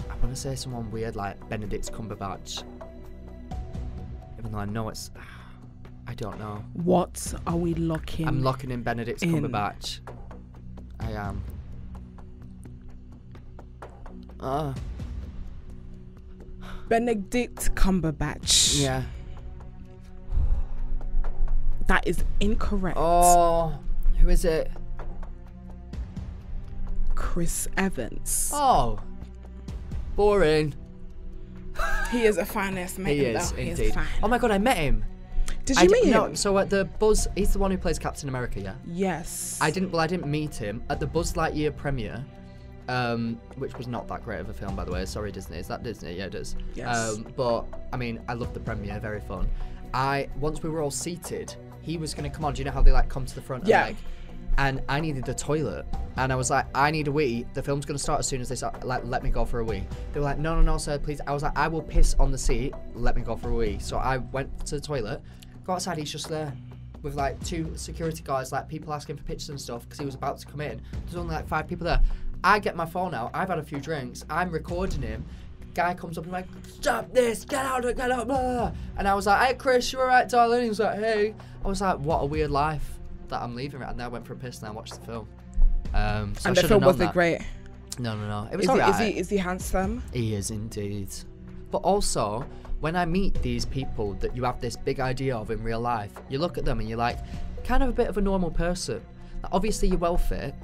I want to say someone weird like Benedict Cumberbatch. Even though I know it's... I don't know. What are we locking? I'm locking in Benedict Cumberbatch. I am. Benedict Cumberbatch. Yeah. That is incorrect. Oh, who is it? Chris Evans. Oh, boring. He is a fine-ass man. He is, though. indeed. He is fine. Oh my god, I met him. Did you meet him? No, so at the Buzz, he's the one who plays Captain America, yeah? Yes. I didn't meet him at the Buzz Lightyear premiere, which was not that great of a film, by the way. Sorry, Disney. Is that Disney? Yeah, it is. Yes. But I mean, I loved the premiere. Very fun. Once we were all seated, he was going to come on. Do you know how they like come to the front? Yeah. And, like, and I needed the toilet. And I was like, I need a wee. The film's going to start as soon as they start. Like, let me go for a wee. They were like, no, sir, please. I was like, I will piss on the seat. Let me go for a wee. So I went to the toilet. Go outside. He's just there with like 2 security guards, like people asking for pictures and stuff because he was about to come in. There's only like 5 people there. I get my phone out. I've had a few drinks. I'm recording him. Guy comes up and like, stop this. Get out. Blah. And I was like, hey, Chris, you all right, darling? He was like, hey. I was like, what a weird life that I'm leaving. And then I went for a piss and I watched the film. So and the film wasn't great. No. It was alright. Is he handsome? He is indeed. But also, when I meet these people that you have this big idea of in real life, you look at them and you're like, kind of a bit of a normal person. Like, obviously, you're well fit,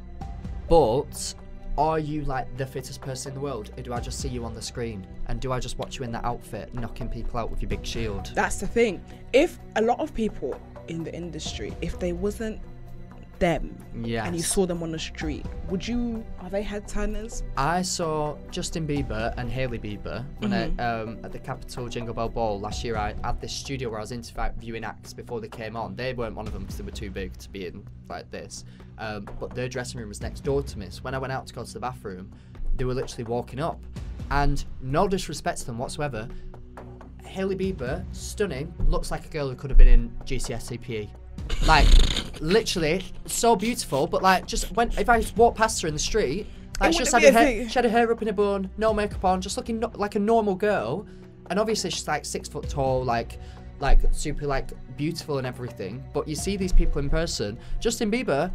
but are you like the fittest person in the world? Or do I just see you on the screen? And do I just watch you in that outfit, knocking people out with your big shield? That's the thing. If a lot of people in the industry, if they wasn't them, yes, and you saw them on the street, are they head turners? I saw Justin Bieber and Hailey Bieber when at the Capitol Jingle Bell Ball last year. I had this studio where I was interviewing acts before they came on. They weren't one of them because they were too big to be in like this, but their dressing room was next door to me, so when I went out to go to the bathroom, they were literally walking up, and no disrespect to them whatsoever, Hailey Bieber, stunning, looks like a girl who could have been in GCSE PE. Like, literally, so beautiful, but like, if I walk past her in the street, like, she had her hair up in a bun, no makeup on, just looking like a normal girl, and obviously she's like 6 foot tall, like super like beautiful and everything. But you see these people in person. Justin Bieber,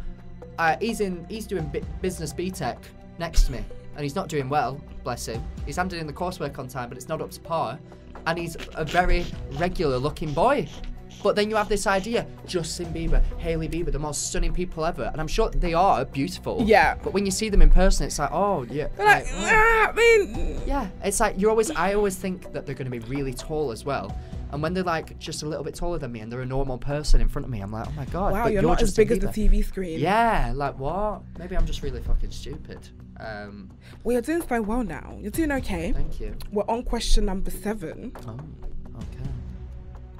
he's doing business BTEC next to me, and he's not doing well, bless him. He's handed in the coursework on time, but it's not up to par, and he's a very regular looking boy. But then you have this idea, Justin Bieber, Hailey Bieber, the most stunning people ever. And I'm sure they are beautiful. Yeah. But when you see them in person, it's like, oh, yeah. Like, I mean... Yeah, it's like, I always think that they're going to be really tall as well. And when they're like just a little bit taller than me and they're a normal person in front of me, I'm like, oh my God. Wow, but you're not as big Bieber. as the TV screen. Yeah, like what? Maybe I'm just really fucking stupid. Well, you're doing so well now. You're doing okay. Thank you. We're on question number 7. Oh, okay.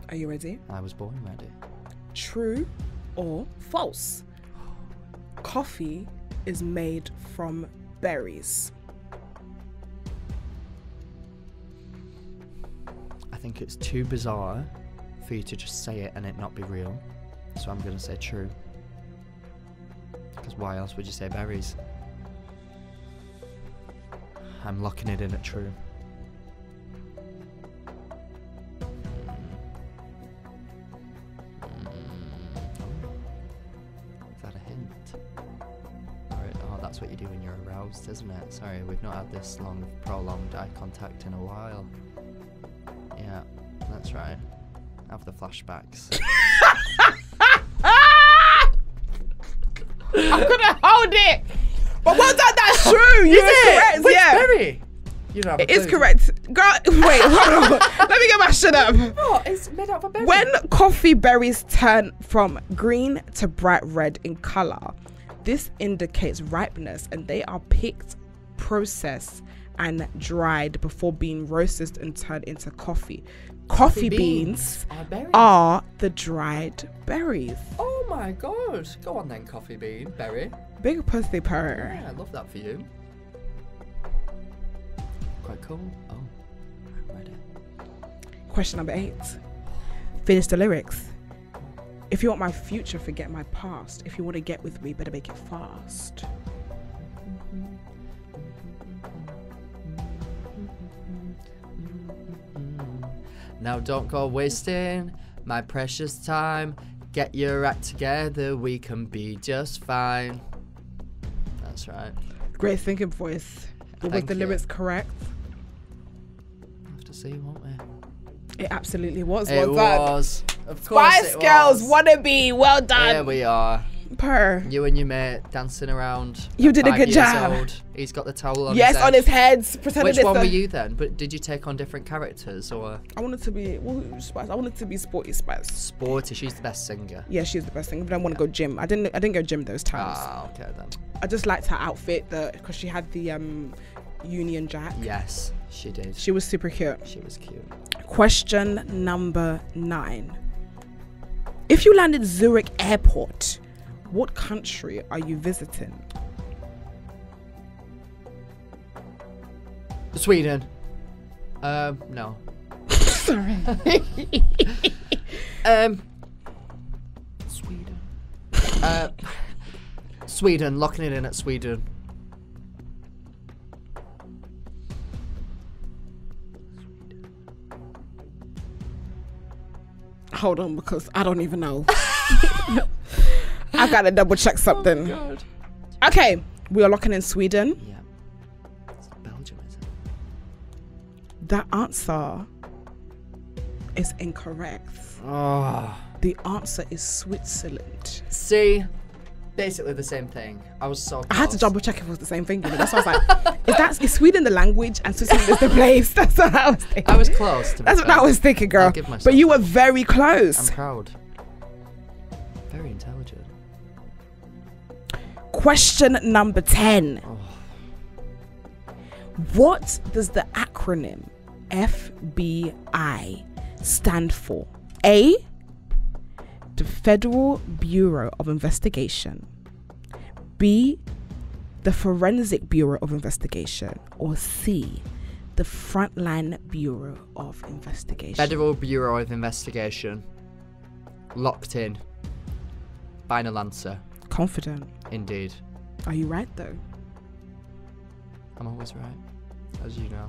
Are you ready? I was born ready. True or false? Coffee is made from berries. I think it's too bizarre for you to just say it and it not be real. So I'm going to say true. Because why else would you say berries? I'm locking it in at true. That's what you do when you're aroused, isn't it? Sorry, we've not had this long, prolonged eye contact in a while. Yeah, that's right. Have the flashbacks. I'm gonna hold it. But well done, that's true. You were correct. Which yeah. berry? You don't have a It is clue. correct. Girl, wait, hold on. Let me get my shit up. What? It's made out of a berry. When coffee berries turn from green to bright red in color, this indicates ripeness, and they are picked, processed, and dried before being roasted and turned into coffee. Coffee beans are the dried berries. Oh my God. Go on then, coffee bean, berry. Big pussy purr. Yeah, I love that for you. Quite cool. Oh, I'm ready. Question number 8. Finish the lyrics. If you want my future, forget my past. If you want to get with me, better make it fast. Now don't go wasting my precious time. Get your act together, we can be just fine. That's right. Great thinking voice. Was the lyrics correct? We'll have to see, won't we? It absolutely was. It was. Of course Spice Girls wannabe. Well done. Here we are. Purr. You and your mate dancing around. You did a 5 good years job. Old. He's got the towel on yes, his head. on his head. Which one were you then? But did you take on different characters or? I wanted to be Spice. I wanted to be Sporty Spice. Sporty. She's the best singer. Yeah, she's the best singer. But I want to go gym. I didn't go gym those times. Ah, okay then. I just liked her outfit because she had the Union Jack. Yes, she did. She was super cute. She was cute. Question number 9. If you landed Zurich Airport, What country are you visiting? Sweden. No. Sorry. Sweden. Sweden. Locking it in at Sweden. Hold on, because I don't even know. I gotta double check something. Oh my God. Okay, we are locking in Sweden. Yeah. It's Belgium, is it? That answer is incorrect. Oh. The answer is Switzerland. See, basically the same thing. I was so close. I had to double check if it was the same thing. You know? That's why I was like, is Sweden the language and Switzerland is the place? That's what I was thinking. I was close. To be That's what fair. I was thinking, girl. I'll give myself But you were that. very close. I'm proud. Very intelligent. Question number 10. Oh. What does the acronym FBI stand for? A, the Federal Bureau of Investigation. B, the Forensic Bureau of Investigation. Or C, the Frontline Bureau of Investigation. Federal Bureau of Investigation. Locked in. Final answer. Confident. Indeed. Are you right though? I'm always right, as you know.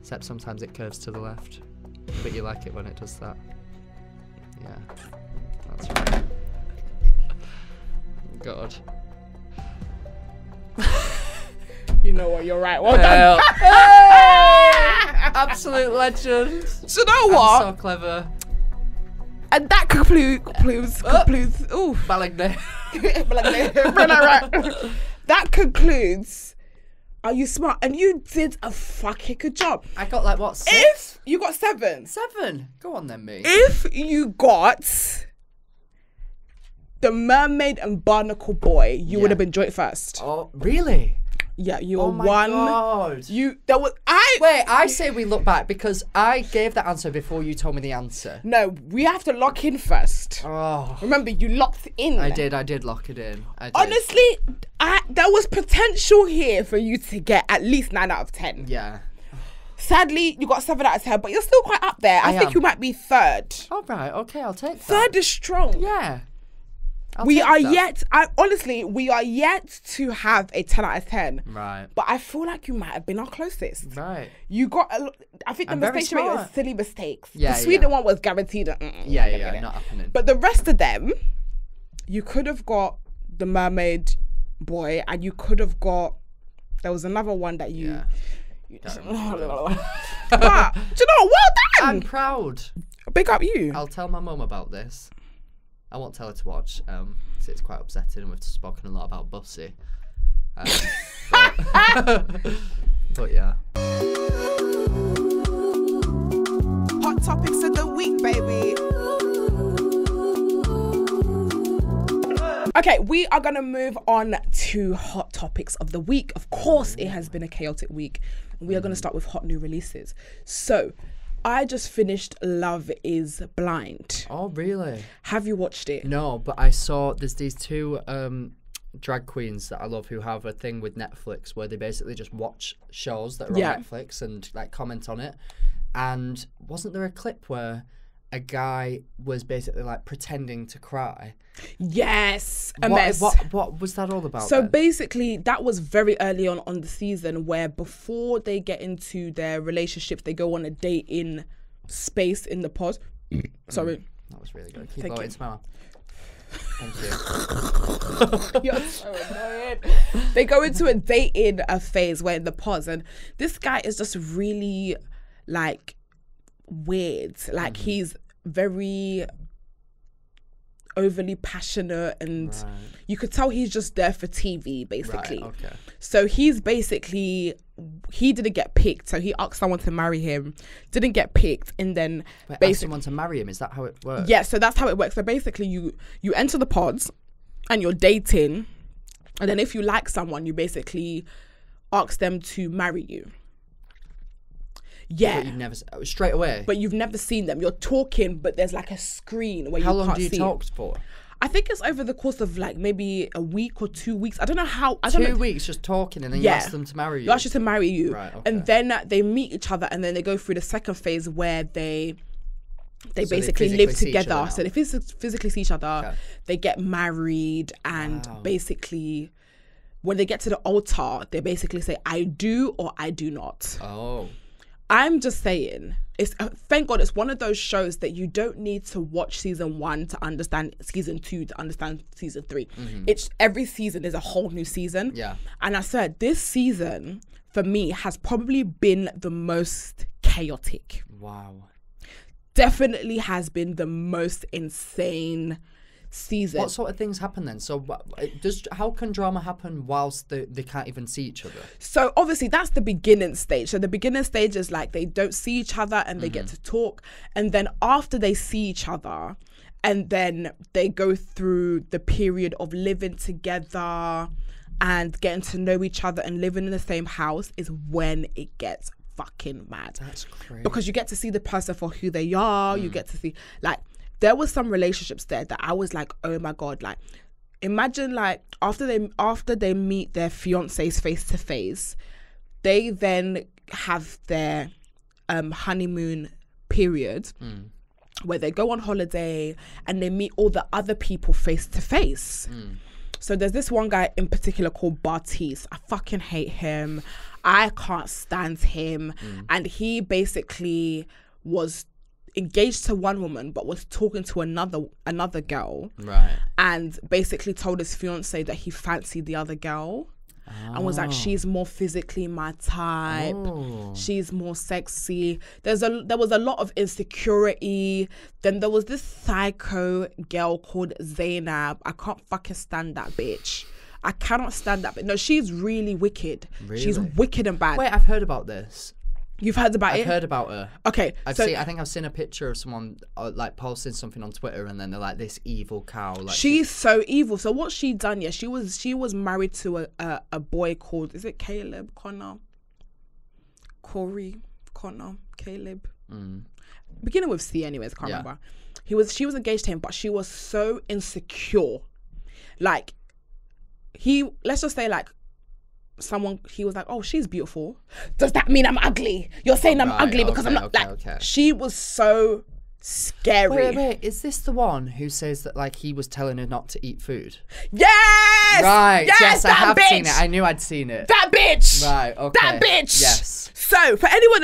Except sometimes it curves to the left. But you like it when it does that. Yeah, that's right. God. You know what? You're right. Well done. Absolute legend. So you know what? I'm so clever. And that concludes. Ooh. Balegde. That concludes. Are you smart? And you did a fucking good job. I got like what, 6? If you got 7. 7. Go on then, me. If you got the Mermaid and Barnacle Boy, you would have been joint first. Oh, really? Yeah, you were Oh my one. God. Wait, I say we look back because I gave that answer before you told me the answer. No, we have to lock in first. Oh. Remember, you locked in. I did lock it in. I did. Honestly, there was potential here for you to get at least 9 out of 10. Yeah. Sadly, you got 7 out of 10, but you're still quite up there. I think am. you might be 3rd. All right, okay, I'll take that. 3rd is strong. Yeah. We are yet to have a 10 out of 10. Right. But I feel like you might have been our closest. Right. You got I think the I'm very mistakes you made were smart. silly mistakes. Yeah, The Sweden yeah. one was guaranteed. Yeah, not happening. But the rest of them, you could have got the Mermaid Boy, and you could have got. There was another one that you. Yeah. But do you know, well done. I'm proud. Big up you. I'll tell my mum about this. I won't tell her to watch, because it's quite upsetting and we've spoken a lot about Bussy. But yeah. Hot topics of the week, baby. Okay, we are going to move on to hot topics of the week. Of course, it has been a chaotic week. We are going to start with hot new releases. So, I just finished Love is Blind. Oh, really? Have you watched it? No, but I saw there's these 2 drag queens that I love who have a thing with Netflix where they basically just watch shows that are on Netflix and like comment on it. And wasn't there a clip where a guy was basically like pretending to cry? Yes, a What- mess. What was that all about? So then? basically, that was very early on the season where before they get into their relationships, they go on a date in space in the pod. Sorry. That was really good. Keep Thank blowing you. smile. Thank you. You're so annoying. They go into a dating phase where in the pods, and this guy is just really like weird. Like he's very overly passionate, and you could tell he's just there for TV basically. Right, okay. So he didn't get picked, so he asked someone to marry him, didn't get picked, and then Ask someone to marry him, is that how it works? yeah, so that's how it works. So basically you enter the pods and you're dating, and then if you like someone, you basically ask them to marry you. Yeah. But you've never straight away. But you've never seen them. You're talking, but there's like a screen where How you long can't do you see talk it. for? I think it's over the course of like maybe a week or 2 weeks. I don't know how. 2 weeks just talking, and then you ask them to marry you. You ask you to marry you, right? Okay. And then they meet each other, and then they go through the second phase where they basically live together. So they physically see each other. Okay. They get married, and basically, when they get to the altar, they basically say, "I do" or "I do not." Oh. I'm just saying, thank God it's one of those shows that you don't need to watch season 1 to understand season 2 to understand season 3. It's every season is a whole new season. Yeah. And I said this season for me has probably been the most chaotic. Wow. Definitely has been the most insane season. What sort of things happen then? So how can drama happen whilst they can't even see each other? So obviously that's the beginning stage. So the beginning stage is like they don't see each other and they get to talk. And then after they see each other and then they go through the period of living together and getting to know each other and living in the same house is when it gets fucking mad. That's crazy. Because you get to see the person for who they are. You get to see like there was some relationships there that I was like, oh my God, like imagine like after they meet their fiancés face to face, they then have their honeymoon period where they go on holiday and they meet all the other people face to face. So there's this one guy in particular called Bartiz. I fucking hate him. I can't stand him. And he basically was engaged to one woman but was talking to another girl, right? And basically told his fiance that he fancied the other girl, and was like, she's more physically my type, she's more sexy. There was a lot of insecurity. Then there was this psycho girl called Zainab. I can't fucking stand that bitch. I cannot stand that. But no, she's really wicked. Really? She's wicked and bad. Wait, I've heard about this. You've heard about it? I've heard about her. Okay. I think I've seen a picture of someone like posting something on Twitter, and then they're like, this evil cow. Like, she's so evil. So what she done? Yeah, she was married to a boy called, is it Caleb Connor? Corey Connor Caleb. Beginning with C, anyways. Can't remember. She was engaged to him, but she was so insecure. Like let's just say like. He was like, oh, she's beautiful. Does that mean I'm ugly? You're saying I'm ugly because I'm not She was so scary. Wait, is this the one who says that like he was telling her not to eat food? Yes! Right, yes, I have bitch. seen it. I knew I'd seen it. That bitch! Right, okay. That bitch! Yes. So for everyone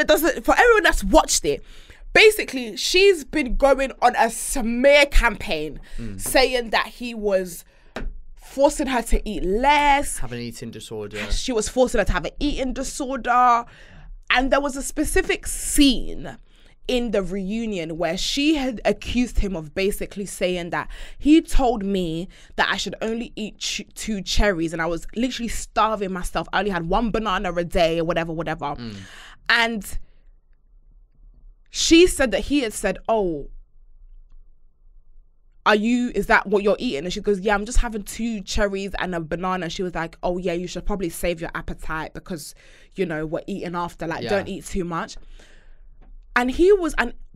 that's watched it, basically she's been going on a smear campaign saying that he was forcing her to eat less. Have an eating disorder. She was forcing her to have an eating disorder. And there was a specific scene in the reunion where she had accused him of basically saying that he told me that I should only eat 2 cherries and I was literally starving myself. I only had 1 banana a day or whatever. And she said that he had said, oh, is that what you're eating? And she goes, yeah, I'm just having 2 cherries and a banana. She was like, oh yeah, you should probably save your appetite because, you know, we're eating after, like, don't eat too much. And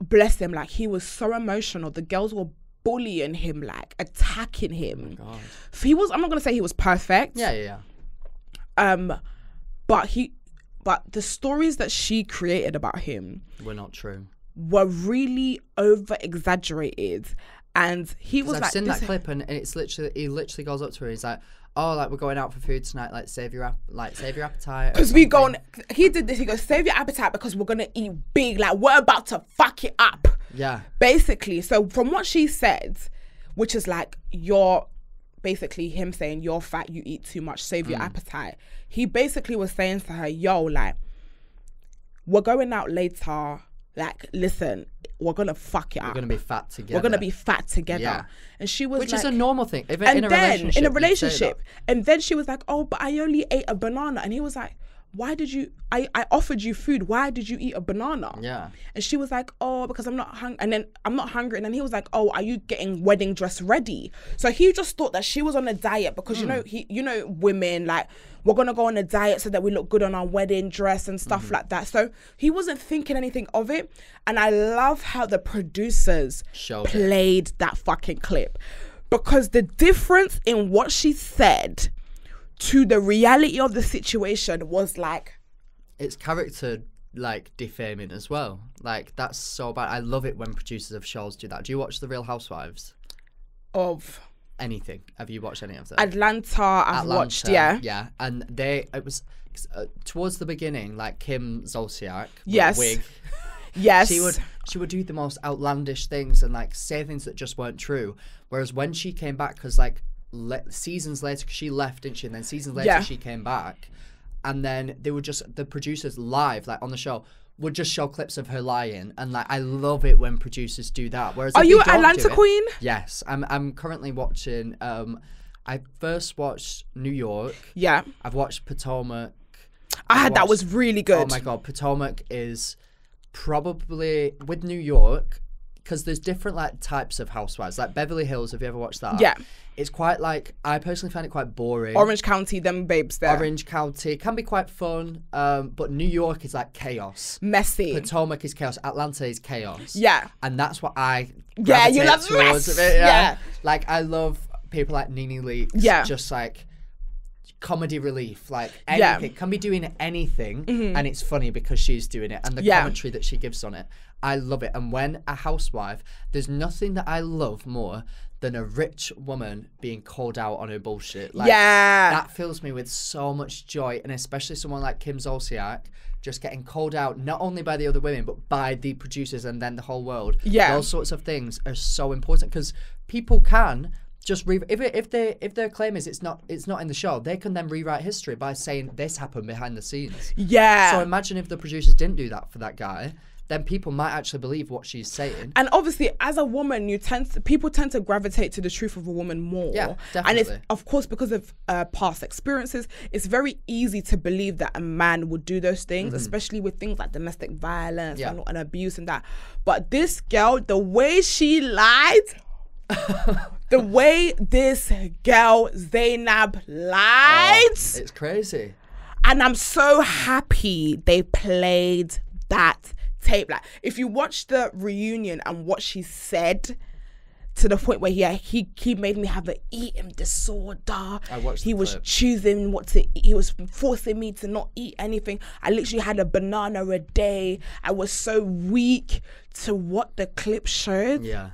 bless him, like, he was so emotional. The girls were bullying him, like, attacking him. Oh my God. I'm not going to say he was perfect. Yeah. But the stories that she created about him were not true. Were really over exaggerated. And he was I've like, seen that clip, and it's literally, he literally goes up to her. He's like, "Oh, like we're going out for food tonight. Like save your appetite." Because we go on. He did this. He goes, "Save your appetite because we're gonna eat big. Like we're about to fuck it up." Yeah. Basically, so from what she said, which is like you're basically him saying you're fat, you eat too much, save your appetite. He basically was saying to her, "Yo, like we're going out later. Like listen." We're gonna fuck it up. We're gonna be fat together. We're gonna be fat together. Yeah. And she was which like, is a normal thing. Even and in a then relationship. in a relationship, and then she was like, "Oh, but I only ate a banana," and he was like, "Why did you? I offered you food. Why did you eat a banana?" Yeah. And she was like, "Oh, because I'm not hungry." And then I'm not hungry. And then he was like, "Oh, are you getting wedding dress ready?" So he just thought that she was on a diet because you know women like we're gonna go on a diet so that we look good on our wedding dress and stuff like that. So he wasn't thinking anything of it. And I love how the producers played that fucking clip. because the difference in what she said to the reality of the situation was like, it's character like defaming as well. Like, that's so bad. I love it when producers of shows do that. Do you watch The Real Housewives? Of anything? Have you watched any of them? I've watched, yeah. Yeah, and it was towards the beginning, like Kim Zolciak, with yes, a wig. Yes, she would do the most outlandish things and like say things that just weren't true. Whereas when she came back, because like seasons later, cause she left, didn't she? And then seasons later she came back, and then they would just, the producers live, like on the show, would just show clips of her lying, and like I love it when producers do that. Whereas are you an Atlanta queen? Yes, I'm currently watching. I first watched New York. Yeah, I've watched Potomac. That was really good. Oh my god, Potomac is probably, with New York, because there's different like types of housewives. Like Beverly Hills, have you ever watched that? Yeah. It's quite like, I personally find it quite boring. Orange County, them babes there. Orange County can be quite fun, but New York is like chaos. Messy. Potomac is chaos. Atlanta is chaos. Yeah. And that's what I gravitate you love towards mess. It. Yeah. Like I love people like Nene Leakes. Yeah. Just like comedy relief, like anything. Can be doing anything, and it's funny because she's doing it, and the commentary that she gives on it, I love it. And when a housewife, there's nothing that I love more than a rich woman being called out on her bullshit. Like, that fills me with so much joy, and especially someone like Kim Zolciak just getting called out not only by the other women but by the producers and then the whole world. Those sorts of things are so important, because people can just if their claim is it's not in the show, they can then rewrite history by saying this happened behind the scenes. So imagine if the producers didn't do that for that guy, then people might actually believe what she's saying. And obviously, as a woman, people tend to gravitate to the truth of a woman more. Yeah, definitely. And it's, of course, because of past experiences, it's very easy to believe that a man would do those things, especially with things like domestic violence and abuse and that. But this girl, the way she lied, the way this girl Zainab lied, it's crazy. And I'm so happy they played that tape. Like, if you watch the reunion and what she said, to the point where he made me have an eating disorder. He was choosing what to eat. He was forcing me to not eat anything. I literally had a banana a day. I was so weak to what the clip showed. Yeah.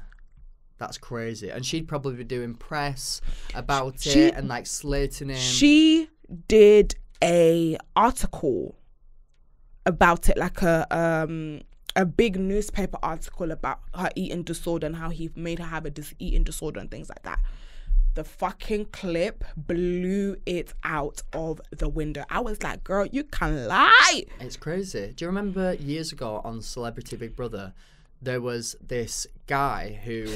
That's crazy. And she'd probably be doing press about it and like slating him. She did a article about it, like a big newspaper article about her eating disorder and how he made her have a eating disorder and things like that. The fucking clip blew it out of the window. I was like, girl, you can lie. It's crazy. Do you remember years ago on Celebrity Big Brother, there was this guy who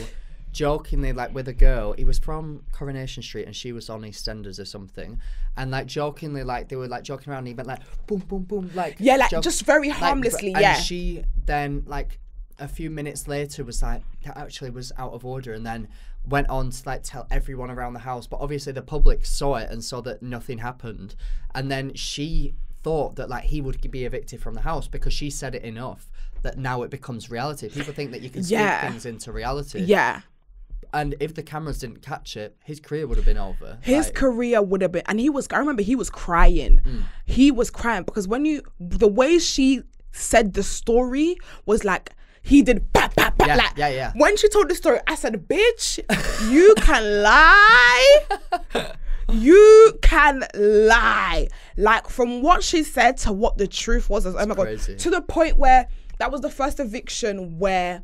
jokingly, like with a girl, he was from Coronation Street and she was on EastEnders or something, and like jokingly, like they were like joking around and he went like boom boom boom, like just very harmlessly, and she then like a few minutes later was like, that actually was out of order, and then went on to like tell everyone around the house, but obviously the public saw it and saw that nothing happened, and then she thought that like he would be evicted from the house because she said it enough that now it becomes reality. People think that you can speak things into reality. And if the cameras didn't catch it, his career would have been over. His career would have been, and I remember he was crying. He was crying because the way she said the story was like, he did bah, bah, bah, like, when she told the story, I said, bitch, you can lie. You can lie. Like, from what she said to what the truth was, oh my God, to the point where that was the first eviction where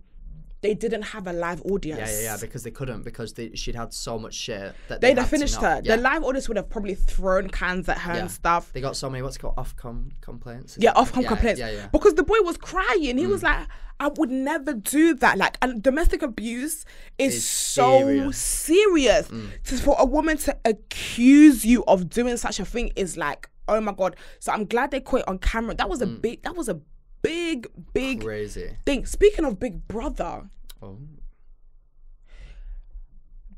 they didn't have a live audience. Yeah, because they couldn't, because she'd had so much shit that they'd have finished her. The live audience would have probably thrown cans at her and stuff. They got so many, what's it called, Ofcom complaints? Ofcom complaints. Because the boy was crying. He was like, I would never do that. Like, and domestic abuse is so serious. For a woman to accuse you of doing such a thing is like, oh my God. So I'm glad they caught it on camera. That was a big crazy thing. Speaking of Big Brother,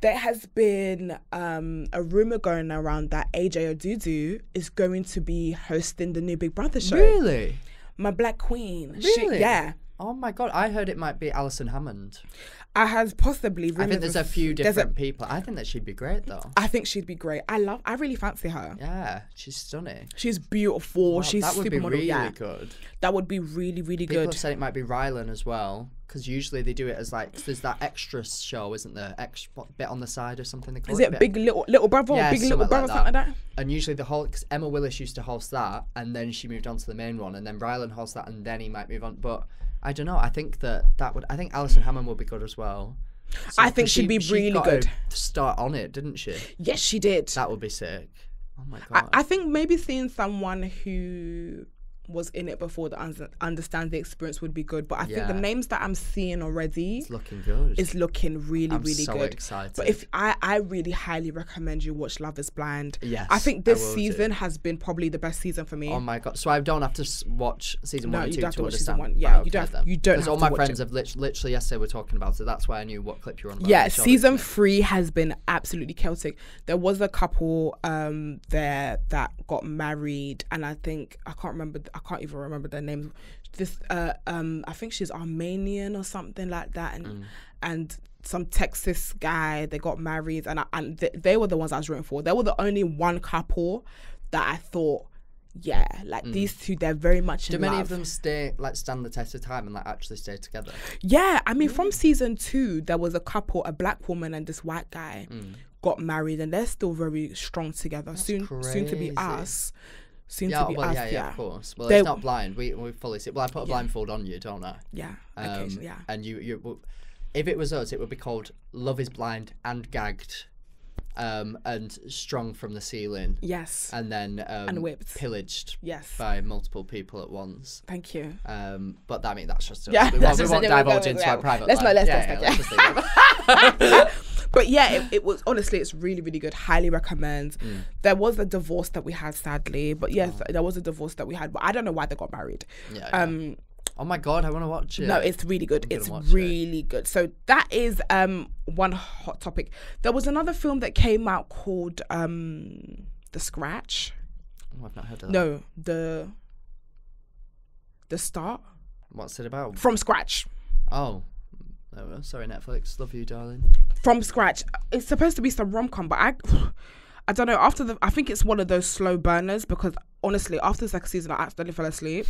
there has been a rumor going around that AJ Odudu is going to be hosting the new Big Brother show. Really? My black queen. Really? Oh my God, I heard it might be Alison Hammond. I had possibly. I think there's a few different people. I think that she'd be great though. I think she'd be great. I really fancy her. Yeah, she's stunning. She's beautiful. Wow, She's that would be supermodel. really good. That would be really, really People good. have said it might be Rylan as well, because usually they do it as like, there's that extra show, isn't there? Extra bit on the side or something they call Is it. it Big Little Brother or Big Little Brother, something like that? And usually because Emma Willis used to host that, and then she moved on to the main one, and then Rylan hosts that, and then he might move on. But I don't know. I think I think Alison Hammond would be good as well. So, I think she'd be really got good. To start on it, didn't she? Yes, she did. That would be sick. Oh my God. I think maybe seeing someone who was in it before that understands the experience would be good. But I think the names that I'm seeing already, it's looking good. It's looking really, I'm really so good. Excited. But if I really highly recommend you watch Love Is Blind. Yes, I think this season has been probably the best season for me. Oh my God! So I don't have to watch season 1 and 2 to understand. One. Yeah, right, you don't. Then. You don't. Because all my friends have literally yesterday were talking about it. That's why I knew what clip you were on about. Yeah, season 3 has been absolutely chaotic. There was a couple there that got married, and I can't even remember their names. This I think she's Armenian or something like that, and some Texas guy, they got married, and they were the ones I was rooting for. They were the only one couple that I thought, these two, they're very much in love. Do many of them stand the test of time and actually stay together? Yeah, I mean, from season 2, there was a couple, a black woman and this white guy got married, and they're still very strong together. Soon to be us. Yeah, of course. Well, it's not blind. We fully see. Well, I put a blindfold on you, don't I? Yeah. Occasionally, yeah. And you, if it was us, it would be called Love Is Blind and Gagged, and strung from the ceiling. Yes. And then and whipped, pillaged. Yes. By multiple people at once. Thank you. But I mean that's just us. Yeah. We won't divulge into our private life. Let's just leave it. But yeah, it was, honestly, it's really, really good. Highly recommend. There was a divorce that we had, sadly, but yes, there was a divorce that we had, but I don't know why they got married. Oh my God, I want to watch it. No, it's really good. It's really good. So that is one hot topic. There was another film that came out called The Scratch. Oh, I've not heard of that. No, The Start. What's it about? From Scratch. Oh. Oh, sorry, Netflix. Love you, darling. From Scratch. It's supposed to be some rom-com, but I don't know. I think it's one of those slow burners, because honestly, after the second season, I accidentally fell asleep.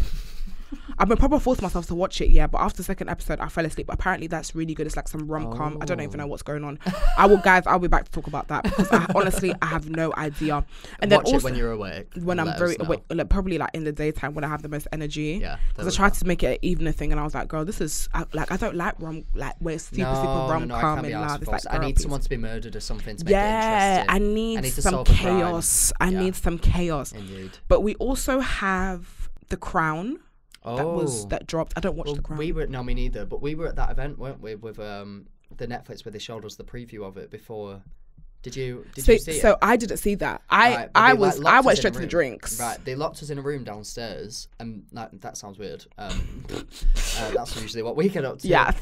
I've been probably forced myself to watch it, but after the second episode, I fell asleep. But apparently, that's really good. It's like some rom-com. I don't even know what's going on. I'll be back to talk about that, because honestly, I have no idea. And watch then also, it when you're awake. When I'm very awake, probably like in the daytime when I have the most energy. Yeah. Because I tried to make it an evening thing, and I was like, girl, this is I don't like where it's super rom-com and love. It's like, I need someone to be murdered or something to make it interesting. I need some chaos. I need some chaos. Indeed. But we also have The Crown. That dropped. I don't watch The Crown. Me neither. But we were at that event, weren't we, with the Netflix, where they showed us the preview of it before. Did you see it? So I didn't see that. I went straight to the drinks. Right, they locked us in a room downstairs, and that sounds weird. That's usually what we get up to. Yeah.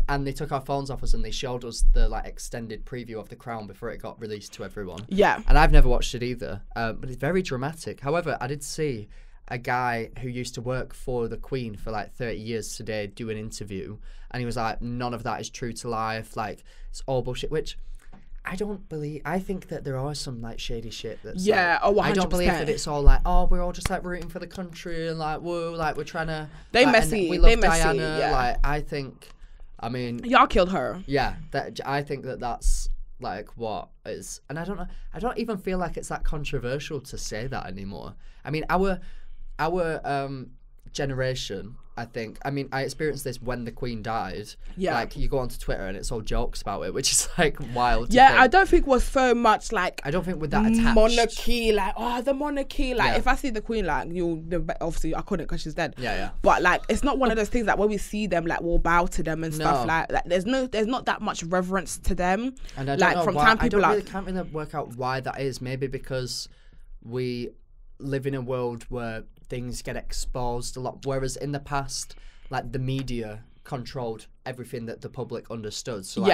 And they took our phones off us, and they showed us the extended preview of The Crown before it got released to everyone. Yeah. And I've never watched it either. But it's very dramatic. However, I did see a guy who used to work for the Queen for 30 years today do an interview, and he was like, none of that is true to life, it's all bullshit, which I don't believe. I think that there are some shady shit that's 100%. I don't believe that it's all we're all just rooting for the country and whoa, we're trying to we love Diana. I think, I mean, y'all killed her. Yeah, I think that's what is, and I don't even feel like it's that controversial to say that anymore. I mean, our generation, I think, I experienced this when the Queen died. Yeah. You go onto Twitter and it's all jokes about it, which is wild. Yeah, I don't think we're so much I don't think with that attached. Monarchy, the monarchy. If I see the Queen, obviously I couldn't because she's dead. Yeah. But it's not one of those things when we see them, we'll bow to them and stuff. There's not that much reverence to them. And I don't know from why, time people can't really work out why that is. Maybe because we live in a world where things get exposed a lot, whereas in the past, the media controlled everything that the public understood. So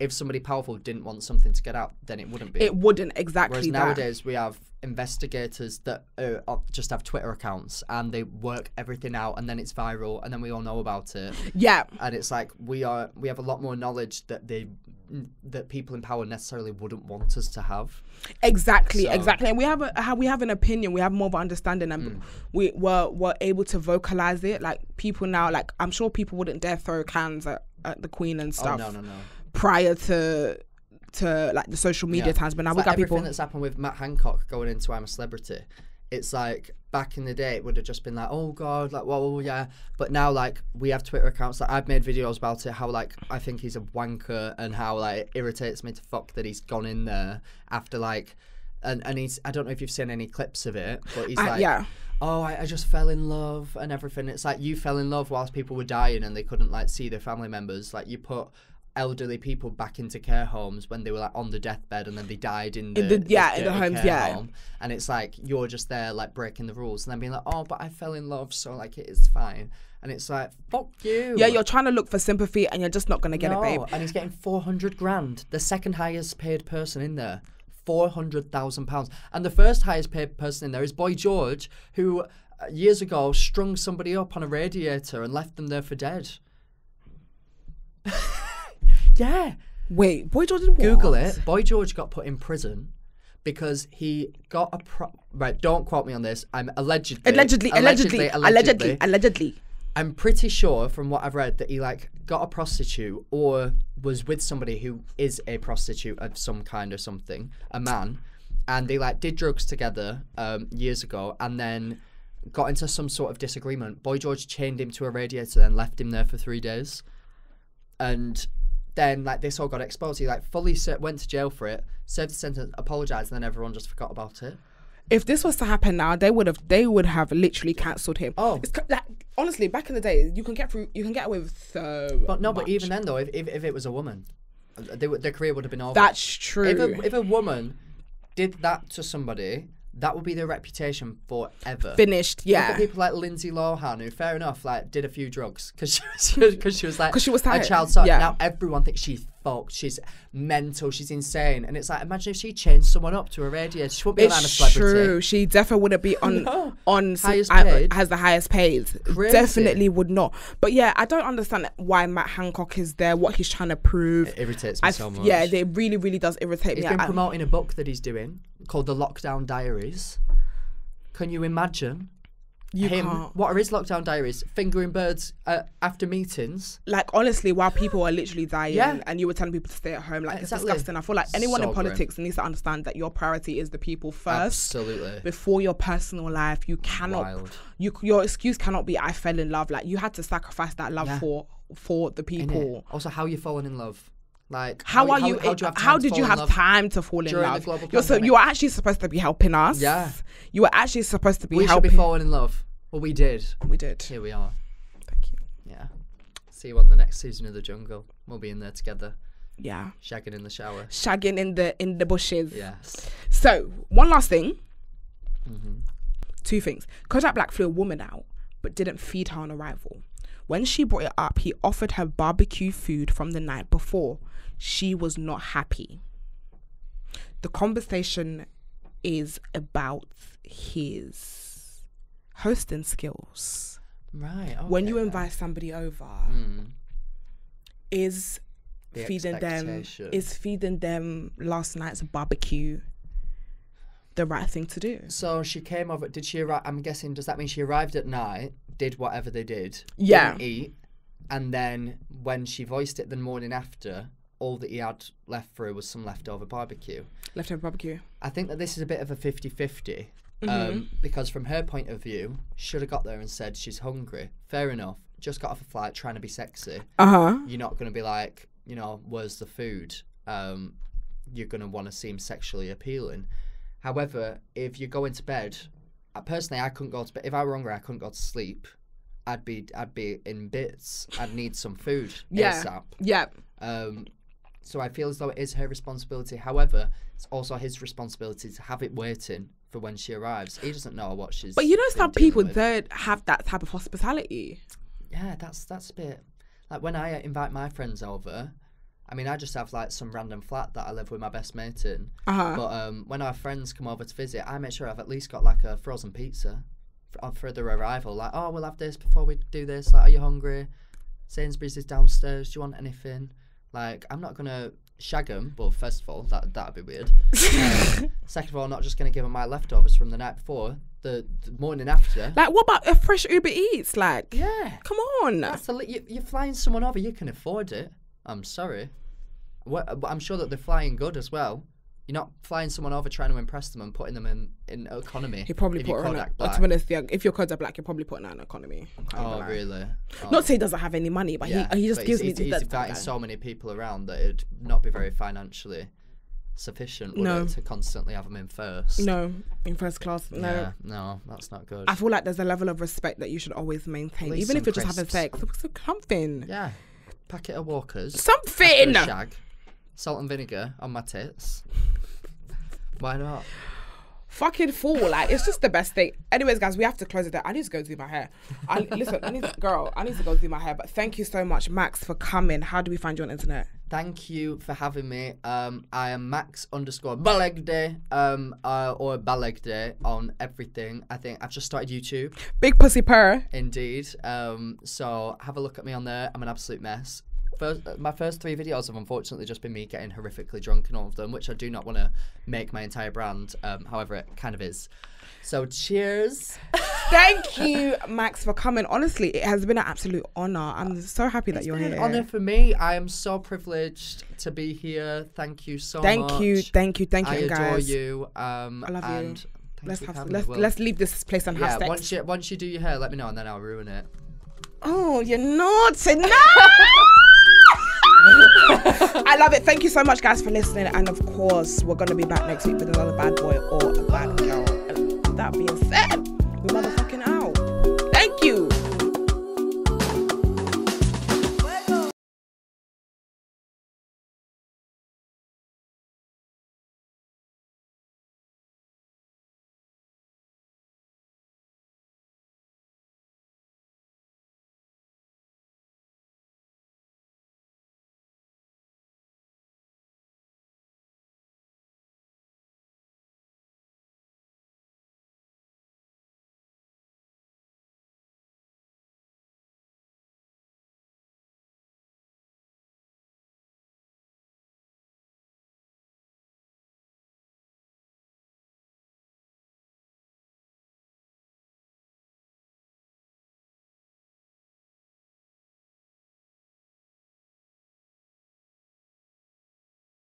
if somebody powerful didn't want something to get out, then it wouldn't be. It wouldn't, exactly. Whereas nowadays we have investigators that just have Twitter accounts and they work everything out, and then it's viral, and then we all know about it. Yeah. And it's like we have a lot more knowledge that people in power necessarily wouldn't want us to have. Exactly. And we have an opinion. We have more of an understanding, and we're able to vocalize it. Like people now, like I'm sure people wouldn't dare throw cans at the Queen and stuff. Oh, no. Prior to like the social media times, but now we got people. Everything that's happened with Matt Hancock going into I'm a Celebrity. It's like back in the day, it would have just been like, oh God, like, well, yeah. But now, like, we have Twitter accounts. Like, I've made videos about it, how, like, I think he's a wanker, and how, like, it irritates me to fuck that he's gone in there after, like, and he's, I don't know if you've seen any clips of it, but he's like, oh, I just fell in love and everything. It's like you fell in love whilst people were dying and they couldn't, like, see their family members. Like, you put elderly people back into care homes when they were like on the deathbed, and then they died in the homes, home. And it's like you're just there like breaking the rules, and then being like, oh, but I fell in love, so like it is fine. And it's like, fuck you. Yeah, you're trying to look for sympathy and you're just not gonna get it, babe. And he's getting 400 grand, the second highest paid person in there, £400,000. And the first highest paid person in there is Boy George, who years ago strung somebody up on a radiator and left them there for dead. Yeah. Wait, Boy George did what? Google it. Boy George got put in prison because he got a right, don't quote me on this. I'm allegedly. I'm pretty sure from what I've read that he like got a prostitute or was with somebody who is a prostitute of some kind or something, a man, and they like did drugs together years ago, and then got into some sort of disagreement. Boy George chained him to a radiator and left him there for 3 days. And then like this all got exposed. He like fully went to jail for it, served the sentence, apologized, and then everyone just forgot about it. If this was to happen now, they would have literally cancelled him. Oh, it's like honestly, back in the day, you can get away with so. But no, much. But even then though, if it was a woman, their career would have been over. That's true. If a woman did that to somebody, that would be their reputation forever. Finished, yeah. Look at people like Lindsay Lohan, who, fair enough, like did a few drugs because she was like a child star. Yeah. Now everyone thinks she's fucked, she's mental, she's insane, and it's like imagine if she changed someone up to a radiator, she wouldn't be I'm a Celebrity. True, she definitely wouldn't be on highest paid. Has the highest paid. Crazy. Definitely would not. But yeah, I don't understand why Matt Hancock is there. What he's trying to prove. It irritates me so much. Yeah, it really, really does irritate me. He's been promoting a book that he's doing called The Lockdown Diaries. Can you imagine can't. What are his lockdown diaries? Fingering birds after meetings. Like honestly, while people are literally dying, and you were telling people to stay at home, like exactly. It's disgusting. I feel like anyone in politics needs to understand that your priority is the people first. Absolutely. Before your personal life, you cannot. Your excuse cannot be I fell in love. Like you had to sacrifice that love for the people. Also, how you fallen in love. Like how did you have time to fall in love? You were actually supposed to be helping us. Yeah. You were actually supposed to be helping. We should be falling in love. Well, we did. We did. Here we are. Thank you. Yeah. See you on the next season of The Jungle. We'll be in there together. Yeah. Shagging in the shower. Shagging in the bushes. Yes. So, one last thing. Mm-hmm. 2 things. Kojak Black flew a woman out, but didn't feed her on arrival. When she brought it up, he offered her barbecue food from the night before. She was not happy. The conversation is about his hosting skills. Right. Okay. When you invite somebody over, is feeding them last night's barbecue the right thing to do? So she came over. Did she arrive? I'm guessing. Does that mean she arrived at night? Did whatever they did. Yeah. Didn't eat, and then when she voiced it the morning after, all that he had left for her was some leftover barbecue. I think that this is a bit of a 50-50 because from her point of view, should have got there and said she's hungry. Fair enough. Just got off a flight trying to be sexy. You're not going to be like, where's the food? You're going to want to seem sexually appealing. However, if you go into bed, personally, I couldn't go to bed. If I were hungry, I couldn't go to sleep. I'd be in bits. I'd need some food ASAP. Yeah. So I feel as though it is her responsibility. However, it's also his responsibility to have it waiting for when she arrives. He doesn't know what she's. But some people don't have that type of hospitality. Yeah, that's a bit. Like when I invite my friends over, I mean, I just have like some random flat that I live with my best mate in. But when our friends come over to visit, I make sure I've at least got like a frozen pizza for their arrival. Like, oh, we'll have this before we do this. Like, are you hungry? Sainsbury's is downstairs. Do you want anything? Like, I'm not gonna shag them. Well, first of all, that'd be weird. Second of all, I'm not just gonna give them my leftovers from the night before. The morning after. Like, what about a fresh Uber Eats? Like, yeah, come on. You're flying someone over. You can afford it. I'm sorry. But I'm sure that they're flying good as well. You're not flying someone over trying to impress them and putting them in economy. He probably put her on. To be honest, if your Kodak Black, you're probably putting her in economy. Oh, really? Oh. Not to say he doesn't have any money, but he just gives me. He's inviting so many people around that it'd not be very financially sufficient would it, to constantly have them in first. No, in first class. No. Yeah, no, that's not good. I feel like there's a level of respect that you should always maintain, even if you're just having sex. Something. Yeah. Packet of Walkers. Something. Shag. Salt and vinegar on my tits. Why not? Fucking fool. Like, it's just the best thing. Anyways, guys, we have to close it there. I need to go do my hair. I need to go do my hair. But thank you so much, Max, for coming. How do we find you on the internet? Thank you for having me. I am Max_Balegde or Balegde on everything. I think I've just started YouTube. Big pussy purr. Indeed. So have a look at me on there. I'm an absolute mess. My first 3 videos have unfortunately just been me getting horrifically drunk in all of them, which I do not want to make my entire brand. However, it kind of is. So cheers. Thank you, Max, for coming. Honestly, it has been an absolute honour. I'm so happy that you're here. It's been an honour for me. I am so privileged to be here. Thank you so much. Thank you, I adore guys. you. I love you. Let's leave this place and have sex. Once you do your hair, let me know and then I'll ruin it. Oh, you're naughty. No! I love it. Thank you so much, guys, for listening. And of course, we're going to be back next week with another bad boy or a bad girl. And that being said, we're motherfucking out.